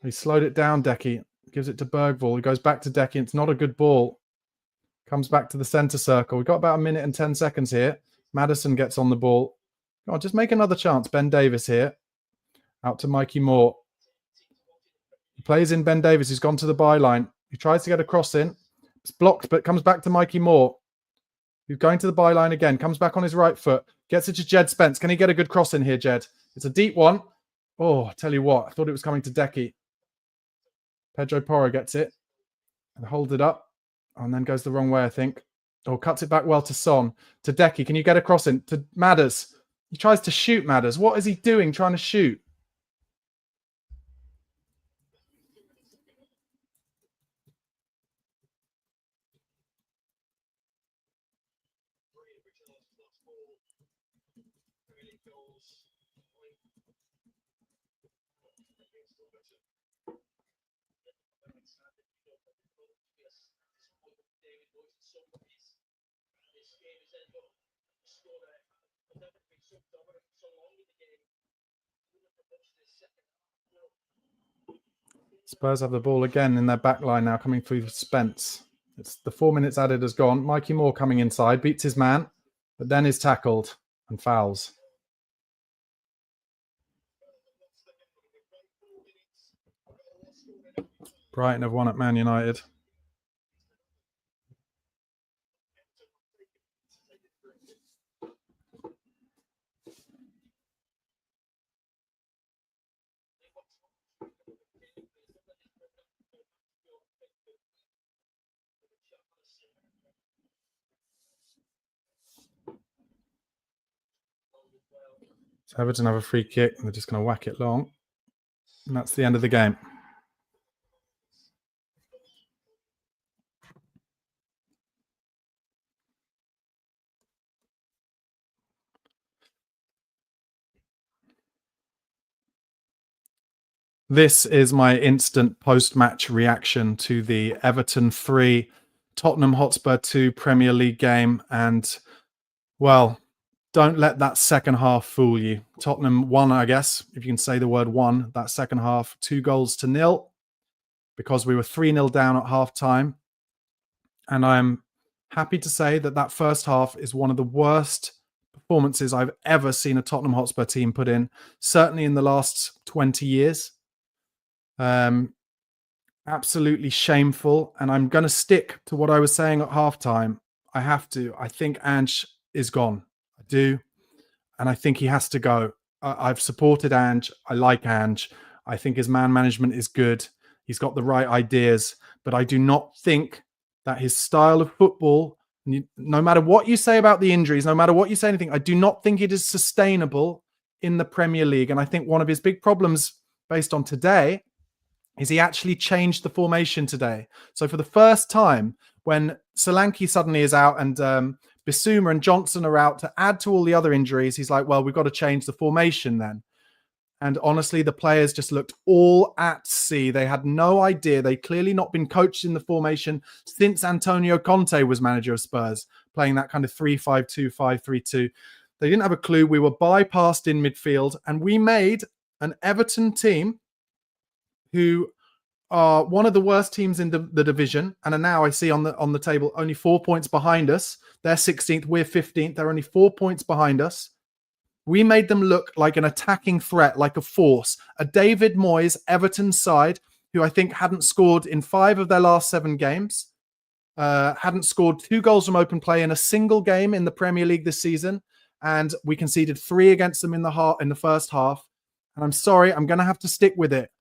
He slowed it down, Decky. Gives it to Bergvall. He goes back to Decky. It's not a good ball. Comes back to the centre circle. We've got about 1 minute and 10 seconds here. Maddison gets on the ball. Come on, just make another chance. Ben Davis here. Out to Mikey Moore. He plays in Ben Davis. He's gone to the byline. He tries to get a cross in. It's blocked, but comes back to Mikey Moore. He's going to the byline again. Comes back on his right foot. Gets it to Jed Spence. Can he get a good cross in here, Jed? It's a deep one. Oh, I tell you what. I thought it was coming to Decky. Pedro Porro gets it and holds it up. And then goes the wrong way, I think. Oh, cuts it back well to Son. To Decky. Can you get a cross in? To Madders. He tries to shoot Madders. What is he doing trying to shoot? Spurs have the ball again in their back line now, coming through for Spence. It's the 4 minutes added has gone. Mikey Moore coming inside, beats his man, but then is tackled and fouls. Brighton have won at Man United. So Everton have a free kick. They're just going to whack it long. And that's the end of the game. This is my instant post-match reaction to the Everton 3, Tottenham Hotspur 2 Premier League game. And, well, don't let that second half fool you. Tottenham won, I guess, if you can say the word won, that second half, 2-0 because we were 3-0 down at half-time. And I'm happy to say that that first half is one of the worst performances I've ever seen a Tottenham Hotspur team put in, certainly in the last 20 years. Absolutely shameful. And I'm going to stick to what I was saying at halftime. I have to. I think Ange is gone. I do. And I think he has to go. I've supported Ange. I like Ange. I think his man management is good. He's got the right ideas. But I do not think that his style of football, no matter what you say about the injuries, no matter what you say anything, I do not think it is sustainable in the Premier League. And I think one of his big problems based on today is he actually changed the formation today. So for the first time, when Solanke suddenly is out and Bissouma and Johnson are out to add to all the other injuries, he's like, well, we've got to change the formation then. And honestly, the players just looked all at sea. They had no idea. They clearly not been coached in the formation since Antonio Conte was manager of Spurs, playing that kind of 3-5-2, 5-3-2. They didn't have a clue. We were bypassed in midfield, and we made an Everton team who are one of the worst teams in the division, and are now, I see on the table, only 4 points behind us. They're 16th, we're 15th. They're only 4 points behind us. We made them look like an attacking threat, like a force. A David Moyes Everton side, who I think hadn't scored in 5 of their last 7 games, hadn't scored 2 goals from open play in a single game in the Premier League this season, and we conceded 3 against them in the first half. And I'm sorry, I'm going to have to stick with it.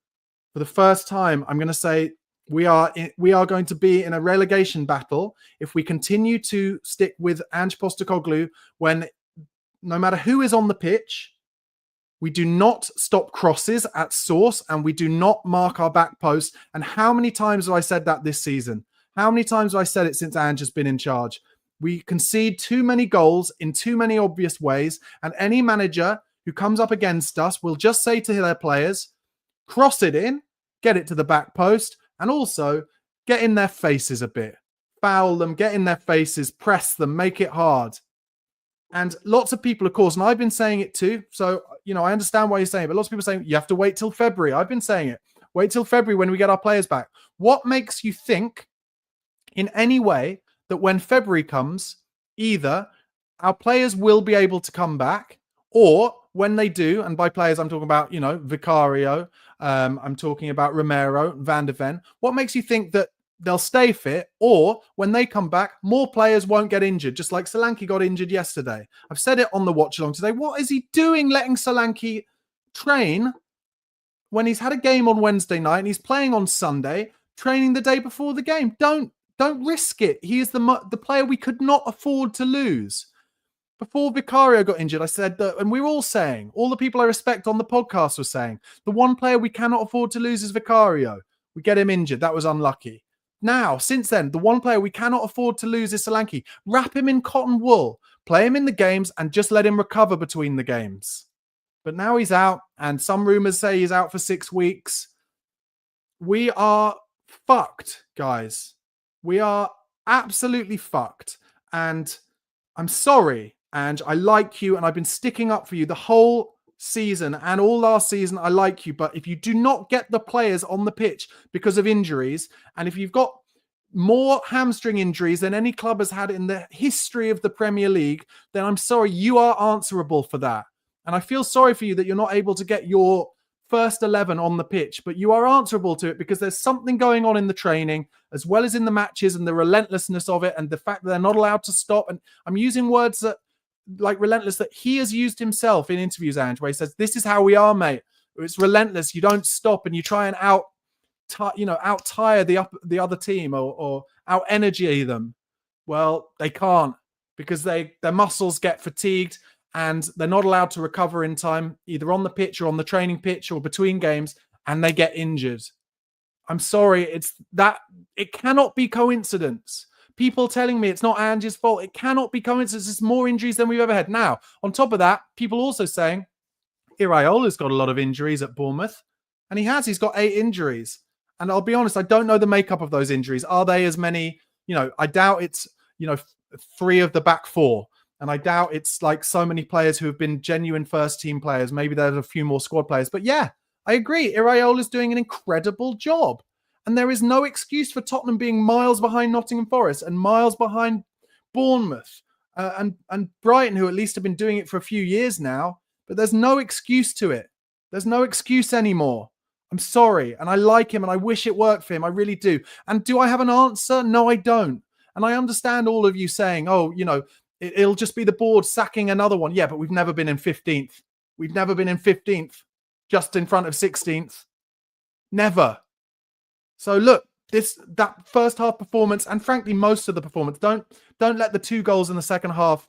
For the first time, I'm going to say we are going to be in a relegation battle if we continue to stick with Ange Postecoglou when no matter who is on the pitch, we do not stop crosses at source and we do not mark our back post. And how many times have I said that this season? How many times have I said it since Ange has been in charge? We concede too many goals in too many obvious ways, and any manager who comes up against us will just say to their players, cross it in, get it to the back post, and also get in their faces a bit. Foul them, get in their faces, press them, make it hard. And lots of people, of course, and I've been saying it too, so, I understand why you're saying it, but lots of people are saying, you have to wait till February. I've been saying it. Wait till February when we get our players back. What makes you think in any way that when February comes, either our players will be able to come back, or when they do, and by players I'm talking about, Vicario, I'm talking about Romero, Van de Ven, what makes you think that they'll stay fit, or when they come back, more players won't get injured, just like Solanke got injured yesterday? I've said it on the watch-along today. What is he doing letting Solanke train when he's had a game on Wednesday night and he's playing on Sunday, training the day before the game? Don't risk it. He is the player we could not afford to lose. Before Vicario got injured, I said that, and we were all saying, all the people I respect on the podcast were saying, the one player we cannot afford to lose is Vicario. We get him injured. That was unlucky. Now, since then, the one player we cannot afford to lose is Solanke. Wrap him in cotton wool, play him in the games, and just let him recover between the games. But now he's out, and some rumors say he's out for 6 weeks. We are fucked, guys. We are absolutely fucked. And I'm sorry, Ange. I like you, and I've been sticking up for you the whole season and all last season. I like you, but if you do not get the players on the pitch because of injuries, and if you've got more hamstring injuries than any club has had in the history of the Premier League, then I'm sorry, you are answerable for that. And I feel sorry for you that you're not able to get your first 11 on the pitch, but you are answerable to it because there's something going on in the training as well as in the matches and the relentlessness of it and the fact that they're not allowed to stop. And I'm using words that like relentless that he has used himself in interviews, Ange, where he says, this is how we are, mate. It's relentless. You don't stop and you try and out tire the other team or out energy them. Well, they can't because their muscles get fatigued and they're not allowed to recover in time, either on the pitch or on the training pitch or between games, and they get injured. I'm sorry, it cannot be coincidence. People telling me it's not Ange's fault. It cannot be coincidence. It's more injuries than we've ever had. Now, on top of that, people also saying Iraola's got a lot of injuries at Bournemouth, and he's got 8 injuries. And I'll be honest, I don't know the makeup of those injuries. Are they as many? I doubt it's 3 of the back 4. And I doubt it's like so many players who have been genuine first team players. Maybe there's a few more squad players. But yeah, I agree. Iraola's doing an incredible job. And there is no excuse for Tottenham being miles behind Nottingham Forest and miles behind Bournemouth and Brighton, who at least have been doing it for a few years now. But there's no excuse to it. There's no excuse anymore. I'm sorry. And I like him and I wish it worked for him. I really do. And do I have an answer? No, I don't. And I understand all of you saying, oh, it'll just be the board sacking another one. Yeah, but we've never been in 15th. We've never been in 15th, just in front of 16th. Never. So look, that first half performance, and frankly, most of the performance, don't let the 2 goals in the second half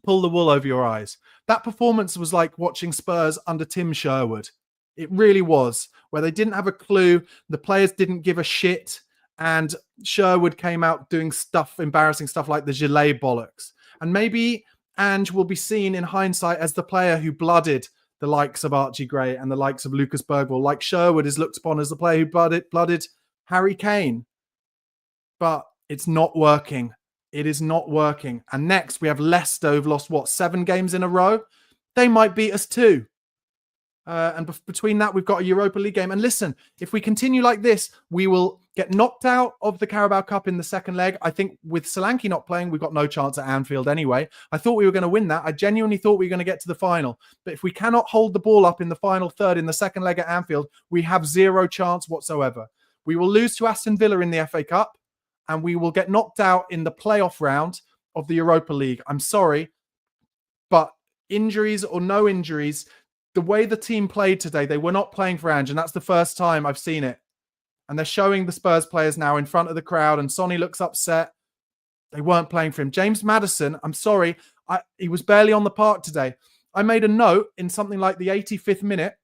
pull the wool over your eyes. That performance was like watching Spurs under Tim Sherwood. It really was, where they didn't have a clue. The players didn't give a shit. And Sherwood came out doing embarrassing stuff like the gilet bollocks. And maybe Ange will be seen in hindsight as the player who blooded the likes of Archie Gray and the likes of Lucas Bergwall, like Sherwood is looked upon as the player who blooded Harry Kane. But it's not working. It is not working. And next we have Leicester, who've lost, 7 games in a row? They might beat us too. And between that, we've got a Europa League game. And listen, if we continue like this, we will get knocked out of the Carabao Cup in the second leg. I think with Solanke not playing, we've got no chance at Anfield anyway. I thought we were going to win that. I genuinely thought we were going to get to the final. But if we cannot hold the ball up in the final third in the second leg at Anfield, we have 0 chance whatsoever. We will lose to Aston Villa in the FA Cup, and we will get knocked out in the playoff round of the Europa League. I'm sorry, but injuries or no injuries, the way the team played today, they were not playing for Ange, and that's the first time I've seen it. And they're showing the Spurs players now in front of the crowd, and Sonny looks upset. They weren't playing for him. James Maddison, I'm sorry, he was barely on the park today. I made a note in something like the 85th minute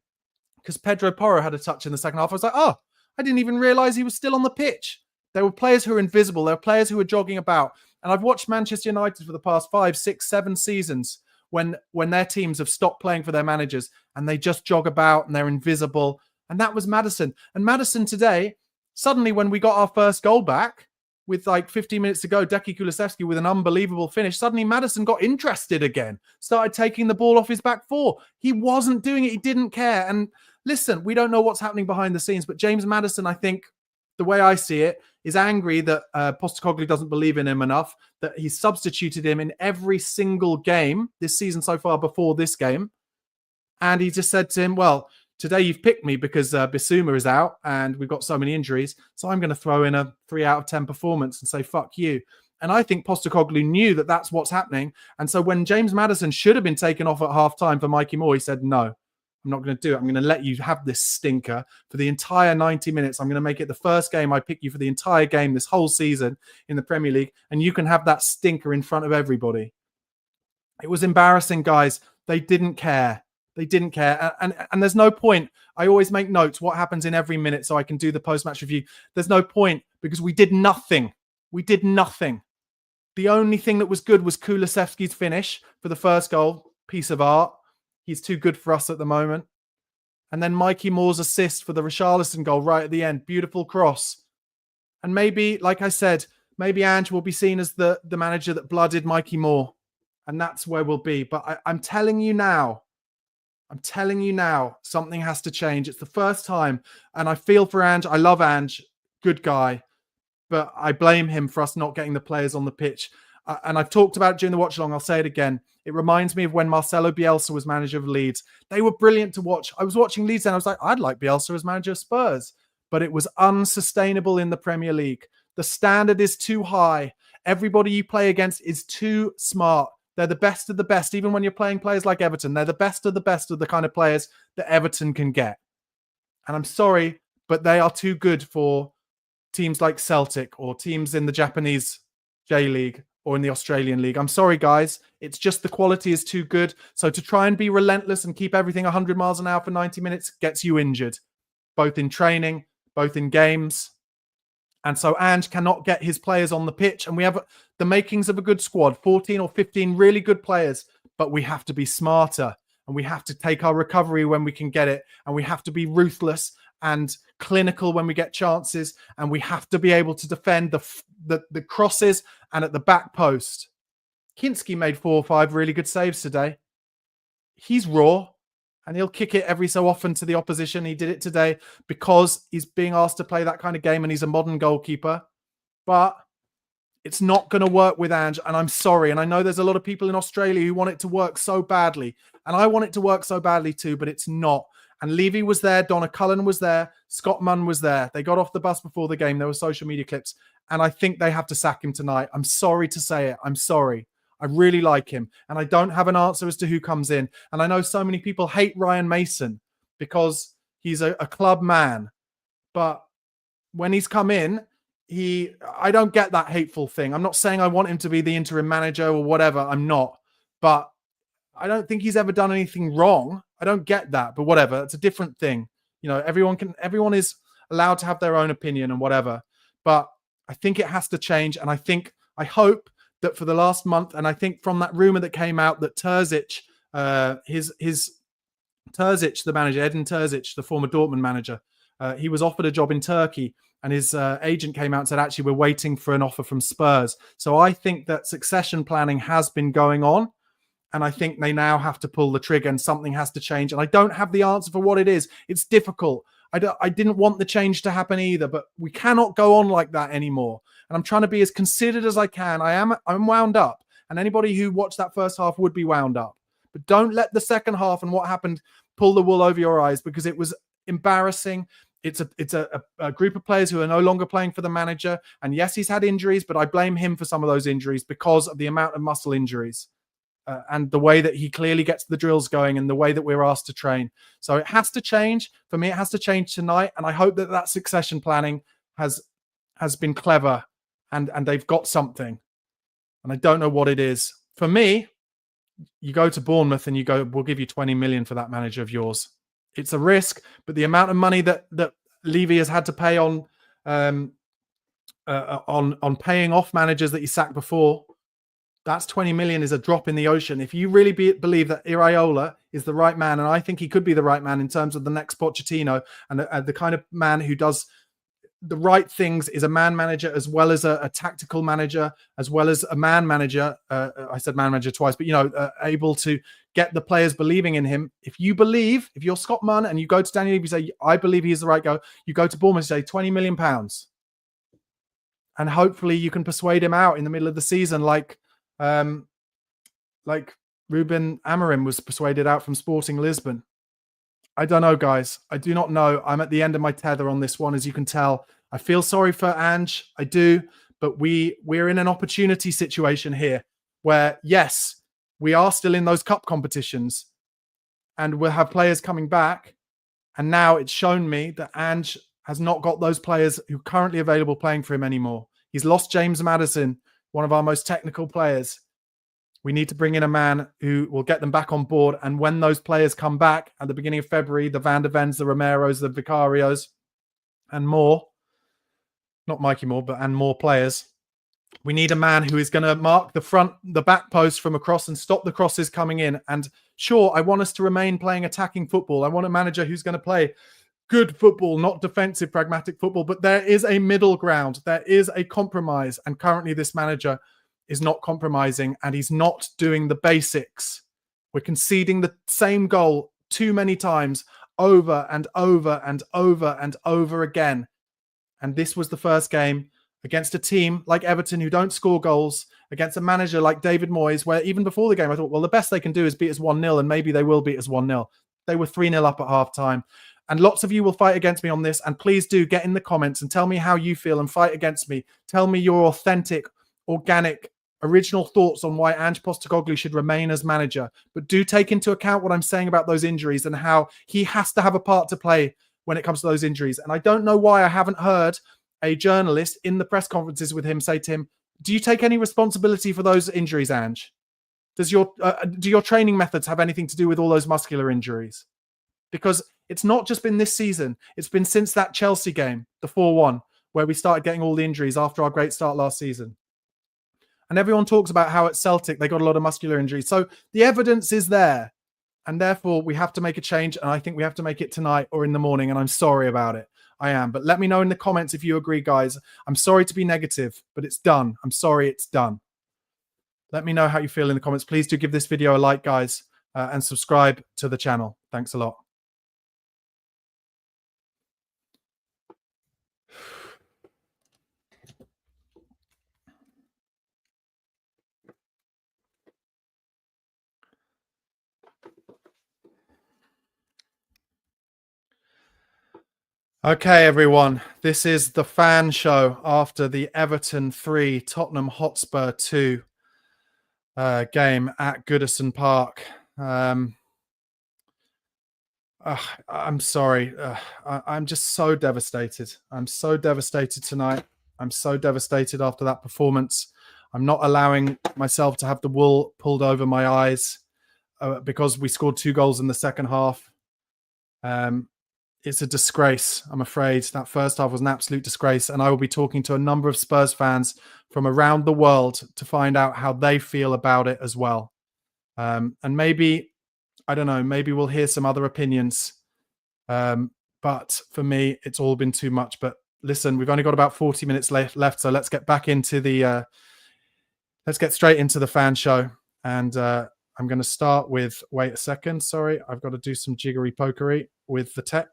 because Pedro Porro had a touch in the second half. I was like, oh, I didn't even realize he was still on the pitch. There were players who were invisible. There were players who were jogging about. And I've watched Manchester United for the past 5, 6, 7 seasons when their teams have stopped playing for their managers and they just jog about and they're invisible. And that was Maddison. And Maddison today, suddenly when we got our first goal back with like 15 minutes to go, Deki Kulusevski with an unbelievable finish, suddenly Maddison got interested again, started taking the ball off his back four. He wasn't doing it. He didn't care. And listen, we don't know what's happening behind the scenes, but James Maddison, I think, the way I see it, is angry that Postecoglou doesn't believe in him enough, that he substituted him in every single game this season so far before this game. And he just said to him, well, today you've picked me because Bissouma is out and we've got so many injuries. So I'm going to throw in a 3 out of 10 performance and say, fuck you. And I think Postecoglou knew that that's what's happening. And so when James Maddison should have been taken off at half-time for Mikey Moore, he said, no, I'm not going to do it. I'm going to let you have this stinker for the entire 90 minutes. I'm going to make it the first game I pick you for the entire game this whole season in the Premier League. And you can have that stinker in front of everybody. It was embarrassing, guys. They didn't care. They didn't care. And there's no point. I always make notes what happens in every minute so I can do the post-match review. There's no point because we did nothing. We did nothing. The only thing that was good was Kulusevski's finish for the first goal. Piece of art. He's too good for us at the moment. And then Mikey Moore's assist for the Richarlison goal right at the end. Beautiful cross. And maybe, like I said, maybe Ange will be seen as the manager that blooded Mikey Moore. And that's where we'll be. But I'm telling you now, something has to change. It's the first time. And I feel for Ange. I love Ange. Good guy. But I blame him for us not getting the players on the pitch. and I've talked about it during the watch along, I'll say it again. It reminds me of when Marcelo Bielsa was manager of Leeds. They were brilliant to watch. I was watching Leeds and I was like, I'd like Bielsa as manager of Spurs. But it was unsustainable in the Premier League. The standard is too high. Everybody you play against is too smart. They're the best of the best. Even when you're playing players like Everton, they're the best of the kind of players that Everton can get. And I'm sorry, but they are too good for teams like Celtic or teams in the Japanese J-League or in the Australian League. I'm sorry, guys. It's just the quality is too good. So to try and be relentless and keep everything 100 miles an hour for 90 minutes gets you injured, both in training, both in games. And so Ange cannot get his players on the pitch. And we have the makings of a good squad, 14 or 15 really good players, but we have to be smarter and we have to take our recovery when we can get it. And we have to be ruthless and clinical when we get chances. And we have to be able to defend the crosses and at the back post. Kinski made 4 or 5 really good saves today. He's raw. And he'll kick it every so often to the opposition. He did it today because he's being asked to play that kind of game and he's a modern goalkeeper. But it's not going to work with Ange. And I'm sorry. And I know there's a lot of people in Australia who want it to work so badly. And I want it to work so badly too, but it's not. And Levy was there. Donna Cullen was there. Scott Munn was there. They got off the bus before the game. There were social media clips. And I think they have to sack him tonight. I'm sorry to say it. I'm sorry. I really like him. And I don't have an answer as to who comes in. And I know so many people hate Ryan Mason because he's a club man. But when he's come in, I don't get that hateful thing. I'm not saying I want him to be the interim manager or whatever. I'm not. But I don't think he's ever done anything wrong. I don't get that. But whatever. It's a different thing. You know, everyone is allowed to have their own opinion and whatever. But I think it has to change. And I hope that for the last month, and I think from that rumor that came out that Terzic, Terzic, the manager, Edin Terzic, the former Dortmund manager, he was offered a job in Turkey, and his agent came out and said, actually, we're waiting for an offer from Spurs. So I think that succession planning has been going on, and I think they now have to pull the trigger and something has to change. And I don't have the answer for what it is. It's difficult. I didn't want the change to happen either, but we cannot go on like that anymore. And I'm trying to be as considered as I can. I'm wound up. And anybody who watched that first half would be wound up. But don't let the second half and what happened pull the wool over your eyes, because it was embarrassing. It's a group of players who are no longer playing for the manager. And yes, he's had injuries, but I blame him for some of those injuries because of the amount of muscle injuries. And the way that he clearly gets the drills going and the way that we're asked to train. So it has to change. For me, it has to change tonight. And I hope that succession planning has been clever and they've got something. And I don't know what it is. For me, you go to Bournemouth and you go, we'll give you 20 million for that manager of yours. It's a risk, but the amount of money that Levy has had to pay on paying off managers that he sacked before, that's 20 million is a drop in the ocean. If you really believe that Iraola is the right man, and I think he could be the right man in terms of the next Pochettino and the kind of man who does the right things, is a man manager as well as a tactical manager, as well as a man manager. I said man manager twice, but, able to get the players believing in him. If you're Scott Munn and you go to Daniel Levy, you say, I believe he's the right guy. You go to Bournemouth and say £20 million. And hopefully you can persuade him out in the middle of the season like Ruben Amorim was persuaded out from Sporting Lisbon. I don't know, guys. I do not know. I'm at the end of my tether on this one, as you can tell. I feel sorry for Ange. I do. But we're in an opportunity situation here where, yes, we are still in those cup competitions and we'll have players coming back. And now it's shown me that Ange has not got those players who are currently available playing for him anymore. He's lost James Maddison, one of our most technical players. We need to bring in a man who will get them back on board. And when those players come back at the beginning of February, the Van der Vens, the Romeros, the Vicarios, and more, not Mikey Moore, and more players, we need a man who is going to mark the back post from across and stop the crosses coming in. And sure, I want us to remain playing attacking football. I want a manager who's going to play good football, not defensive, pragmatic football. But there is a middle ground. There is a compromise. And currently this manager is not compromising and he's not doing the basics. We're conceding the same goal too many times over and over and over and over again. And this was the first game against a team like Everton who don't score goals against a manager like David Moyes, where even before the game, I thought, well, the best they can do is beat us 1-0, and maybe they will beat us 1-0. They were 3-0 up at half-time. And lots of you will fight against me on this. And please do get in the comments and tell me how you feel and fight against me. Tell me your authentic, organic, original thoughts on why Ange Postecoglou should remain as manager. But do take into account what I'm saying about those injuries and how he has to have a part to play when it comes to those injuries. And I don't know why I haven't heard a journalist in the press conferences with him say to him, do you take any responsibility for those injuries, Ange? Do your training methods have anything to do with all those muscular injuries? Because it's not just been this season. It's been since that Chelsea game, the 4-1, where we started getting all the injuries after our great start last season. And everyone talks about how at Celtic, they got a lot of muscular injuries. So the evidence is there. And therefore, we have to make a change. And I think we have to make it tonight or in the morning. And I'm sorry about it. I am. But let me know in the comments if you agree, guys. I'm sorry to be negative, but it's done. I'm sorry it's done. Let me know how you feel in the comments. Please do give this video a like, guys, and subscribe to the channel. Thanks a lot. Okay, everyone, this is the fan show after the Everton 3, Tottenham Hotspur 2 game at Goodison Park. I'm sorry. I'm just so devastated. I'm so devastated tonight. I'm so devastated after that performance. I'm not allowing myself to have the wool pulled over my eyes because we scored 2 goals in the second half. It's a disgrace, I'm afraid. That first half was an absolute disgrace. And I will be talking to a number of Spurs fans from around the world to find out how they feel about it as well. And maybe, I don't know, maybe we'll hear some other opinions. But for me, it's all been too much. But listen, we've only got about 40 minutes left. So let's get back into the, let's get straight into the fan show. And I'm going to start with, wait a second. Sorry, I've got to do some jiggery pokery with the tech.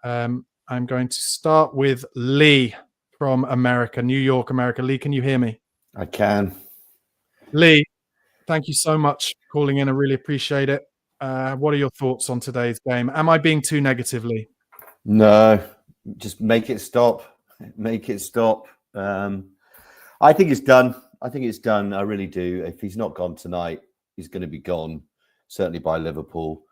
I'm going to start with Lee from America, New York, America. Lee, can you hear me? I can. Lee, thank you so much for calling in. I really appreciate it. What are your thoughts on today's game? Am I being too negative, Lee? No, just make it stop. Make it stop. I think it's done. I think it's done. I really do. If he's not gone tonight, he's going to be gone, certainly by Liverpool.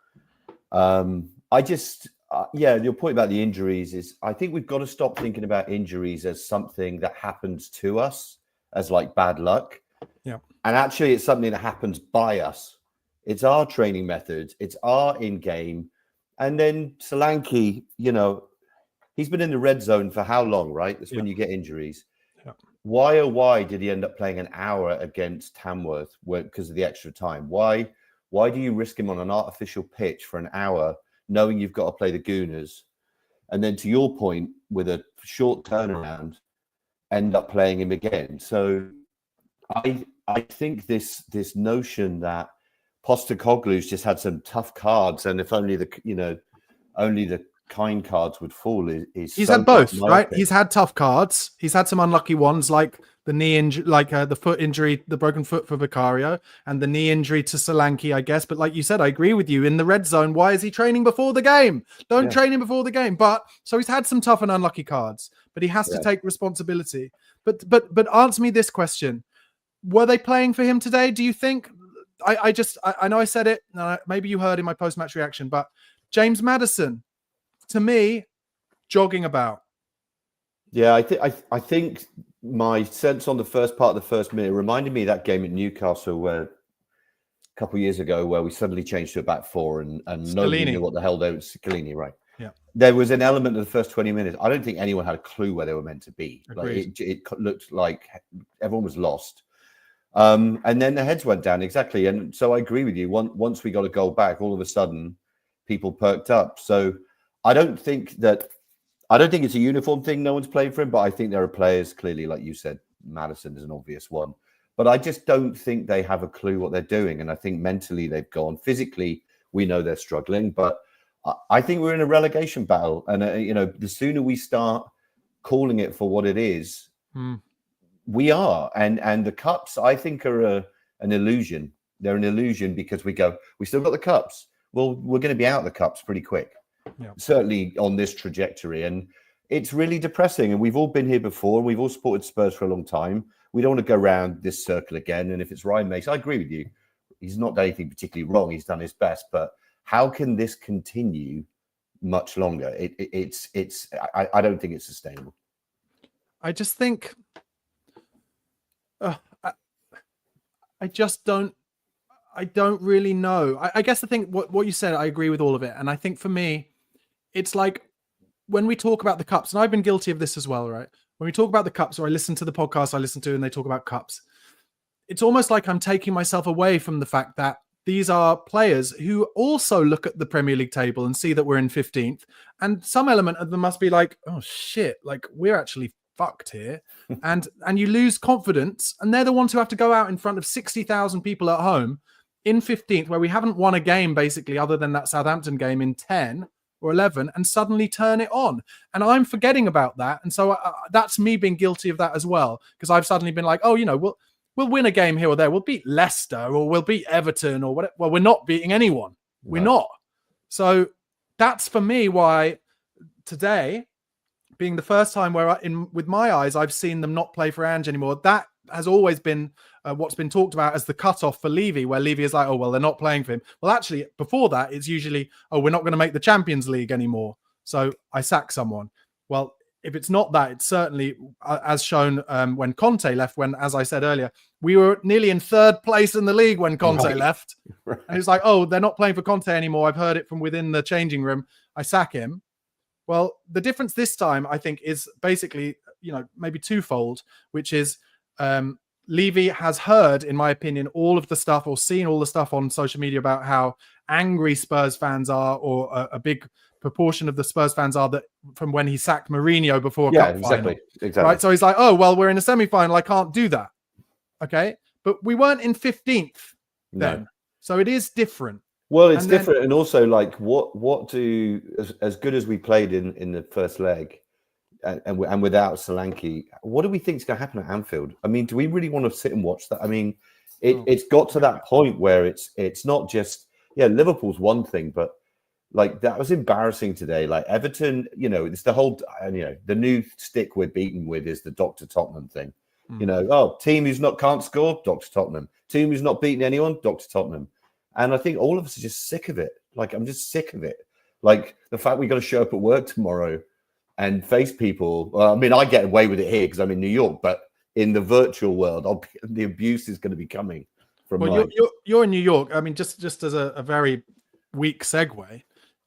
Your point about the injuries is I think we've got to stop thinking about injuries as something that happens to us, as like bad luck. Yeah. And actually, it's something that happens by us. It's our training methods. It's our in-game. And then Solanke, he's been in the red zone for how long, right? That's when you get injuries. Yeah. Why did he end up playing an hour against Tamworth because of the extra time? Why do you risk him on an artificial pitch for an hour, knowing you've got to play the Gooners? And then to your point, with a short turnaround, end up playing him again. So I think this notion that Postecoglou's just had some tough cards, and if only the kind cards would fall is he's so had both, right? opinion. He's had tough cards. He's had some unlucky ones, like the knee injury, like the foot injury, the broken foot for Vicario, and the knee injury to Solanke, I guess. But like you said, I agree with you. In the red zone, why is he training before the game? Don't train him before the game. But so he's had some tough and unlucky cards, but he has to take responsibility. But answer me this question: were they playing for him today? Do you think? I know I said it. Maybe you heard in my post-match reaction, but James Maddison, to me, jogging about. Yeah, I think my sense on the first part of the first minute reminded me of that game at Newcastle where a couple of years ago where we suddenly changed to a back four and nobody knew what the hell they were. Scalini, right? Yeah. There was an element of the first 20 minutes. I don't think anyone had a clue where they were meant to be. Like it looked like everyone was lost. And then the heads went down, exactly. And so I agree with you. Once we got a goal back, all of a sudden people perked up. So I don't think it's a uniform thing. No one's playing for him, but I think there are players, clearly, like you said, Maddison is an obvious one. But I just don't think they have a clue what they're doing. And I think mentally they've gone. Physically, we know they're struggling. But I think we're in a relegation battle. And, the sooner we start calling it for what it is, We are, and the cups, I think, are an illusion. They're an illusion because we still got the cups. Well, we're going to be out of the cups pretty quick, certainly on this trajectory. And it's really depressing. And we've all been here before. And we've all supported Spurs for a long time. We don't want to go around this circle again. And if it's Ryan Mason, I agree with you. He's not done anything particularly wrong. He's done his best. But how can this continue much longer? I don't think it's sustainable. I just think, I just don't. I don't really know. I guess the thing, what you said, I agree with all of it. And I think for me, it's like when we talk about the cups, and I've been guilty of this as well, right? When we talk about the cups, or I listen to the podcast I listen to and they talk about cups, it's almost like I'm taking myself away from the fact that these are players who also look at the Premier League table and see that we're in 15th. And some element of them must be like, oh shit, like we're actually fucked here. and you lose confidence. And they're the ones who have to go out in front of 60,000 people at home in 15th, where we haven't won a game basically other than that Southampton game in 10 or 11, and suddenly turn it on. And I'm forgetting about that. And so that's me being guilty of that as well, because I've suddenly been like, oh, you know, we'll win a game here or there. We'll beat Leicester or we'll beat Everton or whatever. Well, we're not beating anyone. No. We're not. So that's for me why today, being the first time where with my eyes, I've seen them not play for Ange anymore. That has always been what's been talked about as the cutoff for Levy, where Levy is like, oh, well, they're not playing for him. Well, actually, before that, it's usually, oh, we're not going to make the Champions League anymore, so I sack someone. Well, if it's not that, it's certainly, as shown when Conte left, when, as I said earlier, we were nearly in third place in the league when Conte left. Right. And it's like, oh, they're not playing for Conte anymore. I've heard it from within the changing room. I sack him. Well, the difference this time, I think, is basically, you know, maybe twofold, which is Levy has heard, in my opinion, all of the stuff or seen all the stuff on social media about how angry Spurs fans are, or a big proportion of the Spurs fans are, that from when he sacked Mourinho before a cup final. Exactly. Right. So he's like, oh, well, we're in a semi-final. I can't do that. Okay. But we weren't in 15th then. No. So it is different. Well, it's different. And also, like, what do, as good as we played in the first leg, and without Solanke, what do we think is going to happen at Anfield? I mean, do we really want to sit and watch that? I mean, it's got to that point where it's not just, Liverpool's one thing, but like, that was embarrassing today. Like, Everton, you know, it's the whole, the new stick we're beaten with is the Dr. Tottenham thing. You know, oh, team who's can't score, Dr. Tottenham. Team who's not beating anyone, Dr. Tottenham. And I think all of us are just sick of it. Like, I'm just sick of it. Like, the fact we got to show up at work tomorrow and face people. Well, I mean, I get away with it here because I'm in New York, but in the virtual world, the abuse is going to be coming from. Well, you're in New York. I mean, just as a very weak segue,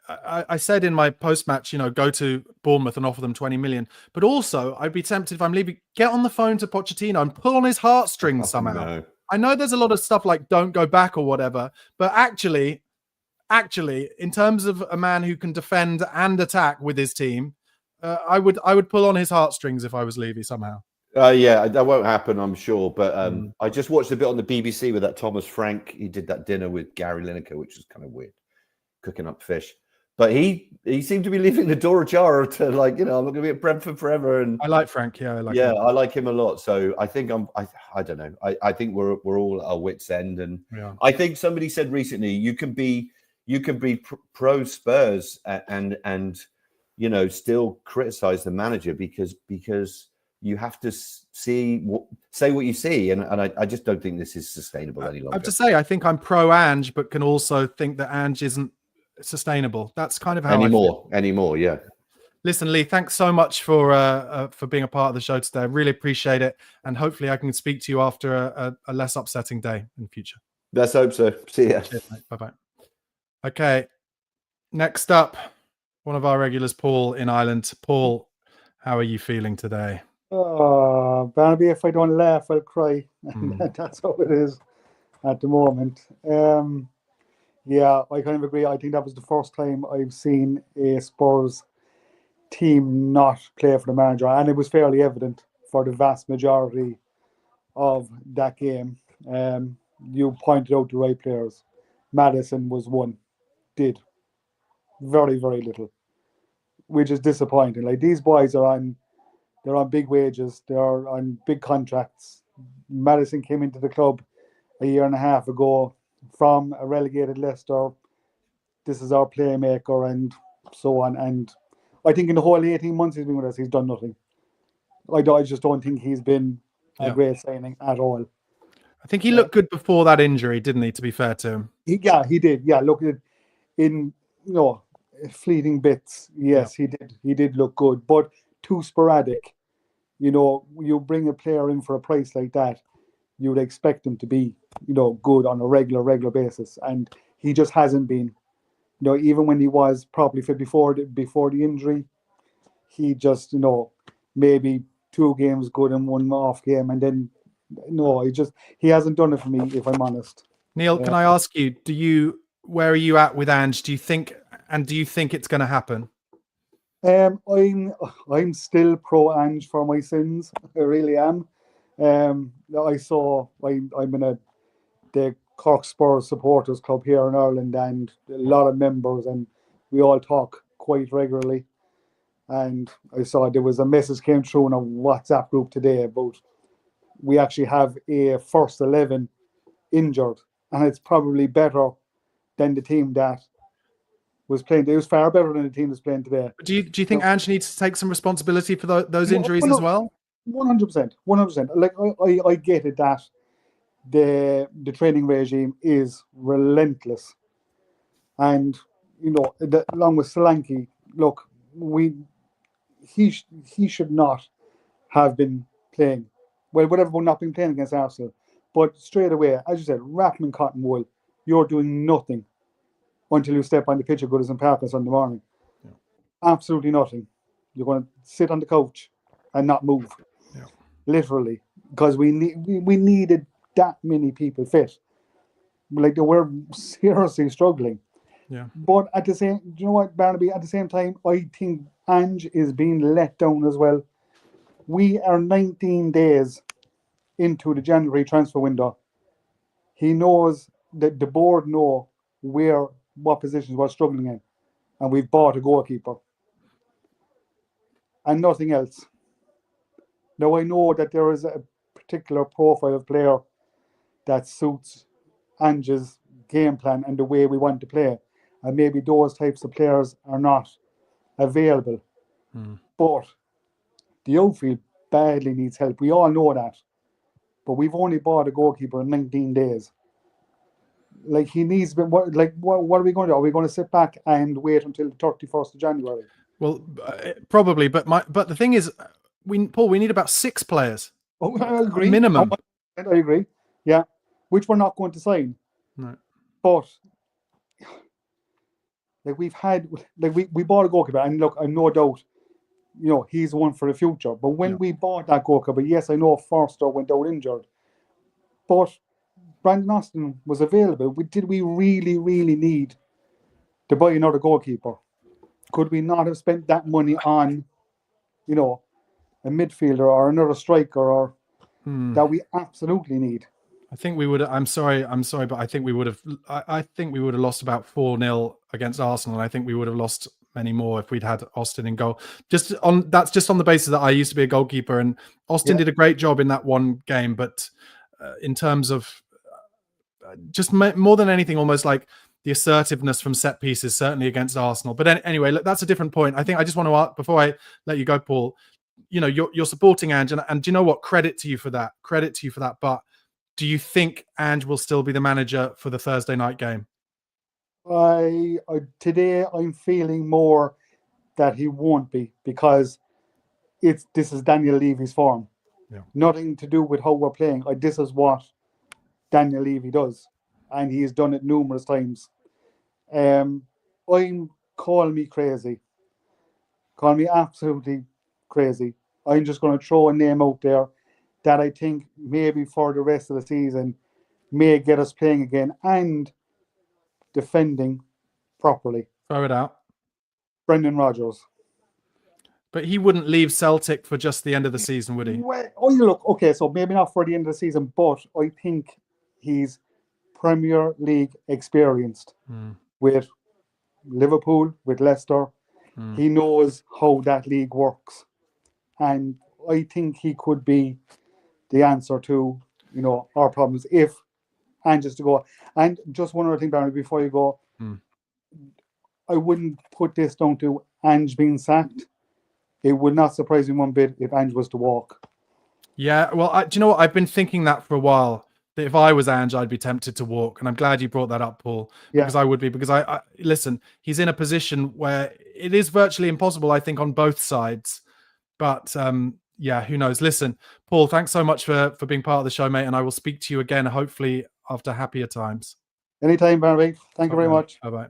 I said in my post-match, you know, go to Bournemouth and offer them 20 million. But also, I'd be tempted, if I'm leaving, get on the phone to Pochettino and pull on his heartstrings somehow. No. I know there's a lot of stuff like don't go back or whatever, but actually, in terms of a man who can defend and attack with his team, I would pull on his heartstrings if I was Levy somehow. Yeah, that won't happen, I'm sure. But I just watched a bit on the BBC with that Thomas Frank. He did that dinner with Gary Lineker, which was kind of weird, cooking up fish. But he seemed to be leaving the door ajar to, like, you know, I'm not going to be at Brentford forever. And I like Frank. Yeah, I like him a lot. So I think I don't know. I think we're all at our wits' end. And I think somebody said recently, you can be pro Spurs and you know, still criticize the manager because you have to say what you see. And I just don't think this is sustainable any longer. I have to say, I think I'm pro Ange, but can also think that Ange isn't sustainable. That's kind of how anymore. Yeah. Listen, Lee, thanks so much for being a part of the show today. I really appreciate it, and hopefully I can speak to you after a less upsetting day in the future. Let's hope so. See ya. Bye bye. Okay, next up, one of our regulars, Paul in Ireland. Paul, how are you feeling today? Barnaby, if I don't laugh, I'll cry. That's how it is at the moment. Yeah, I kind of agree. I think that was the first time I've seen a Spurs team not play for the manager, and it was fairly evident for the vast majority of that game. You pointed out the right players. Maddison was one, did very, very little, which is disappointing. Like, these boys are on They're on big wages. They're on big contracts. Madison came into the club a year and a half ago from a relegated Leicester. This is our playmaker and so on. And I think in the whole 18 months he's been with us, he's done nothing. I just don't think he's been a great signing at all. I think he looked good before that injury, didn't he, to be fair to him? He did. Yeah, look, in fleeting bits, yes, he did. He did look good, but too sporadic. You bring a player in for a price like that, you would expect him to be, good on a regular basis, and he just hasn't been. Even when he was probably fit before the injury, he just, maybe 2 games good and 1 off game, and then he hasn't done it for me, if I'm honest. Neil, can I ask you, where are you at with Ange? Do you think it's going to happen? I'm still pro Ange for my sins. I really am. I'm in the Cork Spurs supporters club here in Ireland, and a lot of members, and we all talk quite regularly. And I saw there was a message came through in a WhatsApp group today about we actually have a first 11 injured, and it's probably better than the team that was playing. It was far better than the team that's playing today. Do you think Ange needs to take some responsibility for those injuries as well? 100%. Like I get it that the training regime is relentless, and along with Solanke, look, he should not have been playing. Well, whatever about not being playing against Arsenal, but straight away, as you said, Rackman cotton wool, you're doing nothing until you step on the pitch at Goodison Park on Sunday morning. Yeah. Absolutely nothing. You're going to sit on the couch and not move, literally, because we needed that many people fit. Like, we're seriously struggling. Yeah. But at the same, you know what, Barnaby? At the same time, I think Ange is being let down as well. We are 19 days into the January transfer window. He knows that the board know what positions we're struggling in, and we've bought a goalkeeper and nothing else. Now, I know that there is a particular profile of player that suits Ange's game plan and the way we want to play, and maybe those types of players are not available. But the outfield badly needs help. We all know that, but we've only bought a goalkeeper in 19 days. Like, he needs. What are we going to do? Are we going to sit back and wait until the 31st of January? Well, probably. But the thing is, we need about 6 players. Oh, I agree. Minimum. I agree. Yeah, which we're not going to sign. No. But like, we bought a goalkeeper, and look, I'm no doubt, he's the one for the future. But when we bought that goalkeeper, yes, I know Forster went out injured, but Brandon Austin was available. Did we really, really need to buy another goalkeeper? Could we not have spent that money on, a midfielder or another striker or that we absolutely need? I think we would. I'm sorry, but I think we would have. I think we would have lost about 4-0 against Arsenal, and I think we would have lost many more if we'd had Austin in goal. That's just on the basis that I used to be a goalkeeper, and Austin did a great job in that one game. But in terms of just more than anything, almost like the assertiveness from set pieces, certainly against Arsenal. But anyway, look, that's a different point. I think I just want to ask, before I let you go, Paul. You're supporting Ange, and do you know what? Credit to you for that. But do you think Ange will still be the manager for the Thursday night game? Today I'm feeling more that he won't be, because this is Daniel Levy's form. Yeah. Nothing to do with how we're playing. This is what Daniel Levy does, and he's done it numerous times. Call me crazy. Call me absolutely crazy. I'm just going to throw a name out there that I think maybe for the rest of the season may get us playing again and defending properly. Throw it out. Brendan Rodgers. But he wouldn't leave Celtic for just the end of the season, would he? Well, look, okay, so maybe not for the end of the season, but I think he's Premier League experienced with Liverpool, with Leicester. He knows how that league works. And I think he could be the answer to, our problems if Ange is to go. And just one other thing, Barry, before you go, I wouldn't put this down to Ange being sacked. It would not surprise me one bit if Ange was to walk. Yeah, well, do you know what? I've been thinking that for a while. That if I was Ange, I'd be tempted to walk. And I'm glad you brought that up, Paul, because I would be. Because I listen, he's in a position where it is virtually impossible, I think, on both sides. But yeah, who knows? Listen, Paul, thanks so much for being part of the show, mate. And I will speak to you again, hopefully, after happier times. Anytime, Barnaby. Thank you very much. Bye-bye.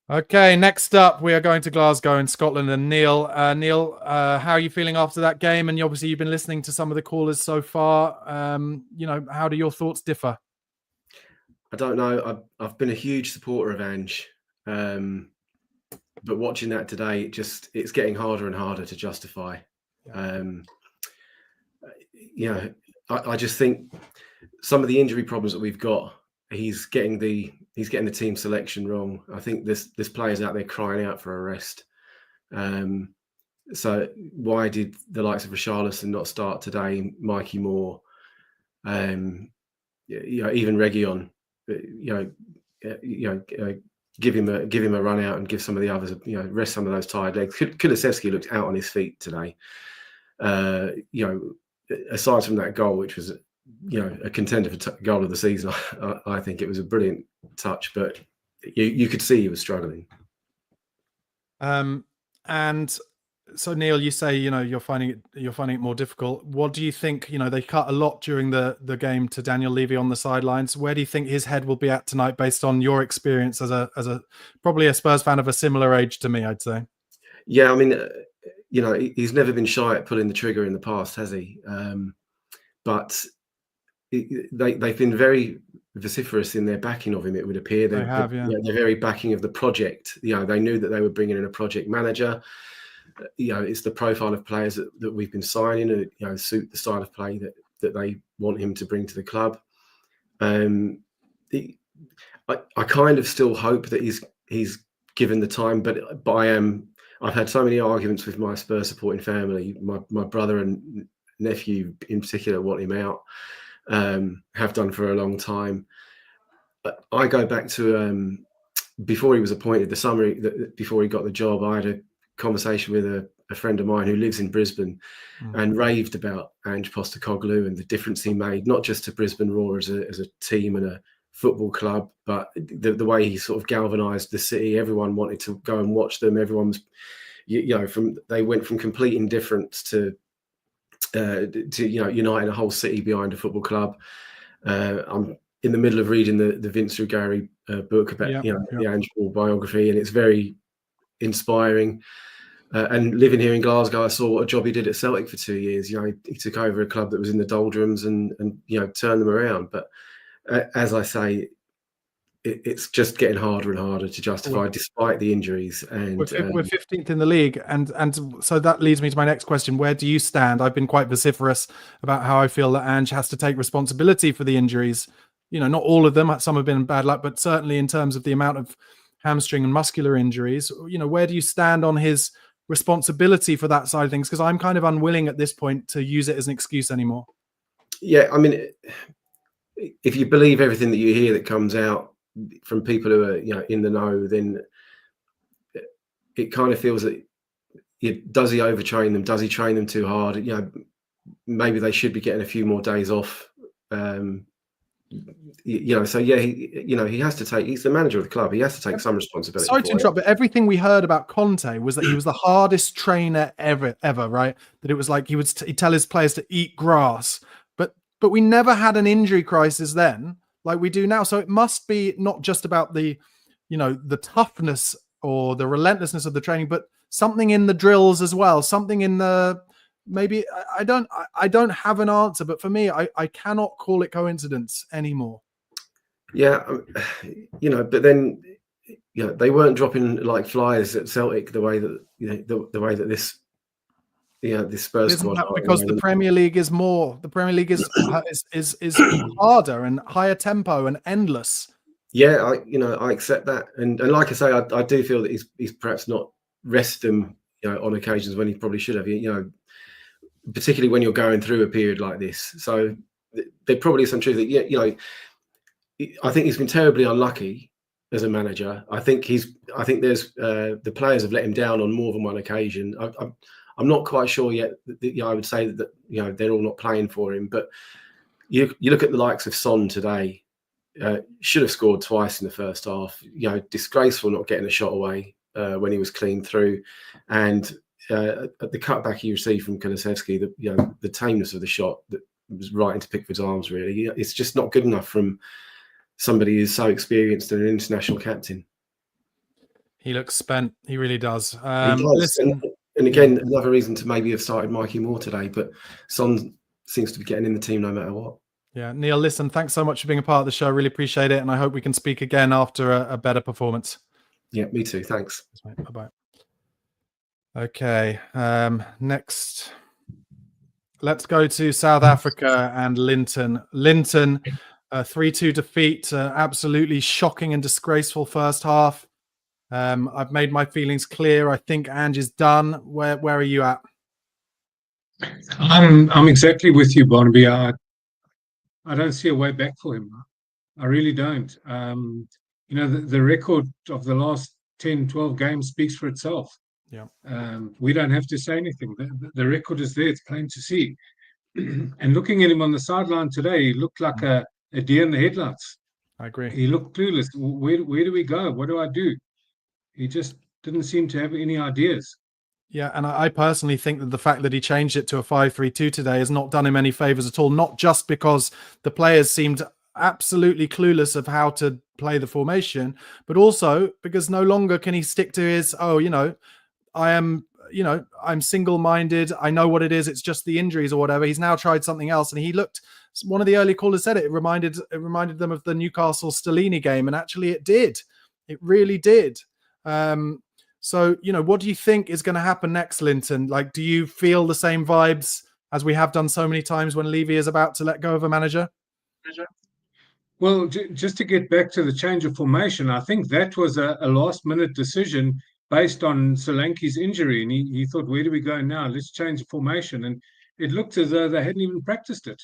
Okay, next up, we are going to Glasgow in Scotland. And Neil, how are you feeling after that game? And obviously, you've been listening to some of the callers so far. How do your thoughts differ? I don't know. I've been a huge supporter of Ange, but watching that today, it's getting harder and harder to justify. I just think some of the injury problems that we've got, he's getting the team selection wrong. I think there's players out there crying out for a rest. So why did the likes of Richarlison not start today? Mikey Moore, even Reguilon, give him a run out and give some of the others, rest some of those tired legs. Kulusevski looked out on his feet today. Aside from that goal, which was a contender for goal of the season, I think it was a brilliant touch, but you could see he was struggling. And so, Neil, you say you're finding it more difficult. What do you think? They cut a lot during the game to Daniel Levy on the sidelines. Where do you think his head will be at tonight, based on your experience as a probably a Spurs fan of a similar age to me? I'd say. Yeah, I mean, he's never been shy at pulling the trigger in the past, has he? But they've been very vociferous in their backing of him. It would appear they have, yeah. They're very backing of the project. They knew that they were bringing in a project manager. It's the profile of players that we've been signing, suit the style of play that they want him to bring to the club. I kind of still hope that he's given the time, but I've had so many arguments with my Spurs supporting family. My brother and nephew in particular want him out. Have done for a long time. But I go back to before he was appointed, the summer before he got the job. I had a conversation with a friend of mine who lives in Brisbane and raved about Ange Postecoglou and the difference he made, not just to Brisbane Roar as a team and a football club, but the way he sort of galvanised the city. Everyone wanted to go and watch them. Everyone was, they went from complete indifference to uniting a whole city behind a football club. I'm in the middle of reading the Vince Ruggieri book about the Ange Ball biography, and it's very inspiring. And living here in Glasgow, I saw what a job he did at Celtic for 2 years. He took over a club that was in the doldrums and turned them around. But as I say, it's just getting harder and harder to justify, despite the injuries. And we're 15th in the league, and so that leads me to my next question: where do you stand? I've been quite vociferous about how I feel that Ange has to take responsibility for the injuries. Not all of them; some have been bad luck, but certainly in terms of the amount of hamstring and muscular injuries. Where do you stand on his responsibility for that side of things? Because I'm kind of unwilling at this point to use it as an excuse anymore. Yeah, I mean, if you believe everything that you hear that comes out from people who are in the know, then it kind of feels that does he overtrain them? Does he train them too hard? Maybe they should be getting a few more days off. So yeah, he has to take. He's the manager of the club. He has to take some responsibility. Sorry to interrupt, but everything we heard about Conte was that he was the hardest trainer ever, right? That it was like he'd tell his players to eat grass, but we never had an injury crisis then, like we do now. So it must be not just about the toughness or the relentlessness of the training, but something in the drills as well. Something in the maybe I don't have an answer, but for me, I cannot call it coincidence anymore. Yeah, but then they weren't dropping like flies at Celtic the way that the way that this Spurs Isn't squad that because the Premier League is more? The Premier League is harder and higher tempo and endless. Yeah, I accept that, and like I say, I do feel that he's perhaps not rested them on occasions when he probably should have. Particularly when you're going through a period like this. So there probably is some truth that I think he's been terribly unlucky as a manager. I think there's the players have let him down on more than one occasion. I'm not quite sure yet that I would say that they're all not playing for him. But you look at the likes of Son today. Should have scored twice in the first half. Disgraceful not getting a shot away when he was clean through, and at the cutback he received from Kulusevski, the tameness of the shot that was right into Pickford's arms. Really, it's just not good enough from somebody who's so experienced and an international captain. He looks spent. He really does. He does. Listen, and again, another reason to maybe have started Mikey Moore today, but Son seems to be getting in the team no matter what. Yeah, Neil, listen, thanks so much for being a part of the show. Really appreciate it, and I hope we can speak again after a better performance. Yeah, me too. Thanks. Bye-bye. Okay, next, let's go to South Africa and Linton. Linton, 3-2 defeat, absolutely shocking and disgraceful first half. I've made my feelings clear. I think Ange is done. Where are you at? I'm exactly with you, Barnaby. I don't see a way back for him. I really don't. The record of the last 10, 12 games speaks for itself. Yeah. We don't have to say anything. The record is there. It's plain to see. And looking at him on the sideline today, he looked like a deer in the headlights. I agree. He looked clueless. Where do we go? What do I do? He just didn't seem to have any ideas. Yeah, and I personally think that the fact that he changed it to a 5-3-2 today has not done him any favours at all, not just because the players seemed absolutely clueless of how to play the formation, but also because no longer can he stick to his, I'm single-minded. I know what it is. It's just the injuries or whatever. He's now tried something else, and he looked. One of the early callers said it reminded them of the Newcastle Stellini game, and actually, it did. It really did. So what do you think is going to happen next, Linton? Like, do you feel the same vibes as we have done so many times when Levy is about to let go of a manager? Well, just to get back to the change of formation, I think that was a last-minute decision based on Solanke's injury, and he thought, where do we go now? Let's change the formation. And it looked as though they hadn't even practiced it.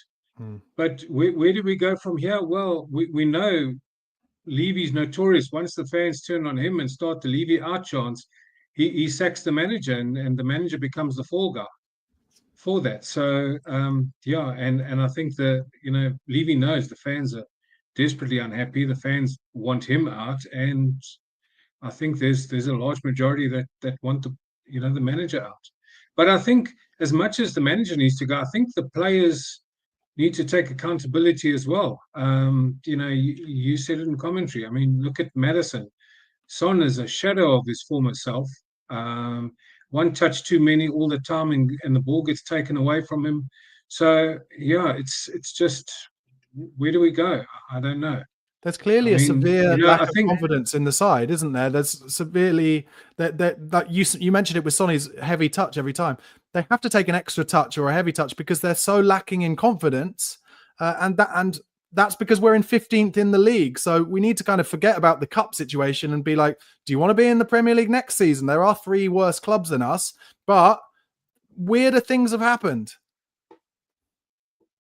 But where do we go from here? Well, we know Levy's notorious. Once the fans turn on him and start the Levy out chants, he sacks the manager, and the manager becomes the fall guy for that. So, and I think Levy knows the fans are desperately unhappy. The fans want him out, and I think there's a large majority that want the manager out. But I think as much as the manager needs to go, I think the players need to take accountability as well. You said it in commentary. I mean, look at Maddison. Son is a shadow of his former self. One touch too many all the time, and the ball gets taken away from him. So it's just, where do we go? I don't know. There's clearly a severe lack of confidence in the side, isn't there? There's severely that you mentioned it with Sonny's heavy touch every time. They have to take an extra touch or a heavy touch because they're so lacking in confidence, and that's because we're in 15th in the league. So we need to kind of forget about the cup situation and be like, do you want to be in the Premier League next season? There are 3 worse clubs than us, but weirder things have happened.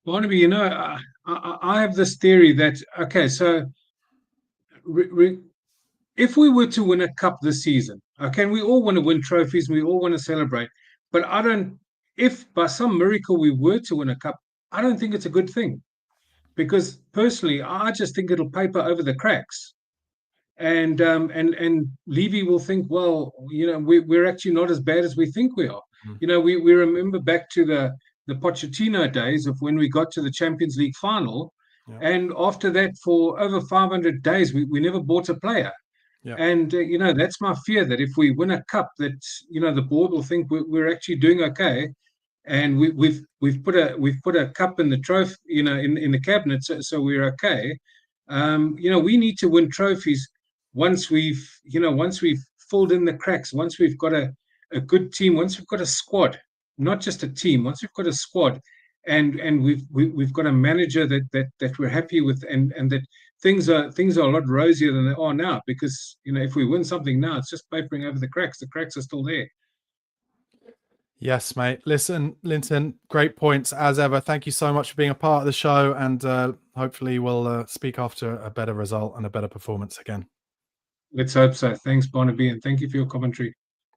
Barnaby, I have this theory that, okay, so if we were to win a cup this season, okay, and we all want to win trophies, and we all want to celebrate, but if by some miracle we were to win a cup, I don't think it's a good thing, because personally, I just think it'll paper over the cracks, and Levy will think, well, we're actually not as bad as we think we are. We remember back to the Pochettino days of when we got to the Champions League final, and after that, for over 500 days, we never bought a player. And that's my fear, that if we win a cup, that the board will think we're actually doing okay, and we've put a cup in the trophy, in the cabinet, so we're okay. We need to win trophies once we've filled in the cracks, once we've got a good team, once we've got a squad. Not just a team. Once we've got a squad, and we've got a manager that we're happy with, and that things are a lot rosier than they are now. Because if we win something now, it's just papering over the cracks. The cracks are still there. Yes, mate. Listen, Linton, great points as ever. Thank you so much for being a part of the show, and hopefully we'll speak after a better result and a better performance again. Let's hope so. Thanks, Barnaby, and thank you for your commentary.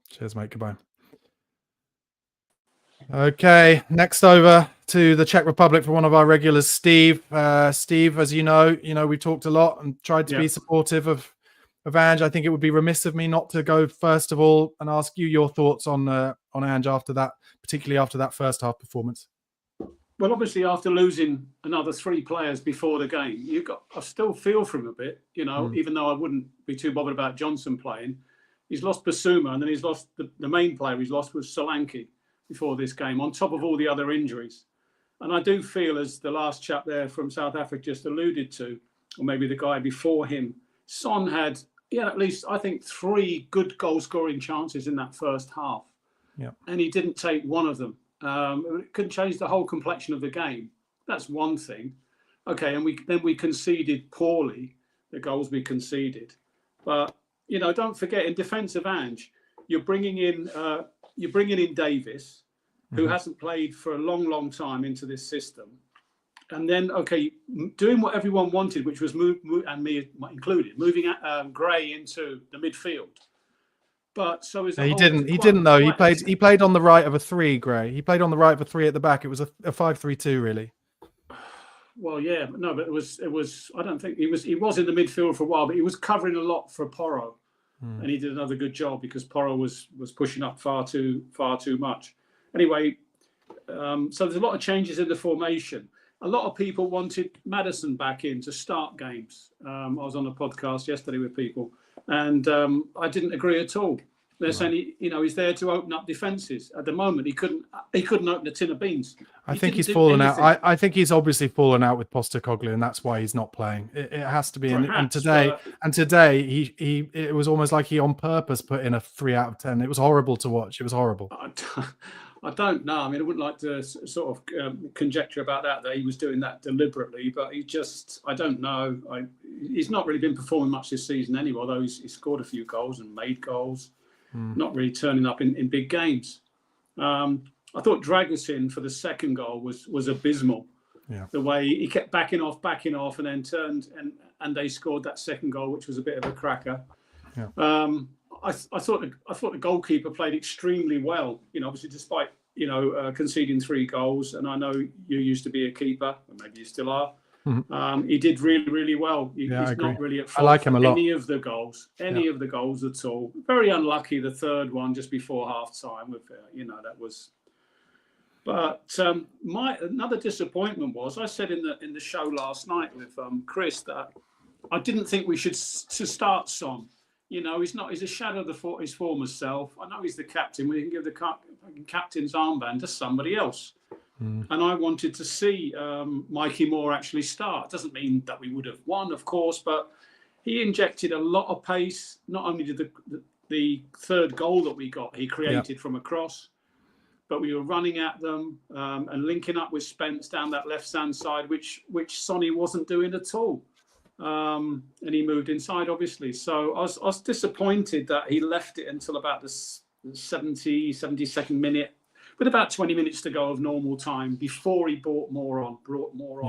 Cheers, mate. Goodbye. Okay, next over to the Czech Republic for one of our regulars, Steve. Steve, as you know, we talked a lot and tried to be supportive of Ange. I think it would be remiss of me not to go first of all and ask you your thoughts on Ange after that, particularly after that first half performance. Well, obviously, after losing another 3 players before the game, I still feel for him a bit, even though I wouldn't be too bothered about Johnson playing. He's lost Basuma, and then he's lost the main player he's lost was Solanke before this game, on top of all the other injuries. And I do feel, as the last chap there from South Africa just alluded to, or maybe the guy before him, Son had at least, I think, 3 good goal-scoring chances in that first half. Yeah. And he didn't take one of them. It couldn't change the whole complexion of the game. That's one thing. Okay, and we conceded poorly, the goals we conceded. But, don't forget, in defence of Ange, you're bringing in Davis, who hasn't played for a long, long time into this system. And then, doing what everyone wanted, which was and me included, moving Gray into the midfield. But so is he didn't though. He played on the right of a 3, Gray. He played on the right of a 3 at the back. It was a 5-3-2 really. Well, yeah, but no, but it was. I don't think he was in the midfield for a while, but he was covering a lot for Porro, and he did another good job because Porro was pushing up far too much. Anyway, so there's a lot of changes in the formation. A lot of people wanted Maddison back in to start games. I was on a podcast yesterday with people, and I didn't agree at all. They're saying he's there to open up defences. At the moment, he couldn't open a tin of beans. I think he's fallen out. I think he's obviously fallen out with Postecoglou, and that's why he's not playing. It has to be. And today, it was almost like he on purpose put in a 3 out of 10. It was horrible to watch. It was horrible. I don't know. I mean, I wouldn't like to sort of conjecture about that he was doing that deliberately, but I don't know. He's not really been performing much this season anyway, although he's scored a few goals and made goals, not really turning up in big games. I thought Dragusin for the second goal was abysmal. Yeah. The way he kept backing off, and then turned and they scored that second goal, which was a bit of a cracker. Yeah. I thought the goalkeeper played extremely well. Obviously, despite conceding 3 goals, and I know you used to be a keeper, or maybe you still are. Mm-hmm. He did really, really well. He's not really at fault. I like him a lot. Any of the goals at all. Very unlucky the third one just before half time. With that was. But another disappointment was, I said in the show last night with Chris that I didn't think we should start Son. He's a shadow of his former self. I know he's the captain. We can give the captain's armband to somebody else. And I wanted to see Mikey Moore actually start. Doesn't mean that we would have won, of course, but he injected a lot of pace. Not only did the third goal that we got, he created from a cross, but we were running at them and linking up with Spence down that left-hand side, which Sonny wasn't doing at all. And he moved inside, obviously. So I was disappointed that he left it until about the 72nd minute, with about 20 minutes to go of normal time before he brought more on.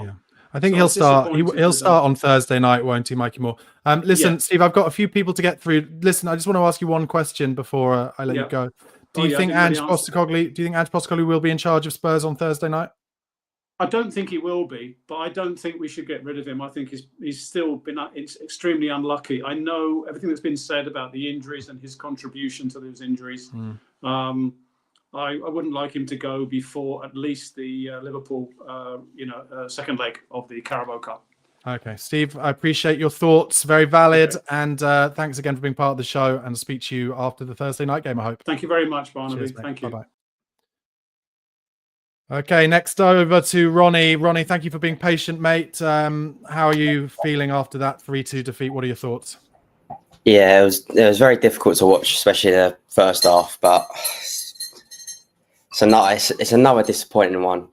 Yeah. I think he'll start. He'll start on Thursday night, won't he, Mikey Moore? Listen, Steve, I've got a few people to get through. Listen, I just want to ask you one question before I let you go. Do you think Ange Postecoglou will be in charge of Spurs on Thursday night? I don't think he will be, but I don't think we should get rid of him. I think he's still been extremely unlucky. I know everything that's been said about the injuries and his contribution to those injuries. I wouldn't like him to go before at least the Liverpool, second leg of the Carabao Cup. Okay, Steve, I appreciate your thoughts. Very valid. Okay. And thanks again for being part of the show, and I'll speak to you after the Thursday night game, I hope. Thank you very much, Barnaby. Cheers, thank you. Bye-bye. Okay, next over to Ronnie. Ronnie, thank you for being patient, mate. How are you feeling after that 3-2 defeat? What are your thoughts? Yeah, it was very difficult to watch, especially the first half, but it's another disappointing one.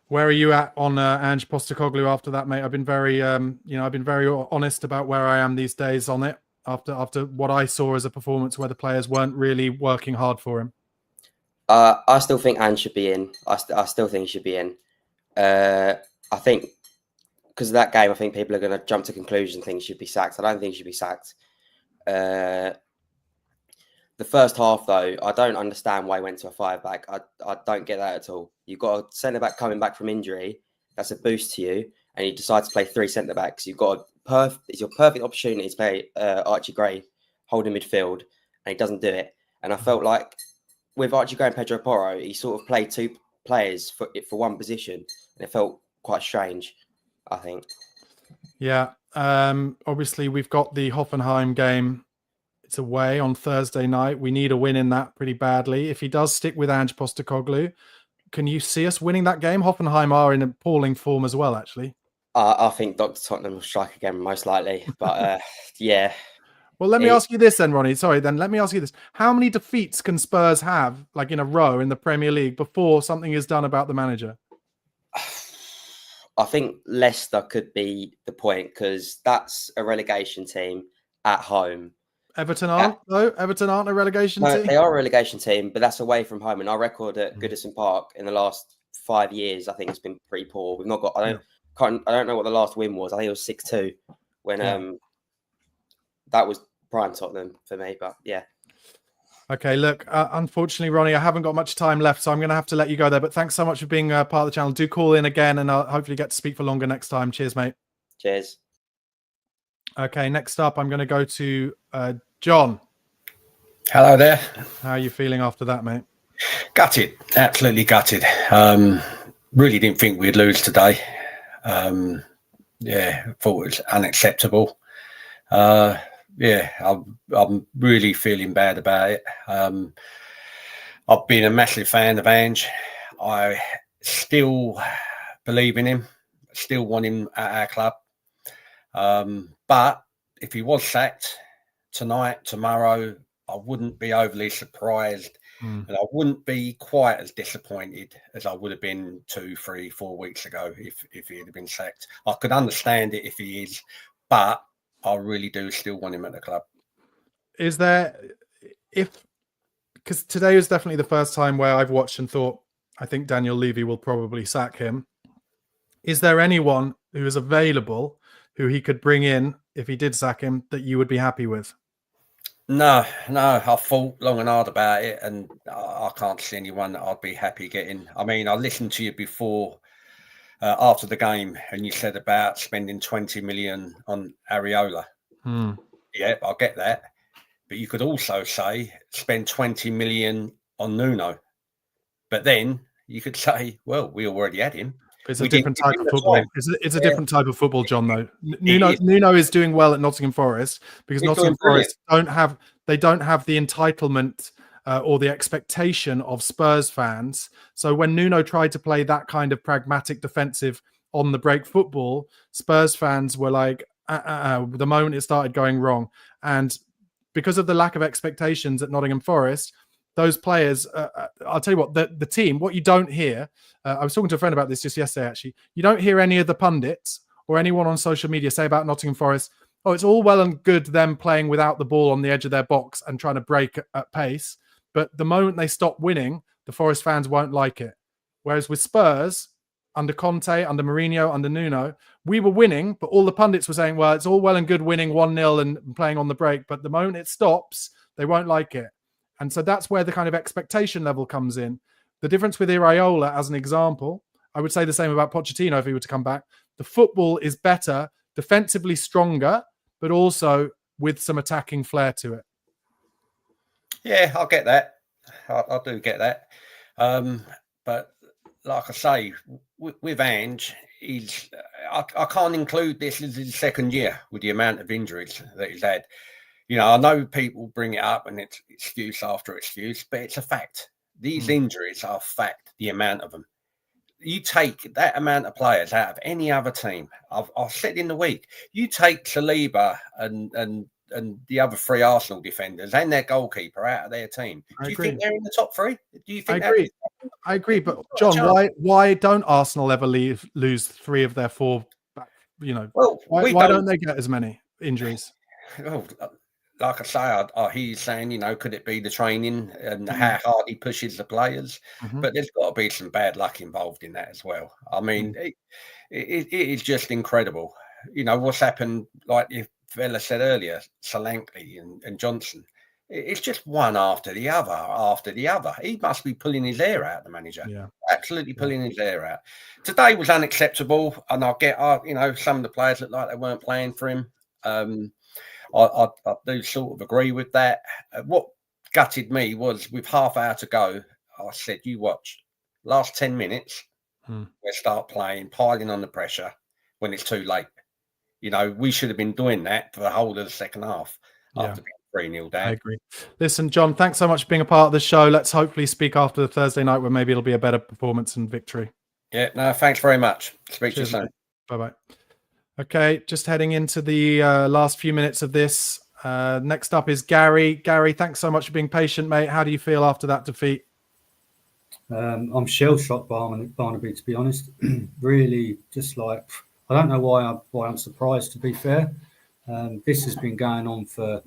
Where are you at on Ange Postecoglou after that, mate? I've been very honest about where I am these days on it after what I saw as a performance where the players weren't really working hard for him. I still think Ange should be in. I still think he should be in. I think because of that game, I think people are going to jump to conclusions and think he should be sacked. I don't think he should be sacked. The first half, though, I don't understand why he went to a 5-back. I don't get that at all. You've got a centre-back coming back from injury. That's a boost to you. And you decide to play 3 centre-backs. You've got it's your perfect opportunity to play Archie Gray holding midfield, and he doesn't do it. And I felt like with Archie Gray and Pedro Porro, he sort of played 2 players for one position, and it felt quite strange, I think. Yeah. Obviously, we've got the Hoffenheim game. It's away on Thursday night. We need a win in that pretty badly. If he does stick with Ange Postecoglou, can you see us winning that game? Hoffenheim are in appalling form as well, actually. I think Dr. Tottenham will strike again, most likely. But yeah. Well, let me ask you this then, Ronnie. Sorry, then let me ask you this. How many defeats can Spurs have, like in a row in the Premier League, before something is done about the manager? I think Leicester could be the point because that's a relegation team at home. Everton aren't, though? Everton aren't a relegation team? They are a relegation team, but that's away from home. And our record at Goodison Park in the last 5 years, I think, has been pretty poor. We've not got... I don't know what the last win was. I think it was 6-2 when that was prime Tottenham for me. But yeah. Okay, look, unfortunately, Ronnie, I haven't got much time left, so I'm going to have to let you go there. But thanks so much for being part of the channel. Do call in again, and I'll hopefully get to speak for longer next time. Cheers, mate. Cheers. Okay, next up, I'm going to go to John. Hello there. How are you feeling after that, mate? Gutted, absolutely gutted. Really didn't think we'd lose today. Yeah, thought it was unacceptable. Yeah, I'm really feeling bad about it. I've been a massive fan of Ange. I still believe in him, still want him at our club. But if he was sacked tonight, tomorrow, I wouldn't be overly surprised. And I wouldn't be quite as disappointed as I would have been 2, 3, 4 weeks ago if he had been sacked. I could understand it if he is, but I really do still want him at the club. Is there, because today was definitely the first time where I've watched and thought, I think Daniel Levy will probably sack him. Is there anyone who is available who he could bring in if he did sack him that you would be happy with? No, I thought long and hard about it, and I can't see anyone that I'd be happy getting. I mean, I listened to you before, after the game, and you said about spending 20 million on Areola. Yeah, I get that. But you could also say spend 20 million on Nuno. But then you could say, well, we already had him. It's a different type of football. It's a different type of football, John, though. Nuno is doing well at Nottingham Forest because Nottingham Forest don't have the entitlement or the expectation of Spurs fans. So when Nuno tried to play that kind of pragmatic defensive on the break football, Spurs fans were like, the moment it started going wrong. And because of the lack of expectations at Nottingham Forest, those players, I'll tell you what, the team, what you don't hear, I was talking to a friend about this just yesterday, actually. You don't hear any of the pundits or anyone on social media say about Nottingham Forest, oh, it's all well and good them playing without the ball on the edge of their box and trying to break at pace. But the moment they stop winning, the Forest fans won't like it. Whereas with Spurs, under Conte, under Mourinho, under Nuno, we were winning, but all the pundits were saying, well, it's all well and good winning 1-0 and playing on the break. But the moment it stops, they won't like it. And so that's where the kind of expectation level comes in. The difference with Iraola, as an example, I would say the same about Pochettino if he were to come back. The football is better, defensively stronger, but also with some attacking flair to it. Yeah, I get that. I do get that. But like I say, with Ange, I can't include this as his second year with the amount of injuries that he's had. You know, I know people bring it up and it's excuse after excuse, but it's a fact. These injuries are a fact, the amount of them. You take that amount of players out of any other team. I've said in the week, you take Saliba and the other 3 Arsenal defenders and their goalkeeper out of their team. Do you think they're in the top 3? Do you think I agree, but John, why don't Arsenal ever lose 3 of their 4 back? You know, why don't they get as many injuries? Well, like I say, I hear you saying, you know, could it be the training and how hard he pushes the players? But there's got to be some bad luck involved in that as well. I mean, it is just incredible. You know, what's happened, like if Vela said earlier, Solanke and Johnson. It's just one after the other. He must be pulling his hair out, the manager. Yeah. Absolutely pulling his hair out. Today was unacceptable, and I get, you know, some of the players looked like they weren't playing for him. I do sort of agree with that. What gutted me was with half hour to go, I said, you watch, last 10 minutes, we'll start playing, piling on the pressure when it's too late. You know, we should have been doing that for the whole of the second half after being 3-0 down. I agree. Listen, John, thanks so much for being a part of the show. Let's hopefully speak after the Thursday night where maybe it'll be a better performance and victory. Yeah, no, thanks very much. Speak to you soon. Bye-bye. Okay, just heading into the last few minutes of this. Next up is Gary. Gary, thanks so much for being patient, mate. How do you feel after that defeat? I'm shell-shocked, Barnaby, to be honest. Really, just like, I don't know why I'm surprised, to be fair. This has been going on for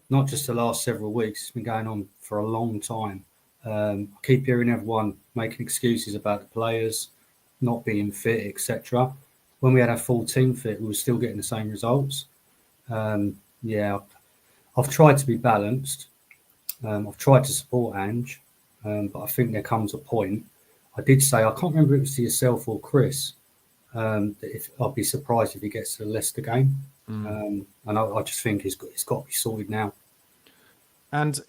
not just the last several weeks. It's been going on for a long time. I keep hearing everyone making excuses about the players not being fit, etc. When we had our full team fit, we were still getting the same results. Yeah, I've tried to be balanced. I've tried to support Ange, but I think there comes a point. I did say, I can't remember if it was to yourself or Chris, that I'd be surprised if he gets to the Leicester game. And I just think it's got to be sorted now. And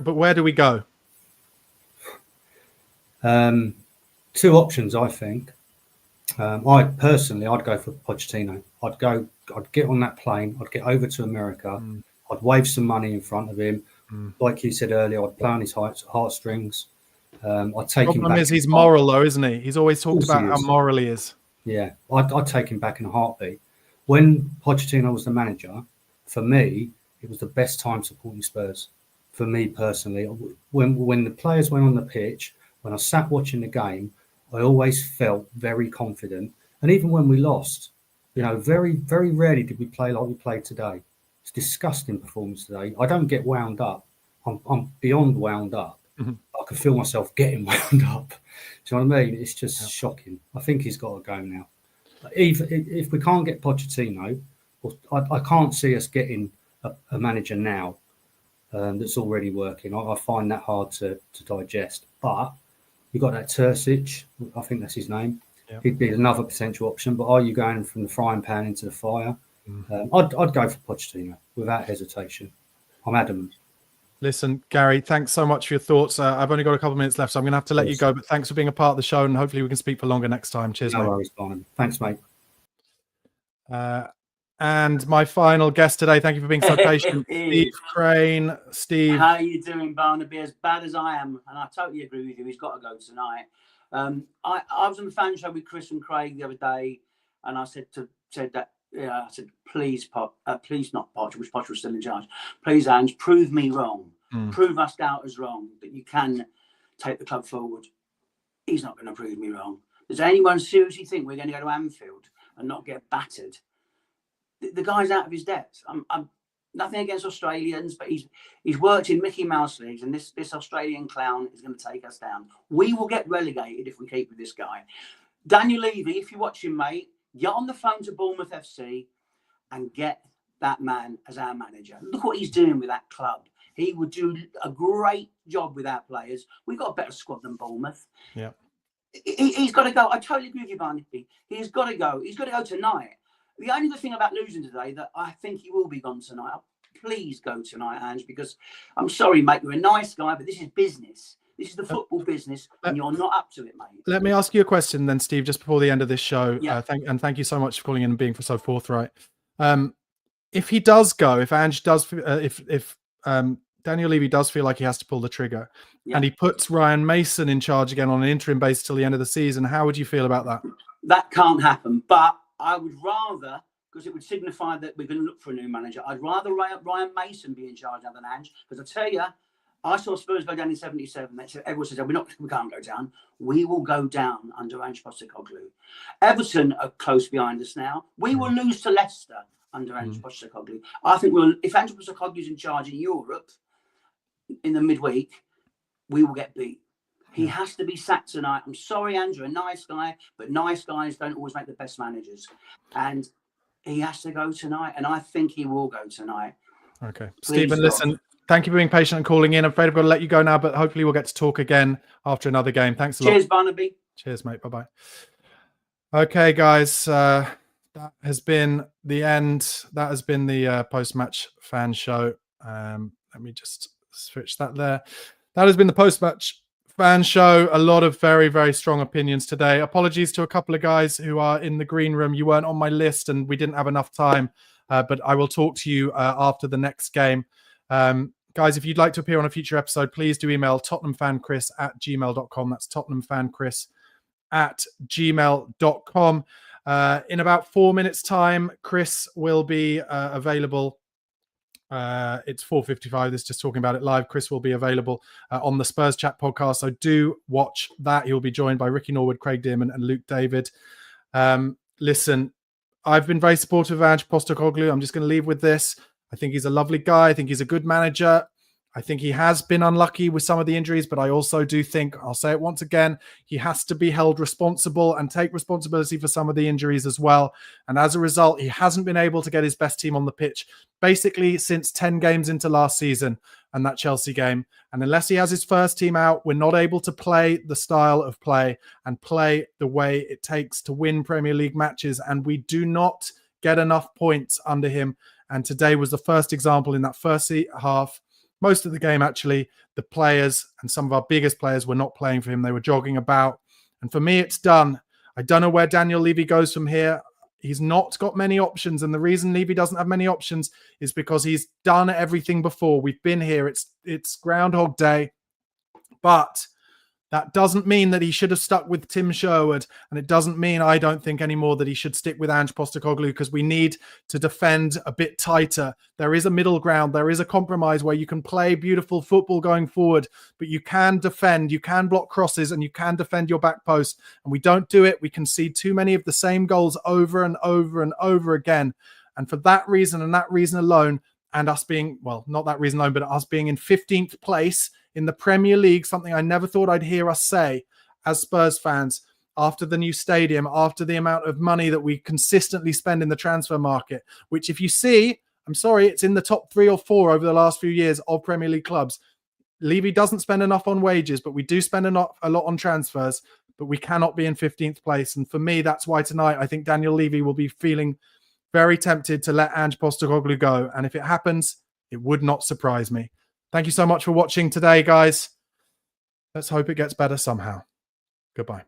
but where do we go? 2 options, I think. I'd go for Pochettino. I'd get on that plane. I'd get over to America. I'd wave some money in front of him. Like you said earlier, I'd play on his heartstrings. I'd take him back. Problem is he's moral, though, isn't he? He's always talked about how moral he is. Yeah, I'd take him back in a heartbeat. When Pochettino was the manager, for me, it was the best time supporting Spurs. For me personally, when the players went on the pitch, when I sat watching the game, I always felt very confident. And even when we lost, you know, very, very rarely did we play like we played today. It's a disgusting performance today. I don't get wound up. I'm beyond wound up. I can feel myself getting wound up. Do you know what I mean? It's just shocking. I think he's got to go now. If we can't get Pochettino, I can't see us getting a manager now that's already working. I find that hard to digest. But you got that Terzic, I think that's his name. He'd be another potential option. But are you going from the frying pan into the fire? I'd go for Pochettino without hesitation. I'm adamant. Listen, Gary, thanks so much for your thoughts. I've only got a couple of minutes left, so I'm going to have to let you go. But thanks for being a part of the show, and hopefully we can speak for longer next time. Cheers, mate. No worries, Barnum. Thanks, mate. And my final guest today, thank you for being so patient, Steve Crane. Steve. How are you doing, Barnaby? As bad as I am, and I totally agree with you, he's got to go tonight. I was on the fan show with Chris and Craig the other day, and I said that, I said, please not Poch, which Poch was still in charge. Please, Ange, prove me wrong. Prove us doubters wrong, that you can take the club forward. He's not going to prove me wrong. Does anyone seriously think we're going to go to Anfield and not get battered? The guy's out of his depth. I'm nothing against Australians, but he's worked in Mickey Mouse leagues, and this Australian clown is going to take us down. We will get relegated if we keep with this guy. Daniel Levy, if you're watching, mate, get on the phone to Bournemouth FC and get that man as our manager. Look what he's doing with that club. He would do a great job with our players. We've got a better squad than Bournemouth. Yeah, he's got to go. I totally agree with you, Barnaby. He's got to go. He's got to go tonight. The only good thing about losing today, that I think he will be gone tonight. Please go tonight, Ange, because I'm sorry, mate. You're a nice guy, but this is business. This is the football business, and you're not up to it, mate. Let me ask you a question then, Steve, just before the end of this show. Yeah. Thank you so much for calling in and being so forthright. If he does go, if Ange does, if Daniel Levy does feel like he has to pull the trigger, and he puts Ryan Mason in charge again on an interim basis till the end of the season, how would you feel about that? That can't happen, but I would rather, because it would signify that we're going to look for a new manager, I'd rather Ryan Mason be in charge now than Ange, because I tell you, I saw Spurs go down in 77. Everyone says, we can't go down. We will go down under Ange Postecoglou. Everton are close behind us now. We will lose to Leicester. under Andrew Postecoglou. I think if Andrew Postecoglou's in charge in Europe in the midweek, we will get beat. He has to be sacked tonight. I'm sorry, Andrew, a nice guy, but nice guys don't always make the best managers. And he has to go tonight, and I think he will go tonight. Okay. Please, Stephen, God. listen, thank you for being patient and calling in. I'm afraid I've got to let you go now, but hopefully we'll get to talk again after another game. Thanks a lot. Cheers, Barnaby. Cheers, mate. Bye-bye. Okay, guys, that has been the end. That has been the post-match fan show. Let me just switch that there. That has been the post-match fan show. A lot of very, very strong opinions today. Apologies to a couple of guys who are in the green room. You weren't on my list and we didn't have enough time, but I will talk to you after the next game. Guys, if you'd like to appear on a future episode, please do email tottenhamfanchris@gmail.com. That's tottenhamfanchris@gmail.com. In about 4 minutes' time, Chris will be available. It's 4:55. This is just talking about it live. Chris will be available on the Spurs Chat podcast, so do watch that. He'll be joined by Ricky Norwood, Craig Dearman, and Luke David. Listen, I've been very supportive of Ange Postecoglou. I'm just going to leave with this. I think he's a lovely guy. I think he's a good manager. I think he has been unlucky with some of the injuries, but I also do think, I'll say it once again, he has to be held responsible and take responsibility for some of the injuries as well. And as a result, he hasn't been able to get his best team on the pitch basically since 10 games into last season and that Chelsea game. And unless he has his first team out, we're not able to play the style of play and play the way it takes to win Premier League matches. And we do not get enough points under him. And today was the first example in that first half. Most of the game, actually, the players and some of our biggest players were not playing for him. They were jogging about. And for me, it's done. I don't know where Daniel Levy goes from here. He's not got many options. And the reason Levy doesn't have many options is because he's done everything before. We've been here. It's Groundhog Day. But that doesn't mean that he should have stuck with Tim Sherwood. And it doesn't mean, I don't think anymore, that he should stick with Ange Postecoglou, because we need to defend a bit tighter. There is a middle ground. There is a compromise where you can play beautiful football going forward, but you can defend, you can block crosses, and you can defend your back post. And we don't do it. We concede too many of the same goals over and over and over again. And for that reason and that reason alone, and us being, well, not that reason alone, but us being in 15th place in the Premier League, something I never thought I'd hear us say as Spurs fans, after the new stadium, after the amount of money that we consistently spend in the transfer market, which if you see, I'm sorry, it's in the top 3 or 4 over the last few years of Premier League clubs. Levy doesn't spend enough on wages, but we do spend a lot on transfers, but we cannot be in 15th place. And for me, that's why tonight I think Daniel Levy will be feeling very tempted to let Ange Postecoglou go. And if it happens, it would not surprise me. Thank you so much for watching today, guys. Let's hope it gets better somehow. Goodbye.